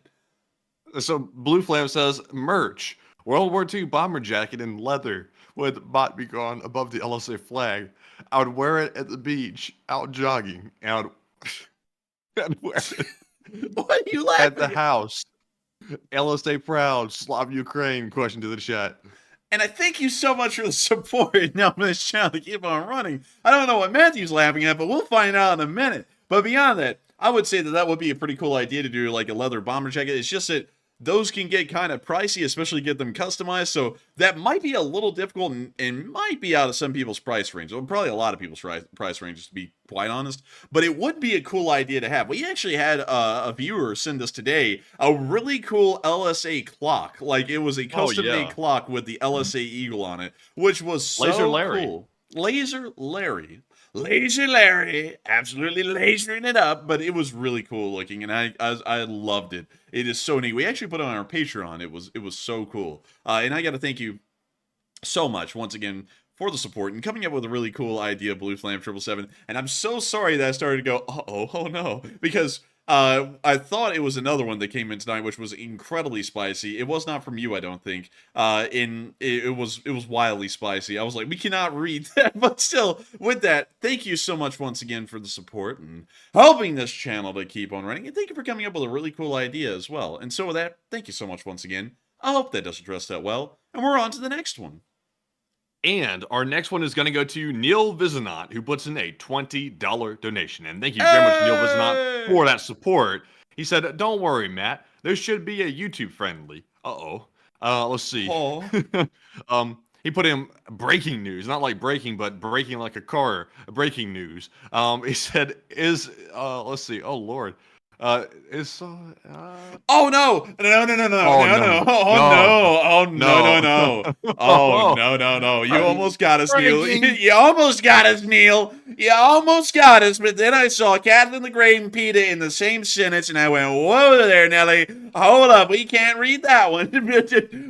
So Blue Flame says, merch, World War II bomber jacket in leather with bot be gone above the LSA flag. I would wear it at the beach, out jogging, and I'd wear it. What are you laughing at the house? LSA proud, Slav Ukraine, question to the chat. And I thank you so much for the support and helping this channel to keep on running. I don't know what Matthew's laughing at, but we'll find out in a minute. But beyond that, I would say that would be a pretty cool idea to do like a leather bomber jacket. It's just that those can get kind of pricey, especially get them customized. So that might be a little difficult and might be out of some people's price range. Well, probably a lot of people's price ranges, to be quite honest. But it would be a cool idea to have. We actually had a viewer send us today a really cool LSA clock. Like it was a custom-made clock with the LSA eagle on it, which was so cool. Laser Larry, absolutely lasering it up, but it was really cool looking, and I loved it. It is so neat. We actually put it on our Patreon. It was so cool, and I got to thank you so much once again for the support and coming up with a really cool idea, Blue Flame 777. And I'm so sorry that I started to go, oh no, because I thought it was another one that came in tonight, which was incredibly spicy. It was not from you, I don't think. It was wildly spicy. I was like, we cannot read that, but still, with that, thank you so much once again for the support and helping this channel to keep on running. And thank you for coming up with a really cool idea as well. And so with that, thank you so much once again. I hope that does address that well. And we're on to the next one. And our next one is going to go to Neil Vizanot, who puts in a $20 donation. And thank you very much, Neil Vizanot, for that support. He said, don't worry, Matt. There should be a YouTube friendly. Let's see. He put in breaking news, not like breaking, but breaking like a car. Breaking news. He said, let's see. Oh Lord. Is Oh no! No! No! No! No! Oh No! no. No! Oh No. no! Oh no! No! No! Oh Oh. no! No! No! You almost got us, Neil. Breaking. You almost got us, Neil. You almost got us. But then I saw Catherine the Great and Peter in the same sentence, and I went, "Whoa there, Nelly! Hold up, we can't read that one."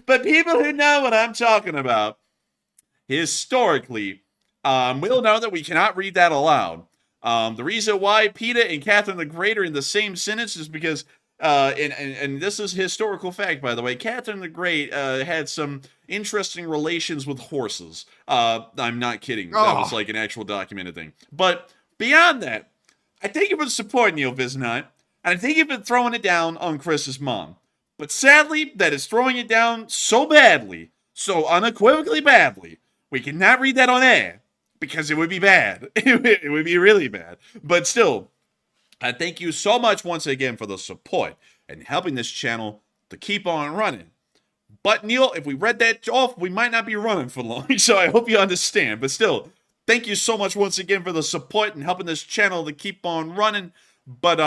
But people who know what I'm talking about, historically, will know that we cannot read that aloud. The reason why Peter and Catherine the Great are in the same sentence is because, and this is historical fact, by the way, Catherine the Great had some interesting relations with horses. I'm not kidding. That was like an actual documented thing. But beyond that, I thank you for the support, Neil Visnot, and I think you've been throwing it down on Chris's mom. But sadly, that is throwing it down so badly, so unequivocally badly, we cannot read that on air. Because it would be bad. It would be really bad. But still, I thank you so much once again for the support and helping this channel to keep on running. But Neil, if we read that off, we might not be running for long. So I hope you understand. But still, thank you so much once again for the support and helping this channel to keep on running. But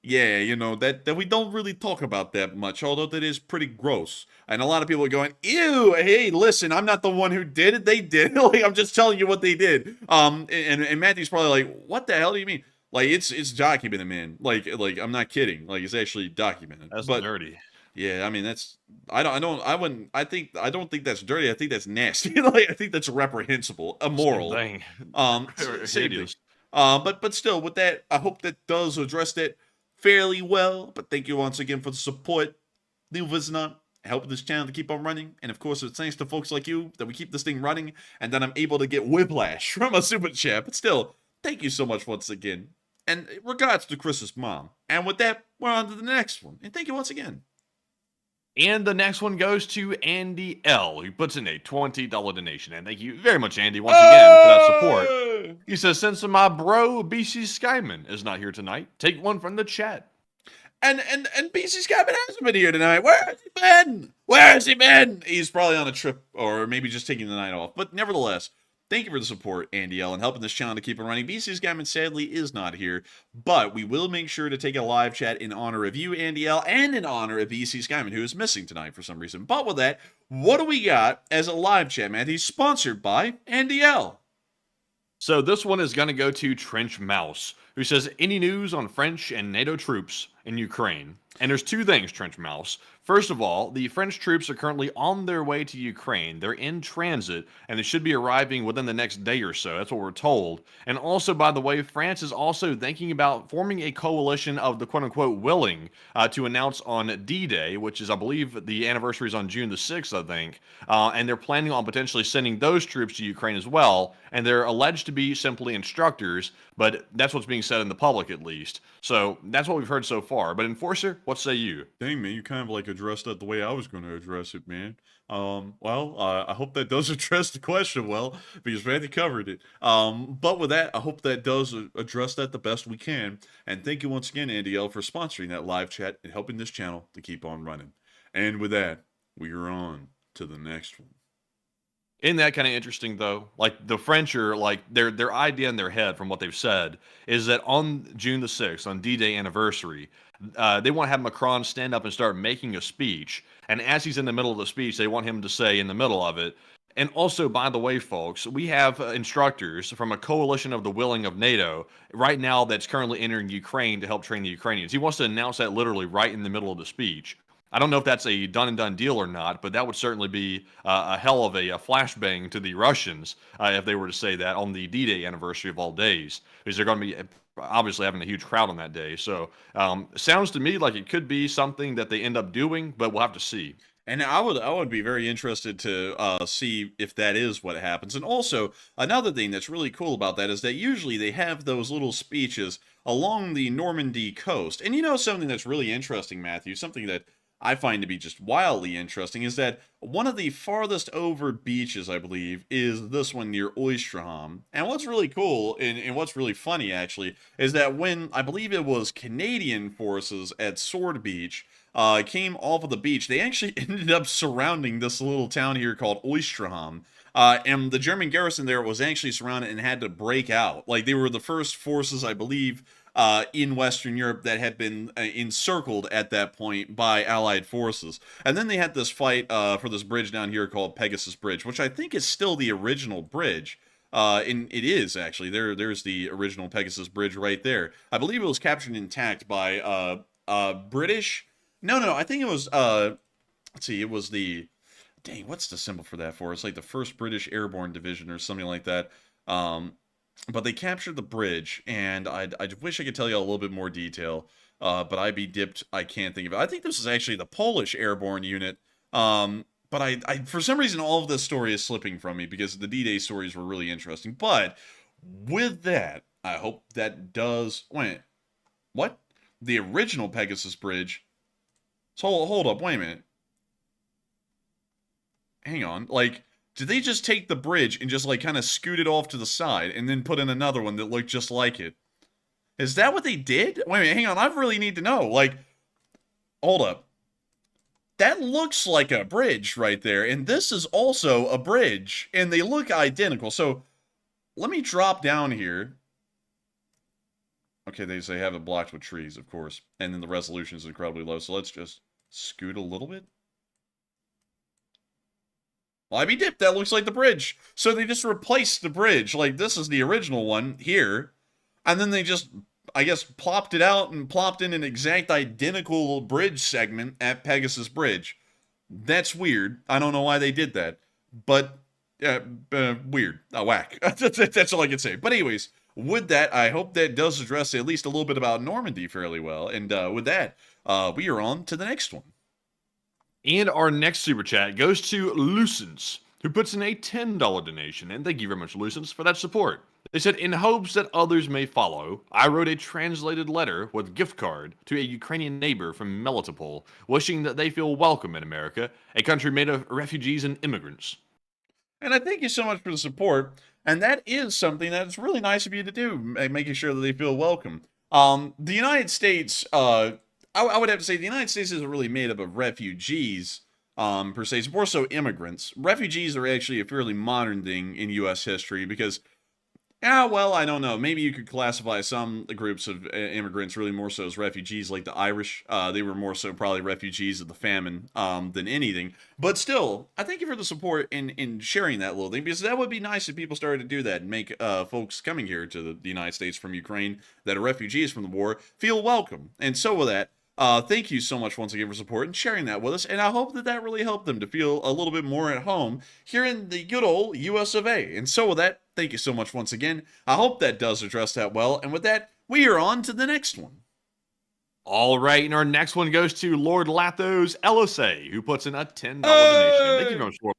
yeah, you know, that we don't really talk about that much, although that is pretty gross. And a lot of people are going, ew, hey, listen, I'm not the one who did it, they did it. Like, I'm just telling you what they did. And Matthew's probably like, what the hell do you mean? Like, it's documented, man. Like, I'm not kidding. Like, it's actually documented. That's but, dirty. Yeah, I mean, that's, I don't think that's dirty. I think that's nasty. Like, I think that's reprehensible, immoral. Same thing. Same thing. But still, with that, I hope that does address that fairly well. But thank you once again for the support. New Visnot, helping this channel to keep on running. And of course, it's thanks to folks like you that we keep this thing running. And then I'm able to get whiplash from a super chat. But still, thank you so much once again. And regards to Chris's mom. And with that, we're on to the next one. And thank you once again. And the next one goes to Andy L, who puts in a $20 donation. And thank you very much, Andy, once again for that support. He says, since my bro, BC Skyman, is not here tonight, take one from the chat. And BC Skyman hasn't been here tonight. Where has he been? Where has he been? He's probably on a trip or maybe just taking the night off. But nevertheless, thank you for the support, Andy L, and helping this channel to keep on running. BC Skyman sadly is not here, but we will make sure to take a live chat in honor of you, Andy L, and in honor of BC Skyman, who is missing tonight for some reason. But with that, what do we got as a live chat, man? He's sponsored by Andy L. So this one is going to go to Trench Mouse, who says, any news on French and NATO troops in Ukraine? And there's two things, Trench Mouse. First of all, the French troops are currently on their way to Ukraine. They're in transit, and they should be arriving within the next day or so. That's what we're told. And also, by the way, France is also thinking about forming a coalition of the quote-unquote willing to announce on D-Day, which is, I believe, the anniversary is on June the 6th, I think. And they're planning on potentially sending those troops to Ukraine as well. And they're alleged to be simply instructors, but that's what's being said in the public, at least. So that's what we've heard so far. But Enforcer, what say you? Dang, man, you kind of like addressed that the way I was going to address it, man. I hope that does address the question well, because Matthew covered it. But with that, I hope that does address that the best we can. And thank you once again, Andy L, for sponsoring that live chat and helping this channel to keep on running. And with that, we are on to the next one. Isn't that kind of interesting, though? Like, the French are, like, their idea in their head, from what they've said, is that on June the 6th, on D-Day anniversary, they want to have Macron stand up and start making a speech. And as he's in the middle of the speech, they want him to say in the middle of it, and also, by the way, folks, we have instructors from a coalition of the willing of NATO right now that's currently entering Ukraine to help train the Ukrainians. He wants to announce that literally right in the middle of the speech. I don't know if that's a done-and-done deal or not, but that would certainly be a hell of a flashbang to the Russians if they were to say that on the D-Day anniversary of all days, because they're going to be obviously having a huge crowd on that day. So sounds to me like it could be something that they end up doing, but we'll have to see. And I would be very interested to see if that is what happens. And also, another thing that's really cool about that is that usually they have those little speeches along the Normandy coast. And you know something that's really interesting, Matthew, something that I find to be just wildly interesting, is that one of the farthest over beaches, I believe, is this one near Oysterham. And what's really cool, and what's really funny, actually, is that when, I believe it was Canadian forces at Sword Beach, came off of the beach. They actually ended up surrounding this little town here called Oysterham. And the German garrison there was actually surrounded and had to break out. Like, they were the first forces, I believe, in Western Europe that had been encircled at that point by Allied forces. And then they had this fight for this bridge down here called Pegasus Bridge, which I think is still the original bridge. And it is, actually. There's the original Pegasus Bridge right there. I believe it was captured intact by British... No, I think it was... let's see, it was the... Dang, what's the symbol for that for? It's like the 1st British Airborne Division or something like that. But they captured the bridge, and I wish I could tell you a little bit more detail. But I'd be dipped. I can't think of it. I think this is actually the Polish Airborne Unit. But I for some reason, all of this story is slipping from me because the D-Day stories were really interesting. But with that, I hope that does... Wait, what? The original Pegasus Bridge... So hold up, wait a minute. Hang on, like, did they just take the bridge and just, like, kind of scoot it off to the side and then put in another one that looked just like it? Is that what they did? Wait a minute, hang on, I really need to know. Like, hold up. That looks like a bridge right there, and this is also a bridge, and they look identical. So, let me drop down here. Okay, they say have it blocked with trees, of course, and then the resolution is incredibly low, so let's just scoot a little bit. Well, I be dipped, that looks like the bridge. So they just replaced the bridge. Like, this is the original one here. And then they just, I guess, plopped it out and plopped in an exact identical bridge segment at Pegasus Bridge. That's weird. I don't know why they did that. But, weird. Whack. That's all I can say. But anyways, with that, I hope that does address at least a little bit about Normandy fairly well. And with that, we are on to the next one. And our next super chat goes to Lucens, who puts in a $10 donation. And thank you very much, Lucens, for that support. They said, in hopes that others may follow, I wrote a translated letter with gift card to a Ukrainian neighbor from Melitopol, wishing that they feel welcome in America, a country made of refugees and immigrants. And I thank you so much for the support. And that is something that's really nice of you to do, making sure that they feel welcome. The United States... I would have to say the United States isn't really made up of refugees, per se. It's more so immigrants. Refugees are actually a fairly modern thing in U.S. history because, well, I don't know. Maybe you could classify some groups of immigrants really more so as refugees, like the Irish. They were more so probably refugees of the famine than anything. But still, I thank you for the support in sharing that little thing, because that would be nice if people started to do that and make folks coming here to the United States from Ukraine that are refugees from the war feel welcome. And so with that, thank you so much once again for support and sharing that with us, and I hope that that really helped them to feel a little bit more at home here in the good old US of A. And so with that, thank you so much once again. I hope that does address that well, and with that, we are on to the next one. All right, and our next one goes to Lord Lathos LSA, who puts in a $10 donation. And thank you very much for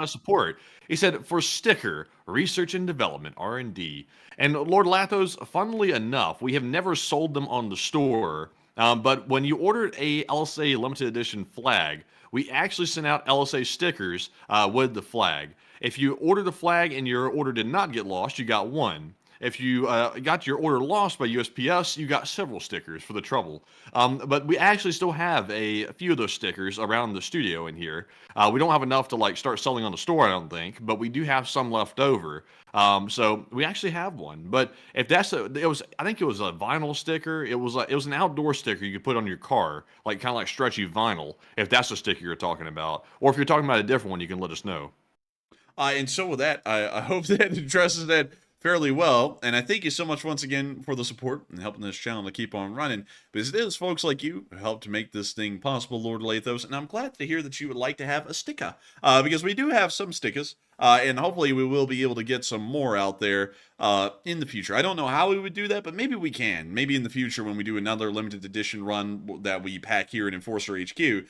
support. He said, for sticker, research and development, R&D. And Lord Lathos, funnily enough, we have never sold them on the store. But when you ordered a LSA limited edition flag, we actually sent out LSA stickers with the flag. If you ordered the flag and your order did not get lost, you got one. If you got your order lost by USPS, you got several stickers for the trouble. But we actually still have a few of those stickers around the studio in here. We don't have enough to like start selling on the store, I don't think, but we do have some left over. So we actually have one. But if that's I think it was a vinyl sticker. It was an outdoor sticker you could put on your car, like kind of like stretchy vinyl. If that's the sticker you're talking about, or if you're talking about a different one, you can let us know. And so with that, I hope that addresses that fairly well, and I thank you so much once again for the support and helping this channel to keep on running, because it is folks like you who help to make this thing possible, Lord Lathos, and I'm glad to hear that you would like to have a sticker, because we do have some stickers, and hopefully we will be able to get some more out there in the future. I don't know how we would do that, but maybe we can. Maybe in the future when we do another limited edition run that we pack here in Enforcer HQ,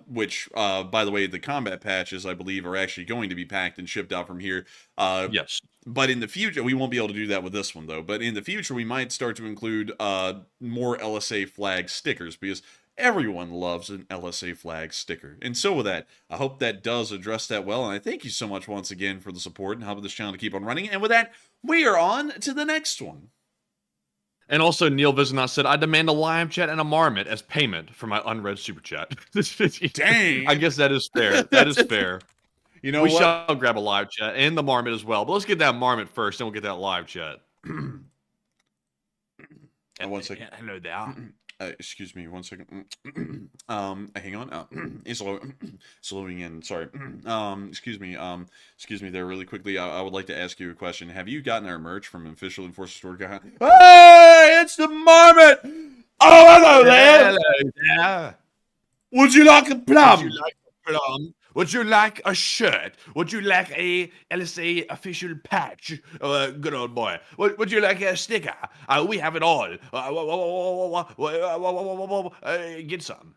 which, by the way, the combat patches, I believe, are actually going to be packed and shipped out from here. Yes. But in the future, we won't be able to do that with this one, though. But in the future, we might start to include more LSA flag stickers, because everyone loves an LSA flag sticker. And so with that, I hope that does address that well. And I thank you so much once again for the support and helping this channel to keep on running. And with that, we are on to the next one. And also, Neil Vizanot said, I demand a live chat and a marmot as payment for my unread super chat. Dang. I guess that is fair. That is fair. You know We what? shall grab a live chat and the marmot as well. But let's get that marmot first, then we'll get that live chat. One second. Hello there. Excuse me, 1 second. Hang on. It's slowing in. Sorry. Excuse me. Excuse me there really quickly. I would like to ask you a question. Have you gotten our merch from Official Enforcer Store? Hey, it's the marmot. Oh, hello there. Hello there. Would you like a plum? Would you like a plum? Would you like a shirt? Would you like a LSA official patch? Good old boy. Would you like a sticker? We have it all. Get some.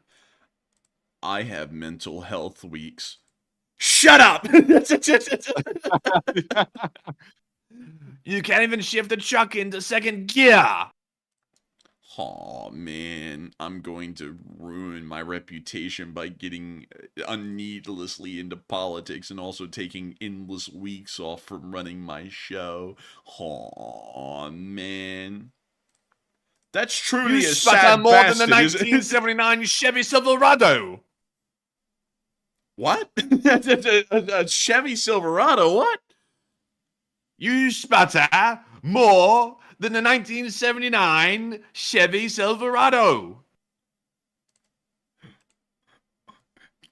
I have mental health weeks. Shut up! You can't even shift the truck into second gear. Oh man, I'm going to ruin my reputation by getting needlessly into politics and also taking endless weeks off from running my show. Oh man. That's truly You a sputter sad more bastard, than the isn't it? 1979 Chevy Silverado. What? a Chevy Silverado, what? You sputter more than the 1979 Chevy Silverado.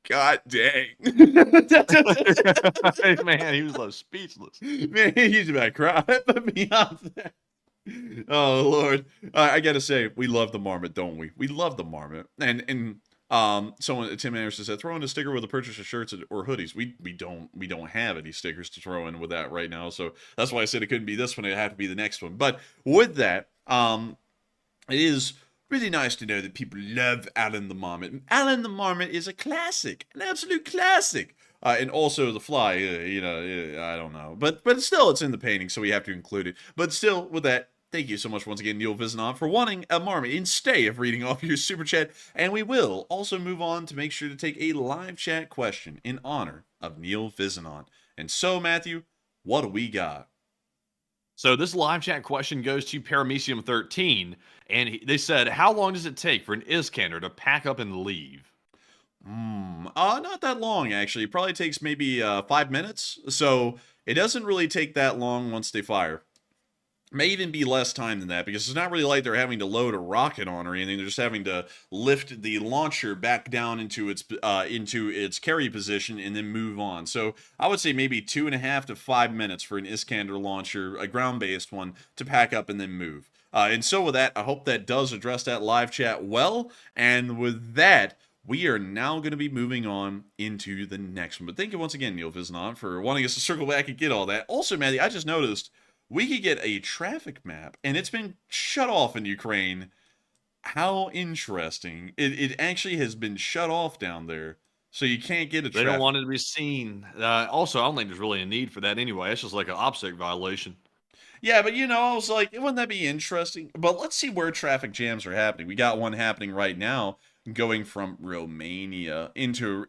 God dang. Man, he was speechless. Man, he's about to cry. But beyond that. Oh, Lord. I gotta say, we love the marmot, don't we? We love the marmot. And someone, Tim Anderson said, throw in a sticker with a purchase of shirts or hoodies. We don't have any stickers to throw in with that right now, so that's why I said it couldn't be this one. It had to be the next one. But with that, it is really nice to know that people love Alan the Marmot. Alan the Marmot is a classic, an absolute classic. And also the fly, I don't know, but still, it's in the painting, so we have to include it. But still, with that. Thank you so much once again, Neil Vizanov, for wanting a marmot instead of reading off your super chat. And we will also move on to make sure to take a live chat question in honor of Neil Vizanov. And so, Matthew, what do we got? So this live chat question goes to Paramecium 13, and they said, how long does it take for an Iskander to pack up and leave? Not that long, actually. It probably takes maybe 5 minutes. So it doesn't really take that long once they fire. May even be less time than that, because it's not really like they're having to load a rocket on or anything. They're just having to lift the launcher back down into its carry position and then move on. So I would say maybe 2.5 to 5 minutes for an Iskander launcher, a ground-based one, to pack up and then move. And so with that, I hope that does address that live chat well. And with that, we are now going to be moving on into the next one. But thank you once again, Neil Vizanov, for wanting us to circle back and get all that. Also, Matty, I just noticed we could get a traffic map, and it's been shut off in Ukraine. How interesting. It actually has been shut off down there, so you can't get a They don't want it to be seen. Also, I don't think there's really a need for that anyway. It's just like an OPSEC violation. Yeah, but I was like, wouldn't that be interesting? But let's see where traffic jams are happening. We got one happening right now, going from Romania into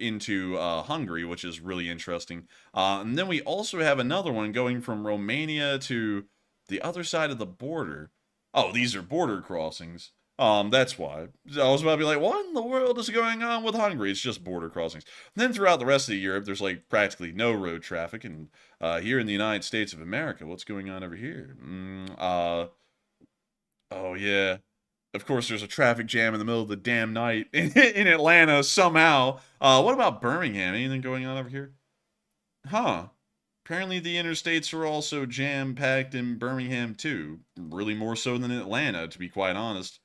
Hungary, which is really interesting. And then we also have another one going from Romania to the other side of the border. Oh, these are border crossings. That's why. I was about to be like, what in the world is going on with Hungary? It's just border crossings. And then throughout the rest of Europe, there's like practically no road traffic. And here in the United States of America, what's going on over here? Oh, yeah. Of course, there's a traffic jam in the middle of the damn night in Atlanta somehow. What about Birmingham? Anything going on over here? Huh. Apparently the interstates are also jam-packed in Birmingham too. Really more so than in Atlanta, to be quite honest.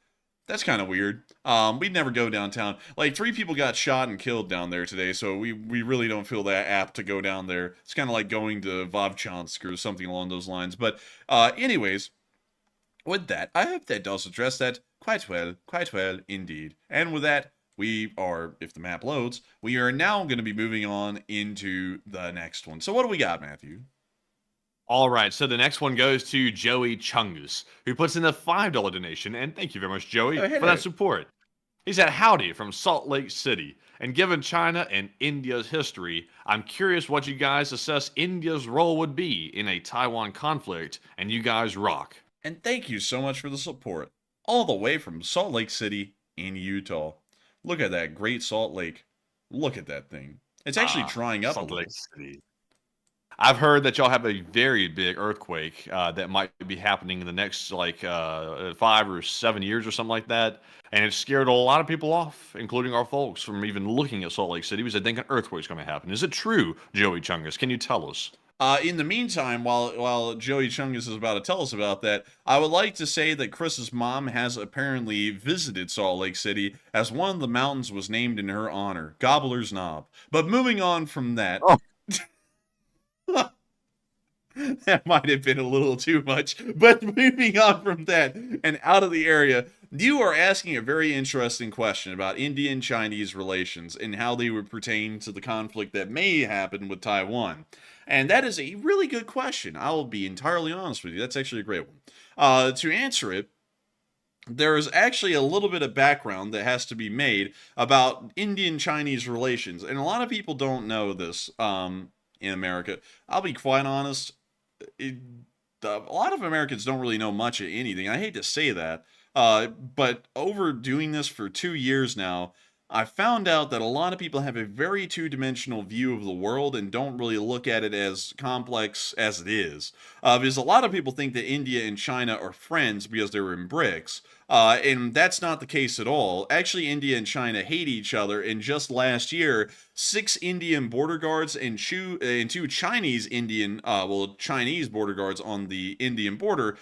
That's kind of weird. We'd never go downtown. Like, 3 people got shot and killed down there today, so we really don't feel that apt to go down there. It's kind of like going to Vovchansk or something along those lines. But anyways, with that, I hope that does address that quite well indeed. And with that, we are, if the map loads, we are now going to be moving on into the next one. So what do we got, Matthew? All right, so the next one goes to Joey Chungus, who puts in a $5 donation, and thank you very much, Joey, for that support. He said, howdy from Salt Lake City, and given China and India's history, I'm curious what you guys assess India's role would be in a Taiwan conflict, and you guys rock. And thank you so much for the support. all the way from Salt Lake City in Utah. Look at that great Salt Lake. Look at that thing. It's actually drying up a Salt little. Lake City. I've heard that y'all have a very big earthquake that might be happening in the next 5 or 7 years or something like that, and it scared a lot of people off, including our folks, from even looking at Salt Lake City because they think an earthquake's going to happen. Is it true, Joey Chungus? Can you tell us? In the meantime, while Joey Chungus is about to tell us about that, I would like to say that Chris's mom has apparently visited Salt Lake City, as one of the mountains was named in her honor, Gobbler's Knob. But moving on from that... Oh. That might have been a little too much, but moving on from that and out of the area, you are asking a very interesting question about Indian-Chinese relations and how they would pertain to the conflict that may happen with Taiwan. And that is a really good question. I will be entirely honest with you. That's actually a great one. To answer it, there is actually a little bit of background that has to be made about Indian-Chinese relations. And a lot of people don't know this in America. I'll be quite honest. A lot of Americans don't really know much of anything. I hate to say that, but over doing this for 2 years now, I found out that a lot of people have a very two-dimensional view of the world and don't really look at it as complex as it is. Because a lot of people think that India and China are friends because they're in BRICS, and that's not the case at all. Actually, India and China hate each other, and just last year, 6 Indian border guards and 2 Chinese Chinese border guards on the Indian border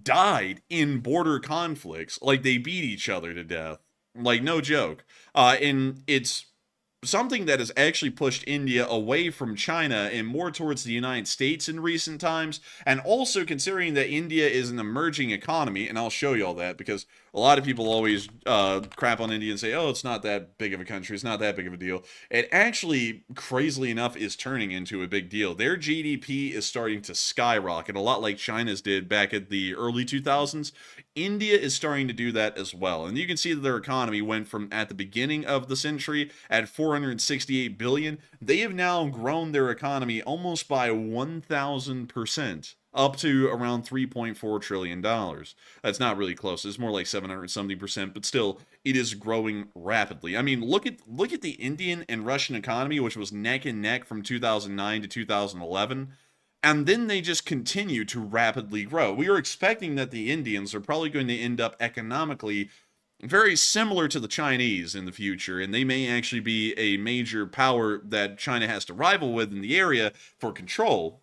died in border conflicts. Like, they beat each other to death. Like, no joke. And it's something that has actually pushed India away from China and more towards the United States in recent times. And also considering that India is an emerging economy, and I'll show you all that because a lot of people always crap on India and say, oh, it's not that big of a country, it's not that big of a deal. It actually, crazily enough, is turning into a big deal. Their GDP is starting to skyrocket, a lot like China's did back at the early 2000s. India is starting to do that as well. And you can see that their economy went from, at the beginning of the century, at 468 billion. They have now grown their economy almost by 1,000%. Up to around $3.4 trillion. That's not really close. It's more like 700-something%, but still, it is growing rapidly. I mean, look at the Indian and Russian economy, which was neck and neck from 2009 to 2011, and then they just continue to rapidly grow. We are expecting that the Indians are probably going to end up economically very similar to the Chinese in the future, and they may actually be a major power that China has to rival with in the area for control.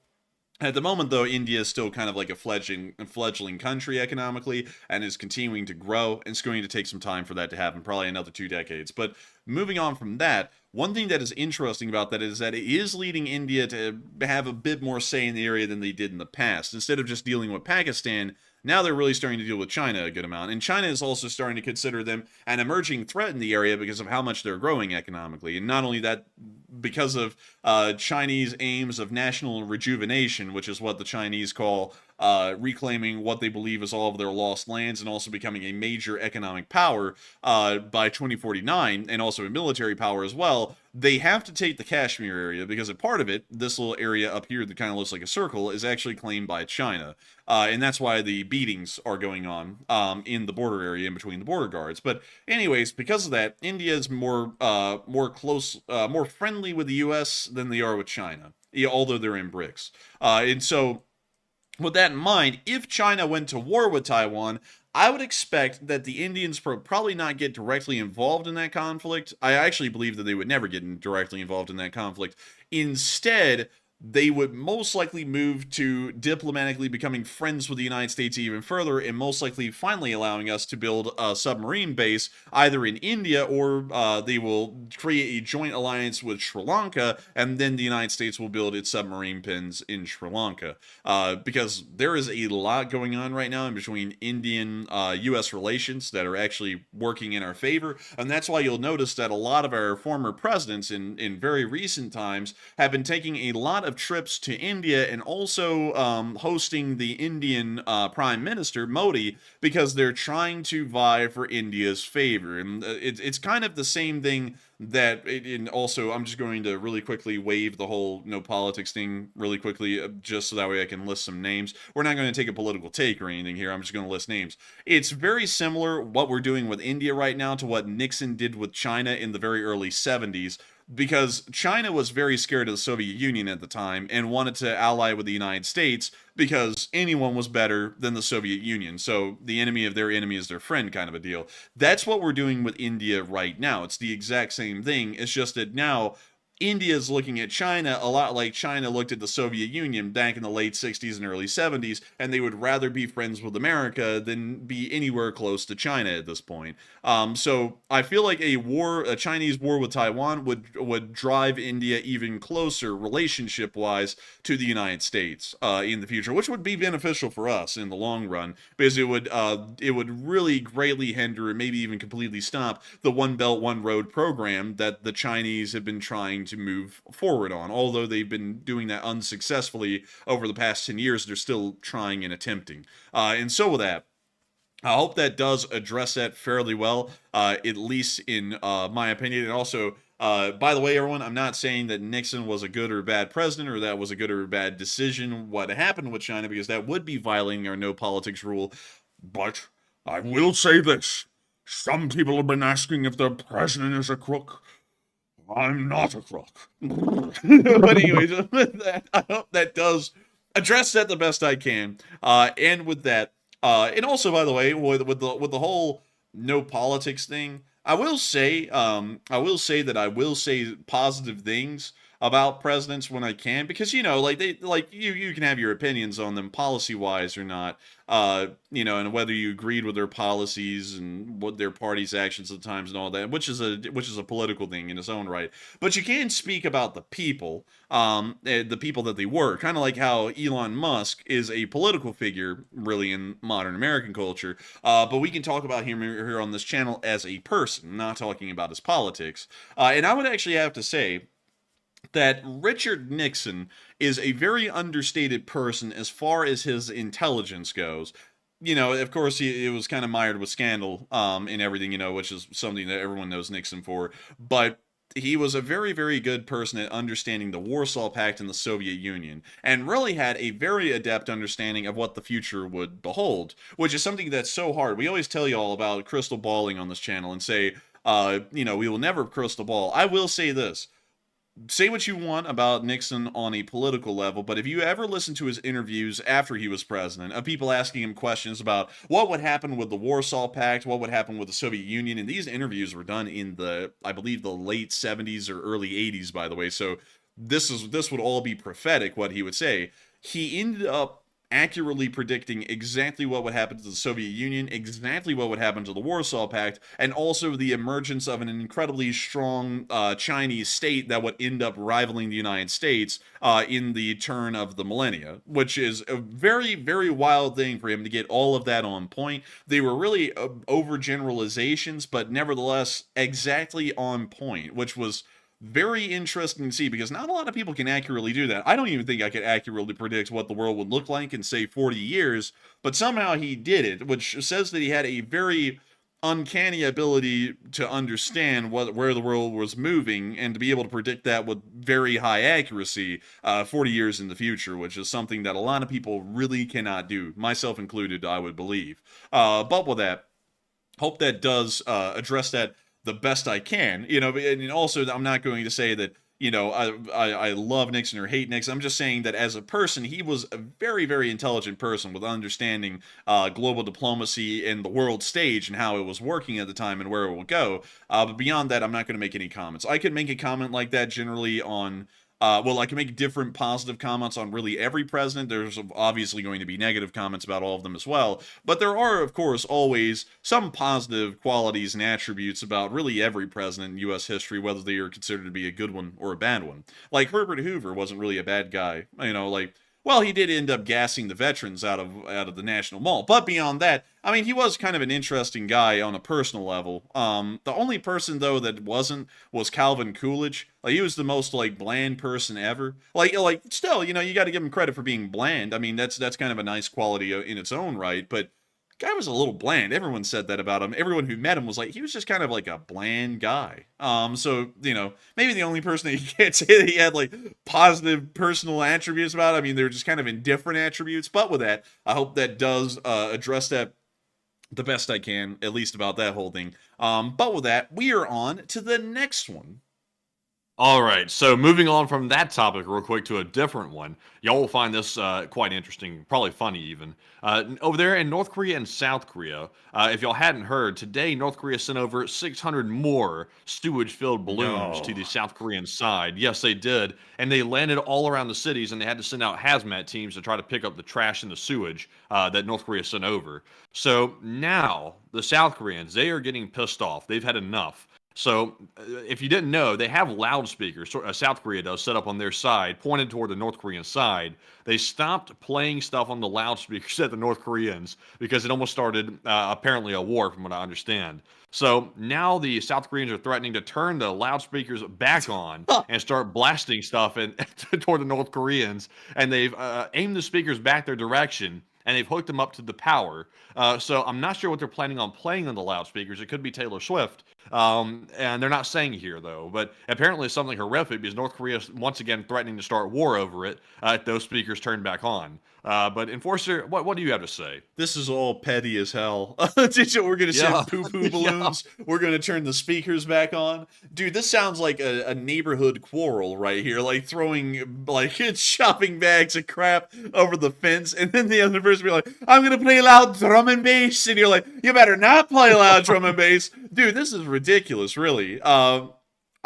At the moment, though, India is still kind of like a fledgling country economically and is continuing to grow, and it's going to take some time for that to happen, probably another 2 decades. But moving on from that, one thing that is interesting about that is that it is leading India to have a bit more say in the area than they did in the past. Instead of just dealing with Pakistan, now they're really starting to deal with China a good amount. And China is also starting to consider them an emerging threat in the area because of how much they're growing economically. And not only that, because of Chinese aims of national rejuvenation, which is what the Chinese call reclaiming what they believe is all of their lost lands and also becoming a major economic power by 2049, and also a military power as well. They have to take the Kashmir area because a part of it, this little area up here that kind of looks like a circle, is actually claimed by China. And that's why the beatings are going on in the border area in between the border guards. But anyways, because of that, India is more friendly with the U.S. than they are with China, although they're in BRICS. And so, with that in mind, if China went to war with Taiwan, I would expect that the Indians probably not get directly involved in that conflict. I actually believe that they would never get directly involved in that conflict. Instead, they would most likely move to diplomatically becoming friends with the United States even further, and most likely finally allowing us to build a submarine base either in India, or they will create a joint alliance with Sri Lanka, and then the United States will build its submarine pens in Sri Lanka. Because there is a lot going on right now in between Indian-U.S. relations that are actually working in our favor, and that's why you'll notice that a lot of our former presidents in very recent times have been taking a lot of trips to India and also hosting the Indian Prime Minister, Modi, because they're trying to vie for India's favor. And it's kind of the same thing that, and also, I'm just going to really quickly waive the whole no politics thing really quickly, just so that way I can list some names. We're not going to take a political take or anything here. I'm just going to list names. It's very similar what we're doing with India right now to what Nixon did with China in the very early 70s. Because China was very scared of the Soviet Union at the time and wanted to ally with the United States because anyone was better than the Soviet Union. So the enemy of their enemy is their friend kind of a deal. That's what we're doing with India right now. It's the exact same thing. It's just that now India is looking at China a lot like China looked at the Soviet Union back in the late 60s and early 70s, and they would rather be friends with America than be anywhere close to China at this point. So I feel like a Chinese war with Taiwan would drive India even closer relationship-wise to the United States in the future, which would be beneficial for us in the long run, because it would really greatly hinder and maybe even completely stop the One Belt, One Road program that the Chinese have been trying to move forward on. Although they've been doing that unsuccessfully over the past 10 years, they're still trying and attempting. And so with that, I hope that does address that fairly well, at least in my opinion. And also, by the way, everyone, I'm not saying that Nixon was a good or bad president or that was a good or bad decision what happened with China, because that would be violating our no politics rule. But I will say this. Some people have been asking if the president is a crook. I'm not a crook. But anyways, I hope that does address that the best I can. And with that, and also, by the way, with the whole no politics thing, I will say that I will say positive things about presidents when I can, because you can have your opinions on them policy wise or not, and whether you agreed with their policies and what their party's actions at times and all that, which is a political thing in its own right. But you can speak about the people that they were, kind of like how Elon Musk is a political figure really in modern American culture. But we can talk about him here on this channel as a person, not talking about his politics. And I would actually have to say that Richard Nixon is a very understated person as far as his intelligence goes. Of course, it was kind of mired with scandal and everything, which is something that everyone knows Nixon for. But he was a very, very good person at understanding the Warsaw Pact and the Soviet Union, and really had a very adept understanding of what the future would behold, which is something that's so hard. We always tell you all about crystal balling on this channel and say, we will never crystal ball. I will say this. Say what you want about Nixon on a political level, but if you ever listen to his interviews after he was president, of people asking him questions about what would happen with the Warsaw Pact, what would happen with the Soviet Union, and these interviews were done in I believe the late 70s or early 80s, by the way, so this would all be prophetic, what he would say. He ended up accurately predicting exactly what would happen to the Soviet Union, exactly what would happen to the Warsaw Pact, and also the emergence of an incredibly strong Chinese state that would end up rivaling the United States in the turn of the millennia, which is a very, very wild thing for him to get all of that on point. They were really overgeneralizations, but nevertheless exactly on point, which was very interesting to see, because not a lot of people can accurately do that. I don't even think I could accurately predict what the world would look like in, say, 40 years, but somehow he did it, which says that he had a very uncanny ability to understand where the world was moving and to be able to predict that with very high accuracy 40 years in the future, which is something that a lot of people really cannot do, myself included, I would believe. But with that, hope that does address that the best I can, and also I'm not going to say that, I love Nixon or hate Nixon. I'm just saying that as a person, he was a very, very intelligent person with understanding global diplomacy and the world stage and how it was working at the time and where it will go. But beyond that, I'm not going to make any comments. I could make a comment like that generally on I can make different positive comments on really every president. There's obviously going to be negative comments about all of them as well. But there are, of course, always some positive qualities and attributes about really every president in U.S. history, whether they are considered to be a good one or a bad one. Like Herbert Hoover wasn't really a bad guy. Well, he did end up gassing the veterans out of the National Mall. But beyond that, I mean, he was kind of an interesting guy on a personal level. The only person though that wasn't was Calvin Coolidge. Like, he was the most like bland person ever. Like still, you know, you got to give him credit for being bland. I mean, that's kind of a nice quality in its own right. But guy was a little bland. Everyone said that about him. Everyone who met him was like, he was just kind of like a bland guy. So, you know, maybe the only person that you can't say that he had like positive personal attributes about. I mean, they're just kind of indifferent attributes. But with that, I hope that does address that the best I can, at least about that whole thing. But with that, we are on to the next one. All right, so moving on from that topic real quick to a different one. Y'all will find this quite interesting, probably funny even. Over there in North Korea and South Korea, if y'all hadn't heard, today North Korea sent over 600 more sewage-filled balloons to the South Korean side. Yes, they did, and they landed all around the cities, and they had to send out hazmat teams to try to pick up the trash and the sewage that North Korea sent over. So now, the South Koreans, they are getting pissed off. They've had enough. So, if you didn't know, they have loudspeakers, South Korea does, set up on their side, pointed toward the North Korean side. They stopped playing stuff on the loudspeakers at the North Koreans because it almost started, apparently, a war, from what I understand. So, now the South Koreans are threatening to turn the loudspeakers back on and start blasting stuff toward the North Koreans. And they've aimed the speakers back their direction, and they've hooked them up to the power. So I'm not sure what they're planning on playing on the loudspeakers. It could be Taylor Swift. And they're not saying here, though. But apparently it's something horrific because North Korea is once again threatening to start war over it if those speakers turn back on. But Enforcer, what do you have to say? This is all petty as hell. We're going to send poo-poo balloons. Yeah. We're going to turn the speakers back on. Dude, this sounds like a neighborhood quarrel right here. Like throwing like shopping bags of crap over the fence. And then the other person be like, I'm going to play loud drum and bass. And you're like, you better not play loud drum and bass. Dude, this is ridiculous, really. I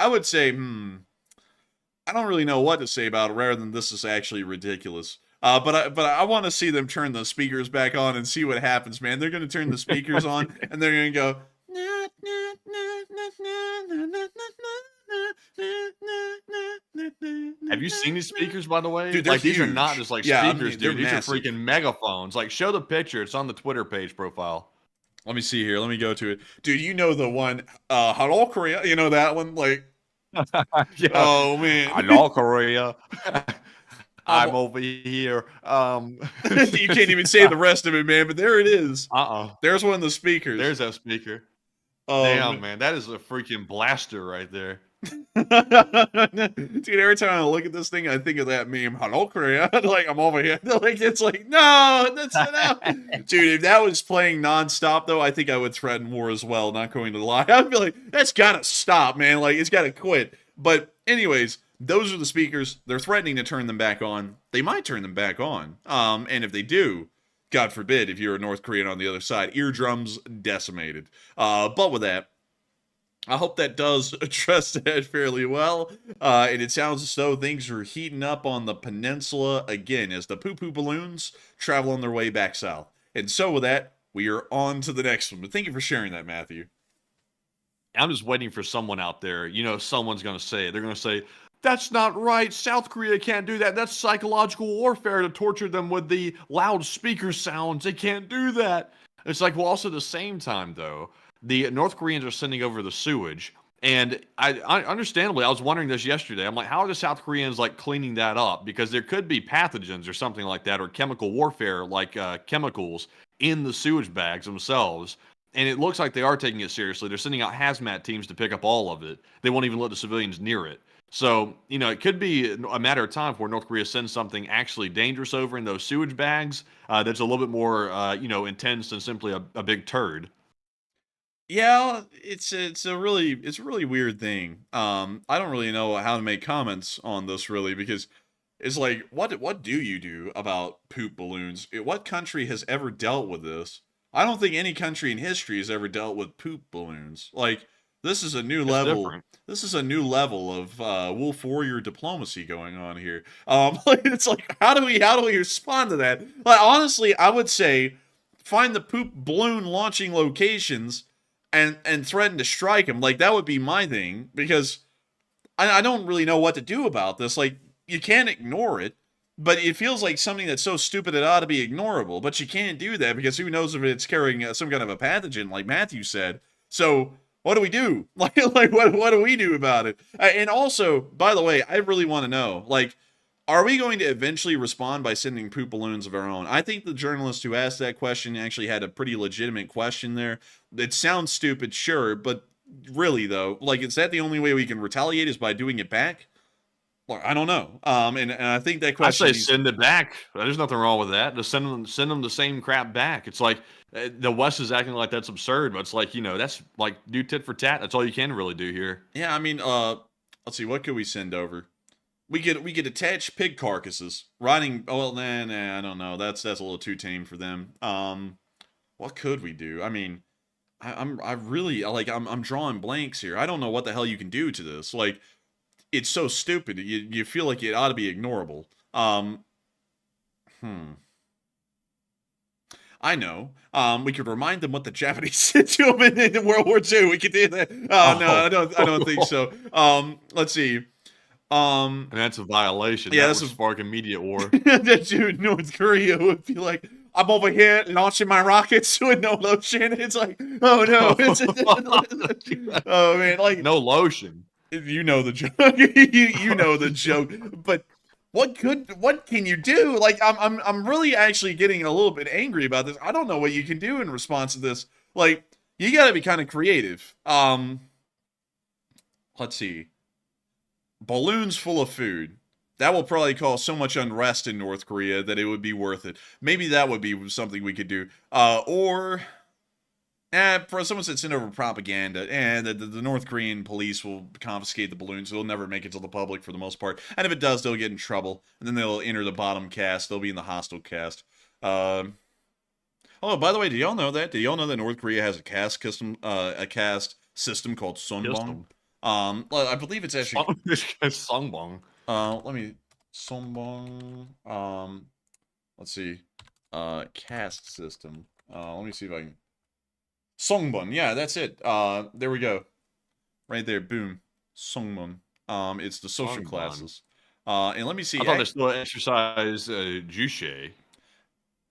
would say, I don't really know what to say about it rather than this is actually ridiculous. But I want to see them turn the speakers back on and see what happens, man. They're going to turn the speakers on and they're going to go. Have you seen these speakers, by the way? Dude, like, these huge. are not just like speakers, dude. These are freaking megaphones. Like, show the picture. It's on the Twitter page profile. Let me see here. Let me go to it. Dude, you know the one, Hello Korea. You know that one? Like, yeah. Oh, man. Hello Korea. I'm over here. You can't even say the rest of it, man, but there it is. There's one of the speakers. There's that speaker. Oh, damn, man. That is a freaking blaster right there. Dude, every time I look at this thing, I think of that meme, Hello Korea. Like, I'm over here. Like, it's like, no, that's not. Dude, if that was playing nonstop, though, I think I would threaten war as well, not going to lie. I'd be like, that's gotta stop, man. Like, it's gotta quit. But anyways, those are the speakers. They're threatening to turn them back on. They might turn them back on. And if they do, God forbid, if you're a North Korean on the other side, eardrums decimated. But with that, I hope that does address that fairly well. And it sounds as though things are heating up on the peninsula again as the poo-poo balloons travel on their way back south. And so with that, we are on to the next one. But thank you for sharing that, Matthew. I'm just waiting for someone out there. You know, someone's going to say it. They're going to say, that's not right. South Korea can't do that. That's psychological warfare to torture them with the loudspeaker sounds. They can't do that. It's like, well, also at the same time, though, the North Koreans are sending over the sewage. And I understandably, I was wondering this yesterday. I'm like, how are the South Koreans like cleaning that up? Because there could be pathogens or something like that, or chemical warfare like chemicals in the sewage bags themselves. And it looks like they are taking it seriously. They're sending out hazmat teams to pick up all of it. They won't even let the civilians near it. So, you know, it could be a matter of time before North Korea sends something actually dangerous over in those sewage bags that's a little bit more, you know, intense than simply a big turd. Yeah, it's a really weird thing. I don't really know how to make comments on this really because it's like, what do you do about poop balloons? What country has ever dealt with this? I don't think any country in history has ever dealt with poop balloons. Like, this is a new level. Different. This is a new level of Wolf Warrior diplomacy going on here. It's like, how do we respond to that? Like, honestly, I would say find the poop balloon launching locations and threaten to strike them. Like, that would be my thing because I don't really know what to do about this. Like, you can't ignore it. but it feels like something that's so stupid it ought to be ignorable. But you can't do that because who knows if it's carrying some kind of a pathogen, like Matthew said. So what do we do? Like what do we do about it? And also, by the way, I really want to know, like, are we going to eventually respond by sending poop balloons of our own? I think the journalist who asked that question actually had a pretty legitimate question there. It sounds stupid, sure, but really though, like, is that the only way we can retaliate is by doing it back? I don't know. And I think that question. I say send it back. There's nothing wrong with that. Just send them the same crap back. It's like the West is acting like that's absurd, but it's like, that's like do tit for tat. That's all you can really do here. Yeah, I mean, let's see, what could we send over? We could attach pig carcasses, riding. Oh, nah, I don't know. That's a little too tame for them. What could we do? I mean, I'm drawing blanks here. I don't know what the hell you can do to this. Like, it's so stupid. You feel like it ought to be ignorable. I know. We could remind them what the Japanese did to them in World War II. We could do that. No, I don't think so. Let's see. And that's a violation. Yeah, that would spark immediate war. Dude, North Korea would be like, I'm over here launching my rockets with no lotion. It's like, oh no. Oh man, like no lotion. You know the joke. you know the joke. But what can you do? Like, I'm really actually getting a little bit angry about this. I don't know what you can do in response to this. Like, you gotta be kind of creative. Let's see. Balloons full of food. That will probably cause so much unrest in North Korea that it would be worth it. Maybe that would be something we could do. For someone said send over propaganda, and the North Korean police will confiscate the balloons. They'll never make it to the public for the most part. And if it does, they'll get in trouble. And then they'll enter the bottom caste. They'll be in the hostile caste. Oh, by the way, do y'all know that? Do y'all know that North Korea has a caste system called Sonbong? I believe it's actually Songbong. Songbong. Let's see. Caste system. Let me see if I can. Songbong. Yeah, that's it. There we go. Right there. Boom. Songbong. It's the social classes. And let me see. I thought they still exercise Juche.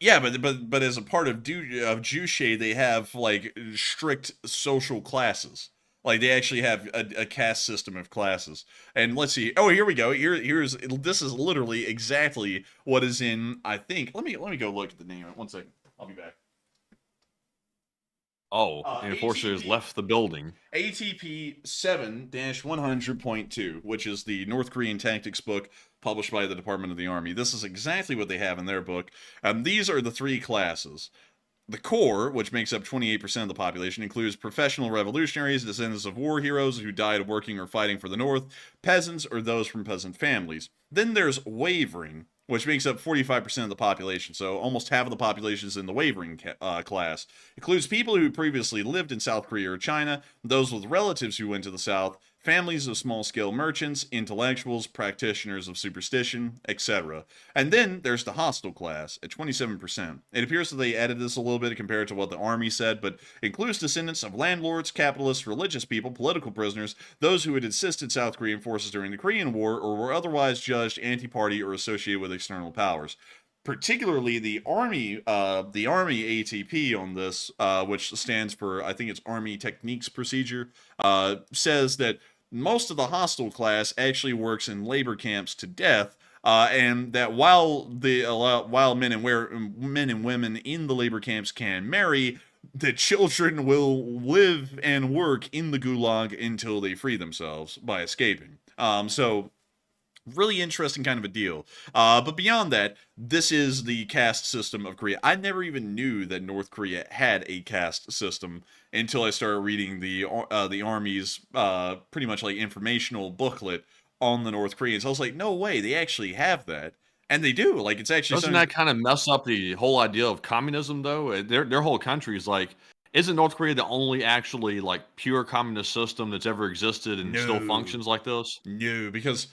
Yeah, but as a part of Juche, they have like strict social classes. Like, they actually have a caste system of classes. And let's see. Oh, here we go. This is literally exactly what is in, I think. Let me go look at the name. 1 second. I'll be back. Oh, the enforcer has left the building. ATP 7-100.2, which is the North Korean tactics book published by the Department of the Army. This is exactly what they have in their book. These are the 3 classes. The core, which makes up 28% of the population, includes professional revolutionaries, descendants of war heroes who died working or fighting for the North, peasants, or those from peasant families. Then there's wavering, which makes up 45% of the population, so almost half of the population is in the wavering class. It includes people who previously lived in South Korea or China, those with relatives who went to the South, families of small-scale merchants, intellectuals, practitioners of superstition, etc. And then there's the hostile class at 27%. It appears that they added this a little bit compared to what the army said, but includes descendants of landlords, capitalists, religious people, political prisoners, those who had assisted South Korean forces during the Korean War, or were otherwise judged anti-party or associated with external powers. Particularly the Army ATP on this, which stands for, I think it's Army Techniques Procedure, says that most of the hostile class actually works in labor camps to death, and that while men and women in the labor camps can marry, the children will live and work in the gulag until they free themselves by escaping. So really interesting kind of a deal. But beyond that, this is the caste system of Korea. I never even knew that North Korea had a caste system until I started reading the Army's pretty much like informational booklet on the North Koreans. I was like, no way, they actually have that. And they do. Like, it's actually Doesn't that kind of mess up the whole idea of communism, though? Their whole country is like, isn't North Korea the only actually like pure communist system that's ever existed and still functions like this? No, because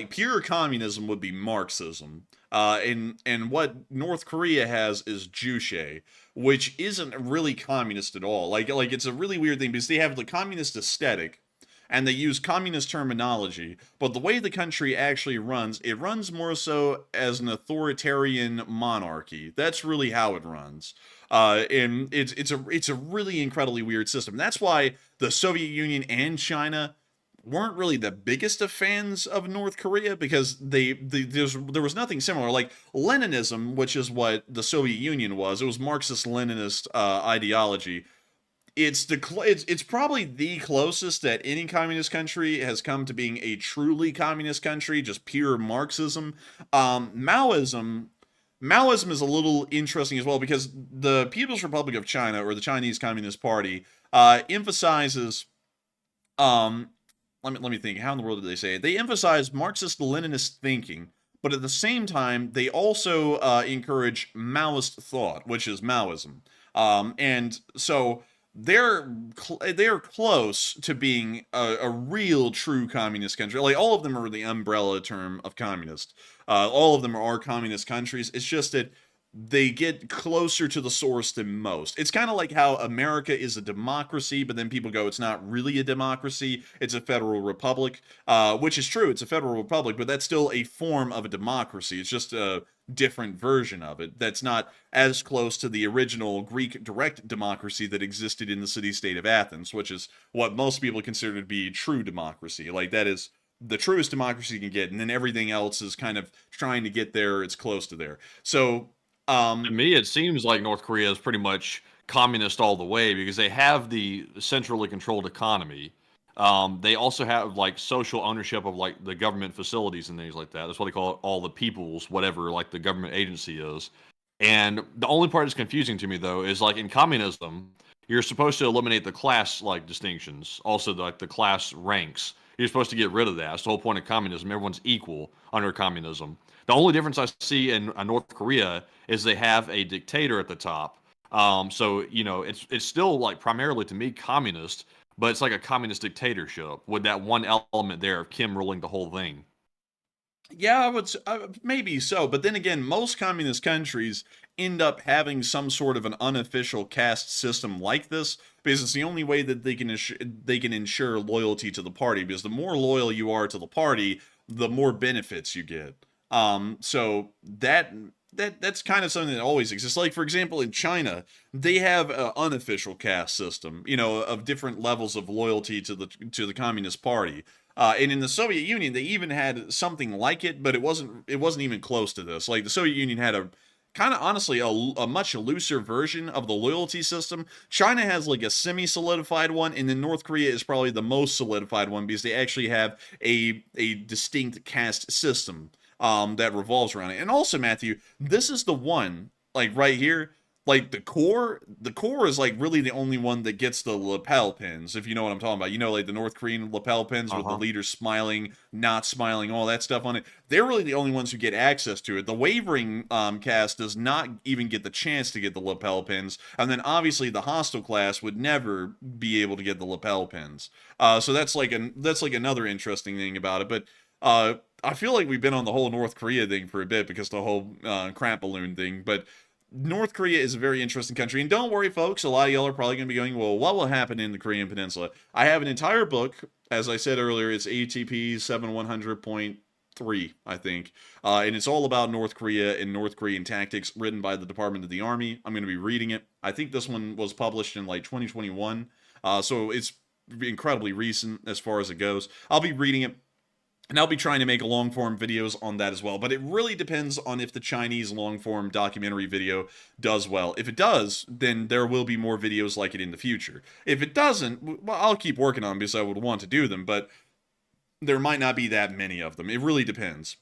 pure communism would be Marxism, and what North Korea has is Juche, which isn't really communist at all. Like it's a really weird thing because they have the communist aesthetic, and they use communist terminology, but the way the country actually runs, it runs more so as an authoritarian monarchy. That's really how it runs. And it's a really incredibly weird system. That's why the Soviet Union and China weren't really the biggest of fans of North Korea, because there was nothing similar. Like Leninism, which is what the Soviet Union was, it was Marxist-Leninist ideology. It's probably the closest that any communist country has come to being a truly communist country, just pure Marxism. Maoism is a little interesting as well, because the People's Republic of China, or the Chinese Communist Party, emphasizes let me think. How in the world did they say it? They emphasize Marxist-Leninist thinking, but at the same time, they also encourage Maoist thought, which is Maoism. And so they're close to being a real, true communist country. Like, all of them are the umbrella term of communist. All of them are communist countries. It's just that they get closer to the source than most. It's kind of like how America is a democracy, but then people go, it's not really a democracy, it's a federal republic, which is true, it's a federal republic, but that's still a form of a democracy. It's just a different version of it that's not as close to the original Greek direct democracy that existed in the city-state of Athens, which is what most people consider to be true democracy. Like, that is the truest democracy you can get, and then everything else is kind of trying to get there, it's close to there. So to me, it seems like North Korea is pretty much communist all the way, because they have the centrally controlled economy. They also have like social ownership of like the government facilities and things like that. That's what they call it, all the people's whatever, like the government agency is. And the only part that's confusing to me though is, like, in communism, you're supposed to eliminate the class like distinctions, also like the class ranks. You're supposed to get rid of that. That's the whole point of communism. Everyone's equal under communism. The only difference I see in North Korea is they have a dictator at the top. So, you know, it's still, like, primarily to me communist, but it's like a communist dictatorship with that one element there of Kim ruling the whole thing. Yeah, I would maybe so, but then again, most communist countries end up having some sort of an unofficial caste system like this, because it's the only way that they can ensure loyalty to the party. Because the more loyal you are to the party, the more benefits you get. So that's kind of something that always exists. Like, for example, in China, they have an unofficial caste system, you know, of different levels of loyalty to the Communist Party. And in the Soviet Union, they even had something like it, but it wasn't even close to this. Like, the Soviet Union had a kind of, honestly, a much looser version of the loyalty system. China has like a semi-solidified one, and then North Korea is probably the most solidified one, because they actually have a distinct caste system that revolves around it. And also, Matthew, this is the one, like, right here, like, the core is like really the only one that gets the lapel pins, if you know what I'm talking about. You know, like the North Korean lapel pins with the leader smiling, not smiling, all that stuff on it. They're really the only ones who get access to it. The wavering caste does not even get the chance to get the lapel pins, and then obviously the hostile class would never be able to get the lapel pins. So that's like another interesting thing about it. But I feel like we've been on the whole North Korea thing for a bit, because the whole crap balloon thing, but North Korea is a very interesting country. And don't worry, folks, a lot of y'all are probably going to be going, well, what will happen in the Korean Peninsula? I have an entire book. As I said earlier, it's ATP 7100.3, I think. And it's all about North Korea and North Korean tactics, written by the Department of the Army. I'm going to be reading it. I think this one was published in like 2021. So it's incredibly recent as far as it goes. I'll be reading it. And I'll be trying to make long-form videos on that as well. But it really depends on if the Chinese long-form documentary video does well. If it does, then there will be more videos like it in the future. If it doesn't, well, I'll keep working on them, because I would want to do them. But there might not be that many of them. It really depends.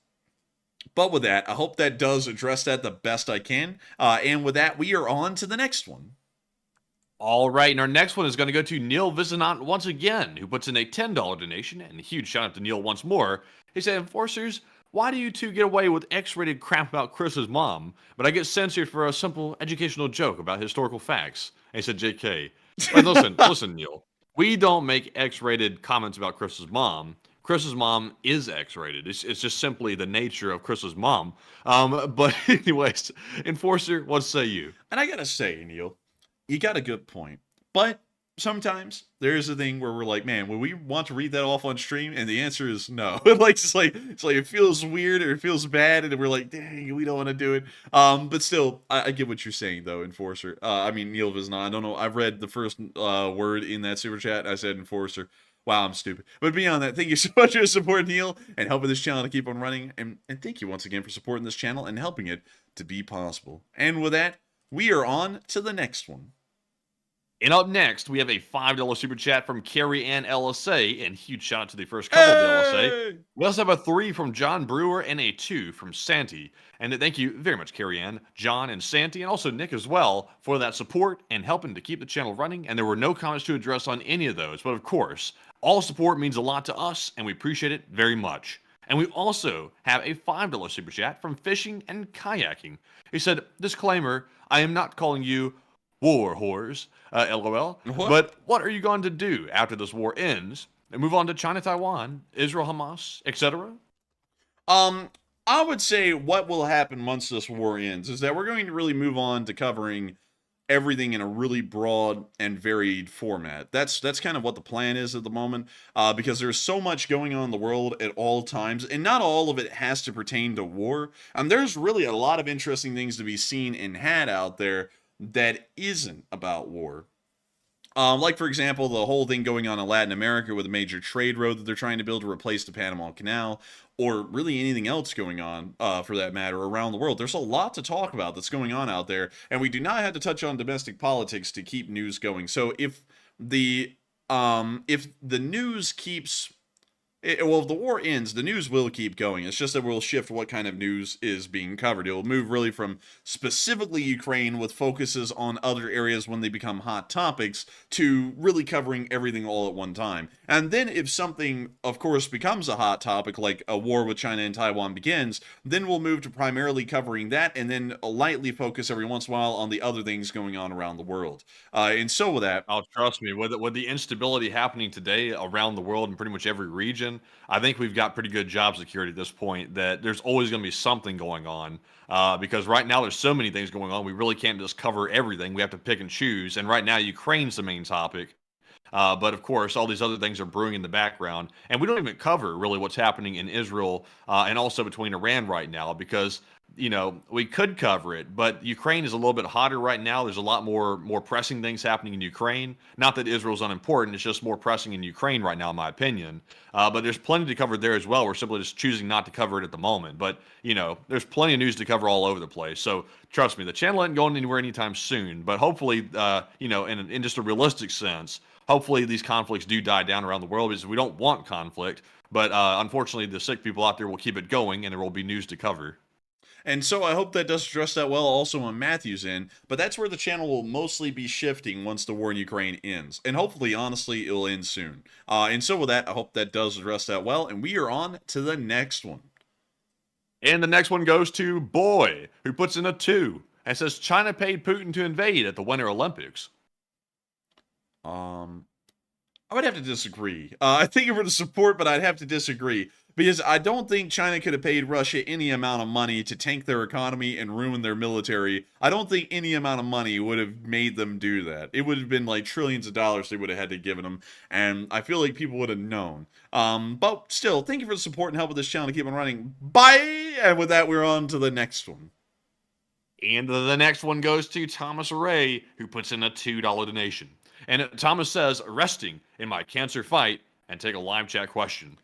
But with that, I hope that does address that the best I can. And with that, we are on to the next one. All right, and our next one is going to go to Neil Visinant once again, who puts in a $10 donation, and a huge shout out to Neil once more. He said, Enforcers, why do you two get away with X-rated crap about Chris's mom, but I get censored for a simple educational joke about historical facts? And he said, JK. But listen, Neil, we don't make X-rated comments about Chris's mom. Chris's mom is X-rated. It's just simply the nature of Chris's mom. But anyways, Enforcer, what say you? And I gotta say, Neil, you got a good point. But sometimes there's a thing where we're like, man, would we want to read that off on stream? And the answer is no. It's like it feels weird or it feels bad, and we're like, dang, we don't want to do it. But still, I get what you're saying though, Enforcer. I mean, Neil Vizna, I don't know. I've read the first word in that super chat. I said Enforcer. Wow, I'm stupid. But beyond that, thank you so much for supporting Neil and helping this channel to keep on running. And thank you once again for supporting this channel and helping it to be possible. And with that, we are on to the next one. And up next, we have a $5 super chat from Carrie Ann LSA, and huge shout out to the first couple of the LSA. We also have a 3 from John Brewer and a 2 from Santi. And thank you very much, Carrie Ann, John, and Santi, and also Nick as well, for that support and helping to keep the channel running. And there were no comments to address on any of those. But of course, all support means a lot to us, and we appreciate it very much. And we also have a $5 super chat from Fishing and Kayaking. He said, disclaimer, I am not calling you war whores, LOL. But what are you going to do after this war ends and move on to China, Taiwan, Israel, Hamas, etc.? I would say what will happen once this war ends is that we're going to really move on to covering everything in a really broad and varied format. That's kind of what the plan is at the moment, because there's so much going on in the world at all times, and not all of it has to pertain to war. And there's really a lot of interesting things to be seen and had out there that isn't about war. Like, for example, the whole thing going on in Latin America with a major trade road that they're trying to build to replace the Panama Canal, or really anything else going on, for that matter, around the world. There's a lot to talk about that's going on out there, and we do not have to touch on domestic politics to keep news going. So if the news keeps... well, if the war ends, the news will keep going. It's just that we'll shift what kind of news is being covered. It will move really from specifically Ukraine with focuses on other areas when they become hot topics to really covering everything all at one time. And then if something, of course, becomes a hot topic, like a war with China and Taiwan begins, then we'll move to primarily covering that and then lightly focus every once in a while on the other things going on around the world. And so with that... Oh, trust me, with the instability happening today around the world in pretty much every region, I think we've got pretty good job security at this point that there's always going to be something going on, because right now there's so many things going on. We really can't just cover everything. We have to pick and choose. And right now, Ukraine's the main topic. But of course, all these other things are brewing in the background. And we don't even cover really what's happening in Israel and also between Iran right now, because we could cover it, but Ukraine is a little bit hotter right now. There's a lot more pressing things happening in Ukraine. Not that Israel's unimportant. It's just more pressing in Ukraine right now, in my opinion. But there's plenty to cover there as well. We're simply just choosing not to cover it at the moment. But, there's plenty of news to cover all over the place. So trust me, the channel isn't going anywhere anytime soon. But hopefully, in just a realistic sense, hopefully these conflicts do die down around the world, because we don't want conflict. But unfortunately, the sick people out there will keep it going, and there will be news to cover. And so I hope that does address that well also on Matthew's end, but that's where the channel will mostly be shifting once the war in Ukraine ends. And hopefully, honestly, it'll end soon. And so with that, I hope that does address that well, and we are on to the next one. And the next one goes to Boy, who puts in a 2 and says China paid Putin to invade at the Winter Olympics. I would have to disagree. I thank you for the support, but I'd have to disagree. Because I don't think China could have paid Russia any amount of money to tank their economy and ruin their military. I don't think any amount of money would have made them do that. It would have been like trillions of dollars they would have had to give them. And I feel like people would have known. But still, thank you for the support and help with this channel to keep on running. Bye! And with that, we're on to the next one. And the next one goes to Thomas Ray, who puts in a $2 donation. And Thomas says, resting in my cancer fight, and take a live chat question.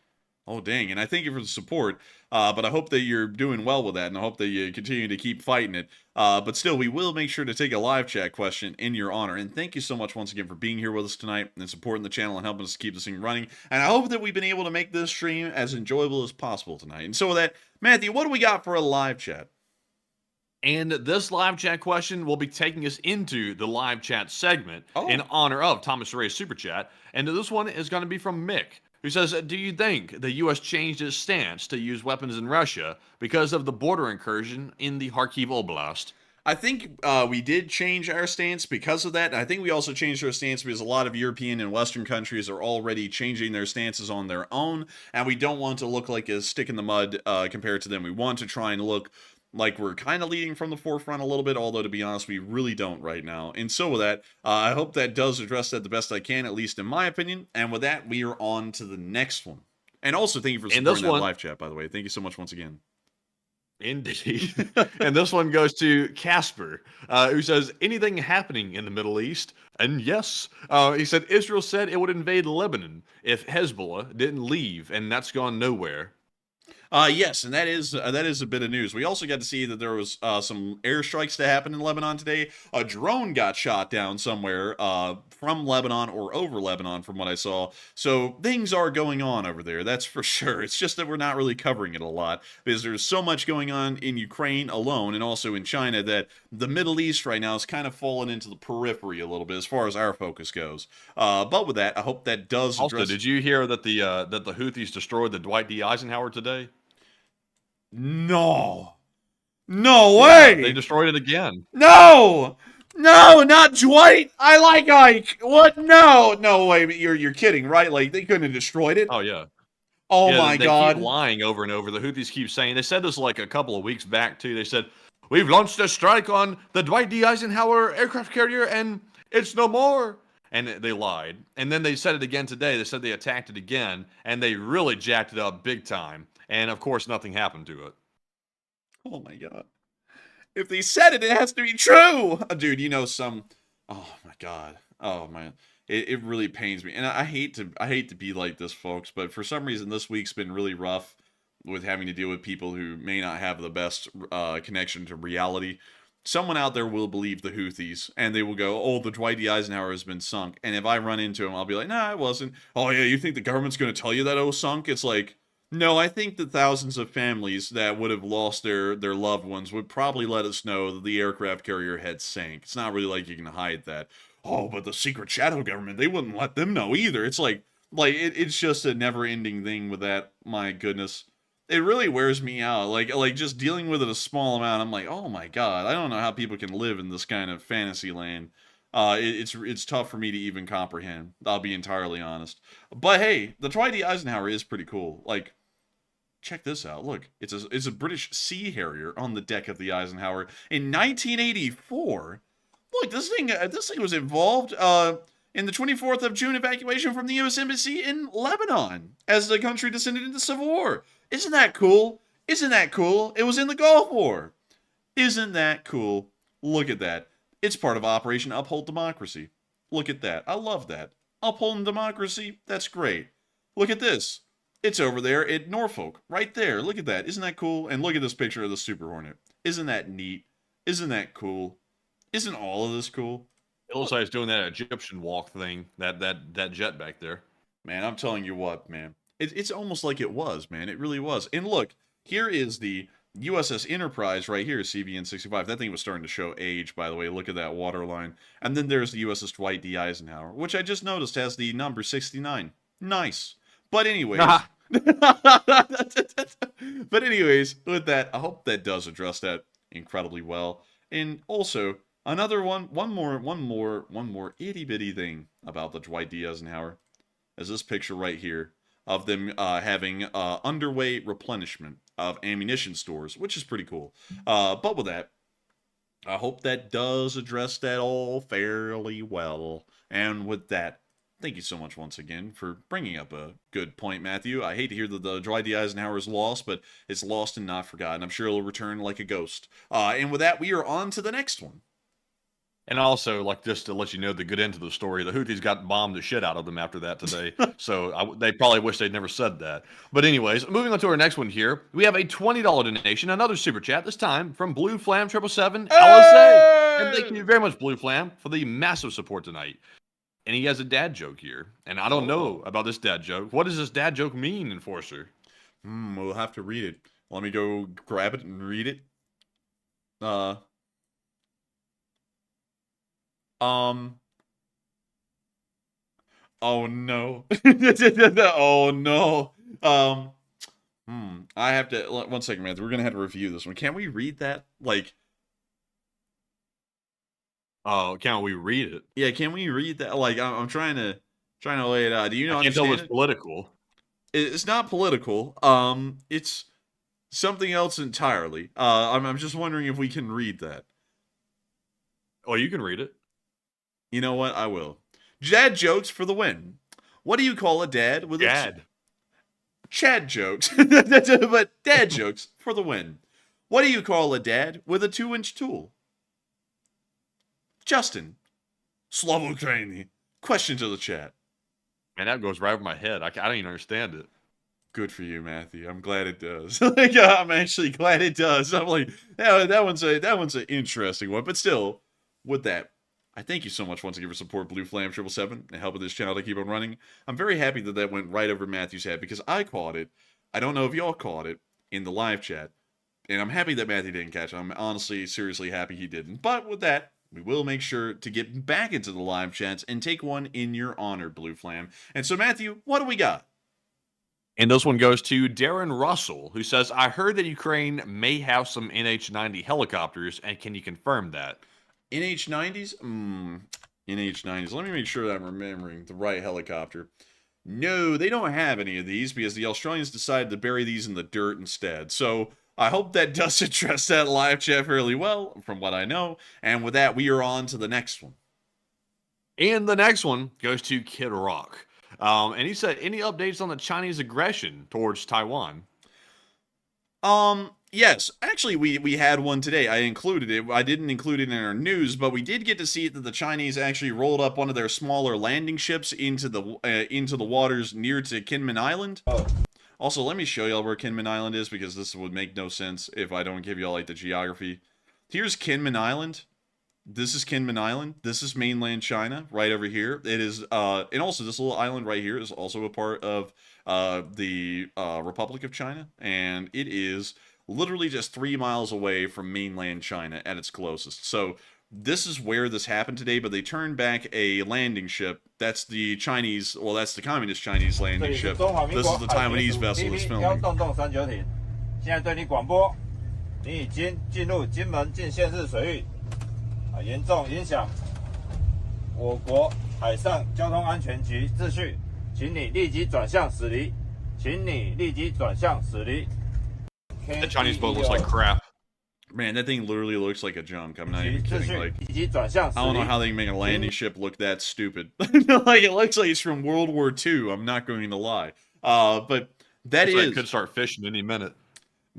Oh, dang. And I thank you for the support, but I hope that you're doing well with that, and I hope that you continue to keep fighting it. But still, we will make sure to take a live chat question in your honor. And thank you so much once again for being here with us tonight and supporting the channel and helping us keep this thing running. And I hope that we've been able to make this stream as enjoyable as possible tonight. And so with that, Matthew, what do we got for a live chat? And this live chat question will be taking us into the live chat segment in honor of Thomas Ray's Super Chat. And this one is going to be from Mick, who says, do you think the U.S. changed its stance to use weapons in Russia because of the border incursion in the Kharkiv Oblast? I think we did change our stance because of that. And I think we also changed our stance because a lot of European and Western countries are already changing their stances on their own. And we don't want to look like a stick in the mud compared to them. We want to try and look like we're kind of leading from the forefront a little bit, although to be honest, we really don't right now. And so with that, I hope that does address that the best I can, at least in my opinion. And with that, we are on to the next one. And also, thank you for supporting that live chat, by the way. Thank you so much once again. Indeed. And this one goes to Casper, who says, anything happening in the Middle East? And yes, he said, Israel said it would invade Lebanon if Hezbollah didn't leave, and that's gone nowhere. Yes, and that is a bit of news. We also got to see that there was some airstrikes that happened in Lebanon today. A drone got shot down somewhere from Lebanon or over Lebanon, from what I saw. So things are going on over there, that's for sure. It's just that we're not really covering it a lot because there's so much going on in Ukraine alone and also in China that the Middle East right now is kind of fallen into the periphery a little bit as far as our focus goes. But with that, I hope that does address... Also, did you hear that the Houthis destroyed the Dwight D. Eisenhower today? No way. They destroyed it again. No, not Dwight. I like Ike. What? No way. You're kidding, right? Like they couldn't have destroyed it. Oh yeah. Oh my God. They keep lying over and over. The Houthis keep saying. They said this like a couple of weeks back too. They said we've launched a strike on the Dwight D. Eisenhower aircraft carrier and it's no more. And they lied. And then they said it again today. They said they attacked it again and they really jacked it up big time. And of course, nothing happened to it. Oh my God. If they said it, it has to be true. Dude, you know some... Oh my God. Oh man. It really pains me. And I hate to be like this, folks, but for some reason this week's been really rough with having to deal with people who may not have the best connection to reality. Someone out there will believe the Houthis, and they will go, oh, the Dwight D. Eisenhower has been sunk. And if I run into him, I'll be like, nah, it wasn't. Oh yeah, you think the government's going to tell you that it was sunk? It's like... No, I think the thousands of families that would have lost their loved ones would probably let us know that the aircraft carrier had sank. It's not really like you can hide that. Oh, but the secret shadow government, they wouldn't let them know either. It's it's just a never-ending thing with that. My goodness. It really wears me out. Like just dealing with it a small amount, I'm like, oh my God, I don't know how people can live in this kind of fantasy land. It's tough for me to even comprehend. I'll be entirely honest. But hey, the Dwight D. Eisenhower is pretty cool. Like, check this out. Look, it's a British Sea Harrier on the deck of the Eisenhower in 1984. Look, this thing was involved in the 24th of June evacuation from the U.S. Embassy in Lebanon as the country descended into civil war. Isn't that cool? Isn't that cool? It was in the Gulf War. Isn't that cool? Look at that. It's part of Operation Uphold Democracy. Look at that. I love that. Upholding democracy, that's great. Look at this. It's over there at Norfolk, right there. Look at that. Isn't that cool? And look at this picture of the Super Hornet. Isn't that neat? Isn't that cool? Isn't all of this cool? It looks like it's doing that Egyptian walk thing, that jet back there. Man, I'm telling you what, man. It's almost like it was, man. It really was. And look, here is the USS Enterprise right here, CVN-65. That thing was starting to show age, by the way. Look at that waterline. And then there's the USS Dwight D. Eisenhower, which I just noticed has the number 69. Nice. But anyways, with that, I hope that does address that incredibly well. And also, another one more itty bitty thing about the Dwight D. Eisenhower is this picture right here of them having underway replenishment of ammunition stores, which is pretty cool. But with that, I hope that does address that all fairly well. And with that, thank you so much once again for bringing up a good point, Matthew. I hate to hear that the Dwight D. Eisenhower is lost, but it's lost and not forgotten. I'm sure it'll return like a ghost. And with that, we are on to the next one. And also, like, just to let you know the good end of the story, the Houthis got bombed the shit out of them after that today. So they probably wish they'd never said that. But anyways, moving on to our next one here, we have a $20 donation, another super chat, this time from Blue Flam 777 LSA. And thank you very much, Blue Flam, for the massive support tonight. And he has a dad joke here. And I don't know about this dad joke. What does this dad joke mean, Enforcer? We'll have to read it. Let me go grab it and read it. Oh no. Oh no. I have to, 1 second, man. We're gonna have to review this one. Can we read that? Like, oh, can't we read it? yeah, can we read that? Like, I'm trying to lay it out. Do you know? I can't tell it's political. It's not political. It's Something else entirely. I'm just wondering if we can read that. Oh, you can read it. You know what? I will. Dad jokes for the win. What do you call a dad with Dad. Chad jokes, but dad jokes for the win. What do you call a dad with a 2-inch tool? Justin. Slava Ukraini. Question to the chat. Man, that goes right over my head. I don't even understand it. Good for you, Matthew. I'm glad it does. Like, I'm actually glad it does. I'm like, that one's an interesting one. But still, with that, I thank you so much once again for support Blue Flame 777 and helping this channel to keep on running. I'm very happy that that went right over Matthew's head because I caught it. I don't know if y'all caught it in the live chat. And I'm happy that Matthew didn't catch it. I'm honestly, seriously happy he didn't. But with that, we will make sure to get back into the live chats and take one in your honor, Blue Flam. And so, Matthew, what do we got? And this one goes to Darren Russell, who says, I heard that Ukraine may have some NH-90 helicopters, and can you confirm that? NH-90s? NH-90s. Let me make sure that I'm remembering the right helicopter. No, they don't have any of these because the Australians decided to bury these in the dirt instead. So I hope that does address that live chat fairly well, from what I know. And with that, we are on to the next one. And the next one goes to Kid Rock. And he said, any updates on the Chinese aggression towards Taiwan? Yes. Actually, we had one today. I included it. I didn't include it in our news, but we did get to see that the Chinese actually rolled up one of their smaller landing ships into the waters near to Kinmen Island. Also, let me show y'all where Kinmen Island is because this would make no sense if I don't give y'all like the geography. Here's Kinmen Island. This is Kinmen Island. This is mainland China, right over here. It is, and also this little island right here is also a part of the Republic of China, and it is literally just 3 miles away from mainland China at its closest. So this is where this happened today, but they turned back a landing ship. That's the Chinese, well, that's the Communist Chinese landing ship. This is the Taiwanese vessel that's filming. The Chinese boat looks like crap. Man, that thing literally looks like a junk. I'm not even kidding. Like, I don't know how they can make a landing ship look that stupid. Like, it looks like it's from World War II. I'm not going to lie. But that looks is... like it could start fishing any minute.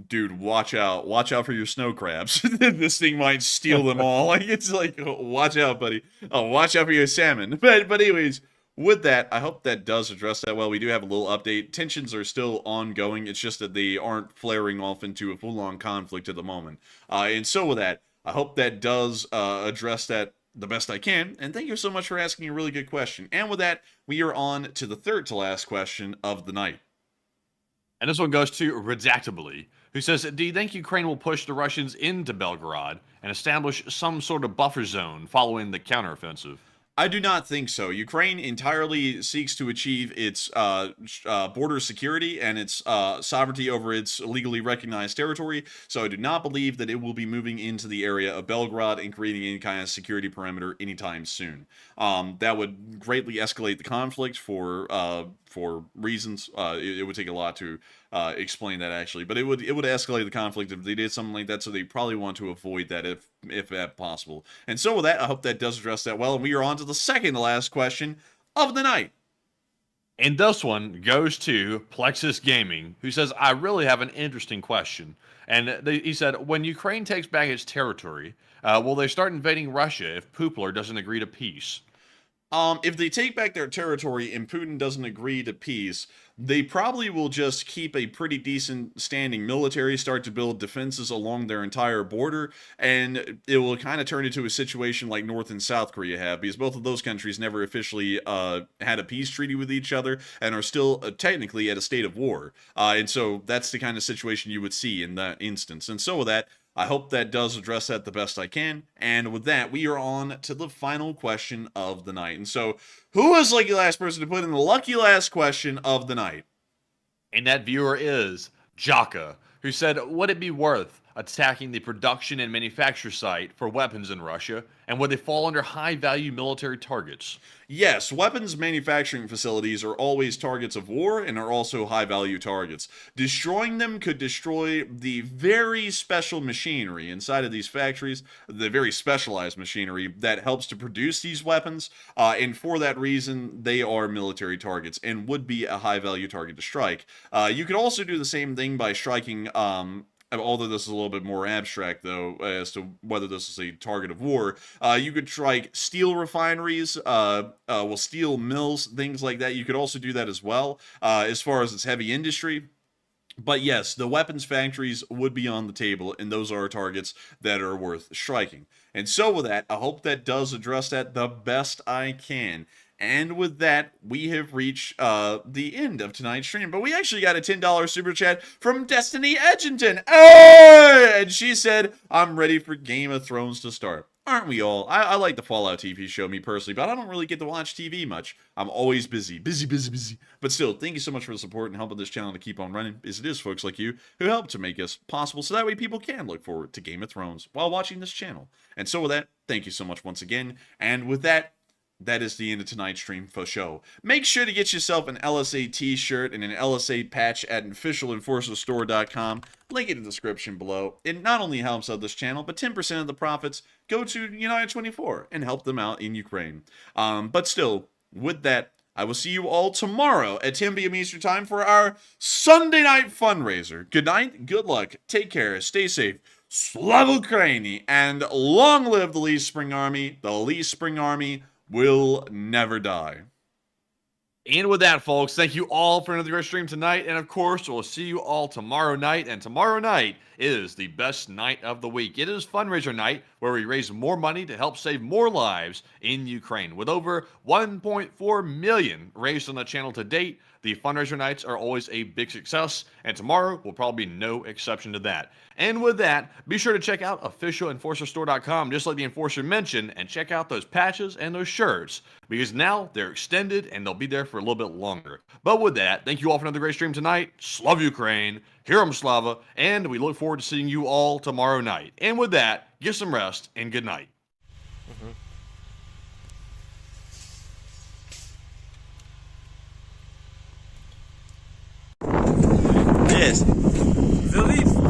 Dude, watch out. Watch out for your snow crabs. This thing might steal them all. Like, it's like, watch out, buddy. Oh, watch out for your salmon. But anyways, with that, I hope that does address that well. We do have a little update. Tensions are still ongoing. It's just that they aren't flaring off into a full-on conflict at the moment. And so with that, I hope that does address that the best I can. And thank you so much for asking a really good question. And with that, we are on to the third to last question of the night. And this one goes to Redactably, who says, do you think Ukraine will push the Russians into Belgorod and establish some sort of buffer zone following the counteroffensive? I do not think so. Ukraine entirely seeks to achieve its border security and its sovereignty over its legally recognized territory, so I do not believe that it will be moving into the area of Belgorod and creating any kind of security perimeter anytime soon. That would greatly escalate the conflict for reasons. It would take a lot to explain that, actually, but it would escalate the conflict if they did something like that, so they probably want to avoid that if that possible. And so with that, I hope that does address that well, and we are on to the second to last question of the night. And this one goes to Plexus Gaming, who says, I really have an interesting question. And he said, when Ukraine takes back its territory, will they start invading Russia if Pupler doesn't agree to peace? If they take back their territory and Putin doesn't agree to peace, they probably will just keep a pretty decent standing military, start to build defenses along their entire border, and it will kind of turn into a situation like North and South Korea have, because both of those countries never officially had a peace treaty with each other and are still technically at a state of war. And so that's the kind of situation you would see in that instance. And so with that, I hope that does address that the best I can. And with that, we are on to the final question of the night. And so, who is lucky last person to put in the lucky last question of the night? And that viewer is Jaka, who said, would it be worth attacking the production and manufacture site for weapons in Russia, and would they fall under high-value military targets? Yes, weapons manufacturing facilities are always targets of war and are also high-value targets. Destroying them could destroy the very special machinery inside of these factories, the very specialized machinery that helps to produce these weapons, and for that reason, they are military targets and would be a high-value target to strike. You could also do the same thing by striking although this is a little bit more abstract, though, as to whether this is a target of war, you could strike steel refineries, steel mills, things like that. You could also do that as well, as far as its heavy industry. But yes, the weapons factories would be on the table, and those are targets that are worth striking. And so with that, I hope that does address that the best I can. And with that, we have reached the end of tonight's stream. But we actually got a $10 super chat from Destiny Edgington. Hey! And she said, I'm ready for Game of Thrones to start. Aren't we all? I like the Fallout TV show, me personally, but I don't really get to watch TV much. I'm always busy. But still, thank you so much for the support and helping this channel to keep on running, as it is folks like you who help to make us possible, so that way people can look forward to Game of Thrones while watching this channel. And so with that, thank you so much once again. And with that, that is the end of tonight's stream for show. Make sure to get yourself an LSA t-shirt and an LSA patch at officialenforcerstore.com. Link in the description below. It not only helps out this channel, but 10% of the profits go to United24 and help them out in Ukraine. But still, with that, I will see you all tomorrow at 10 p.m. Eastern Time for our Sunday night fundraiser. Good night, good luck, take care, stay safe. Slava Ukraini, and long live the Lee Spring Army. The Lee Spring Army will never die. And with that, folks, thank you all for another great stream tonight. And of course, we'll see you all tomorrow night. And tomorrow night is the best night of the week. It is fundraiser night, where we raise more money to help save more lives in Ukraine. With over 1.4 million raised on the channel to date, the fundraiser nights are always a big success, and tomorrow will probably be no exception to that. And with that, be sure to check out officialenforcerstore.com, just like the Enforcer mentioned, and check out those patches and those shirts, because now they're extended and they'll be there for a little bit longer. But with that, thank you all for another great stream tonight. Slava Ukraine, Herom Slava, and we look forward to seeing you all tomorrow night. And with that, get some rest and good night. The leaves.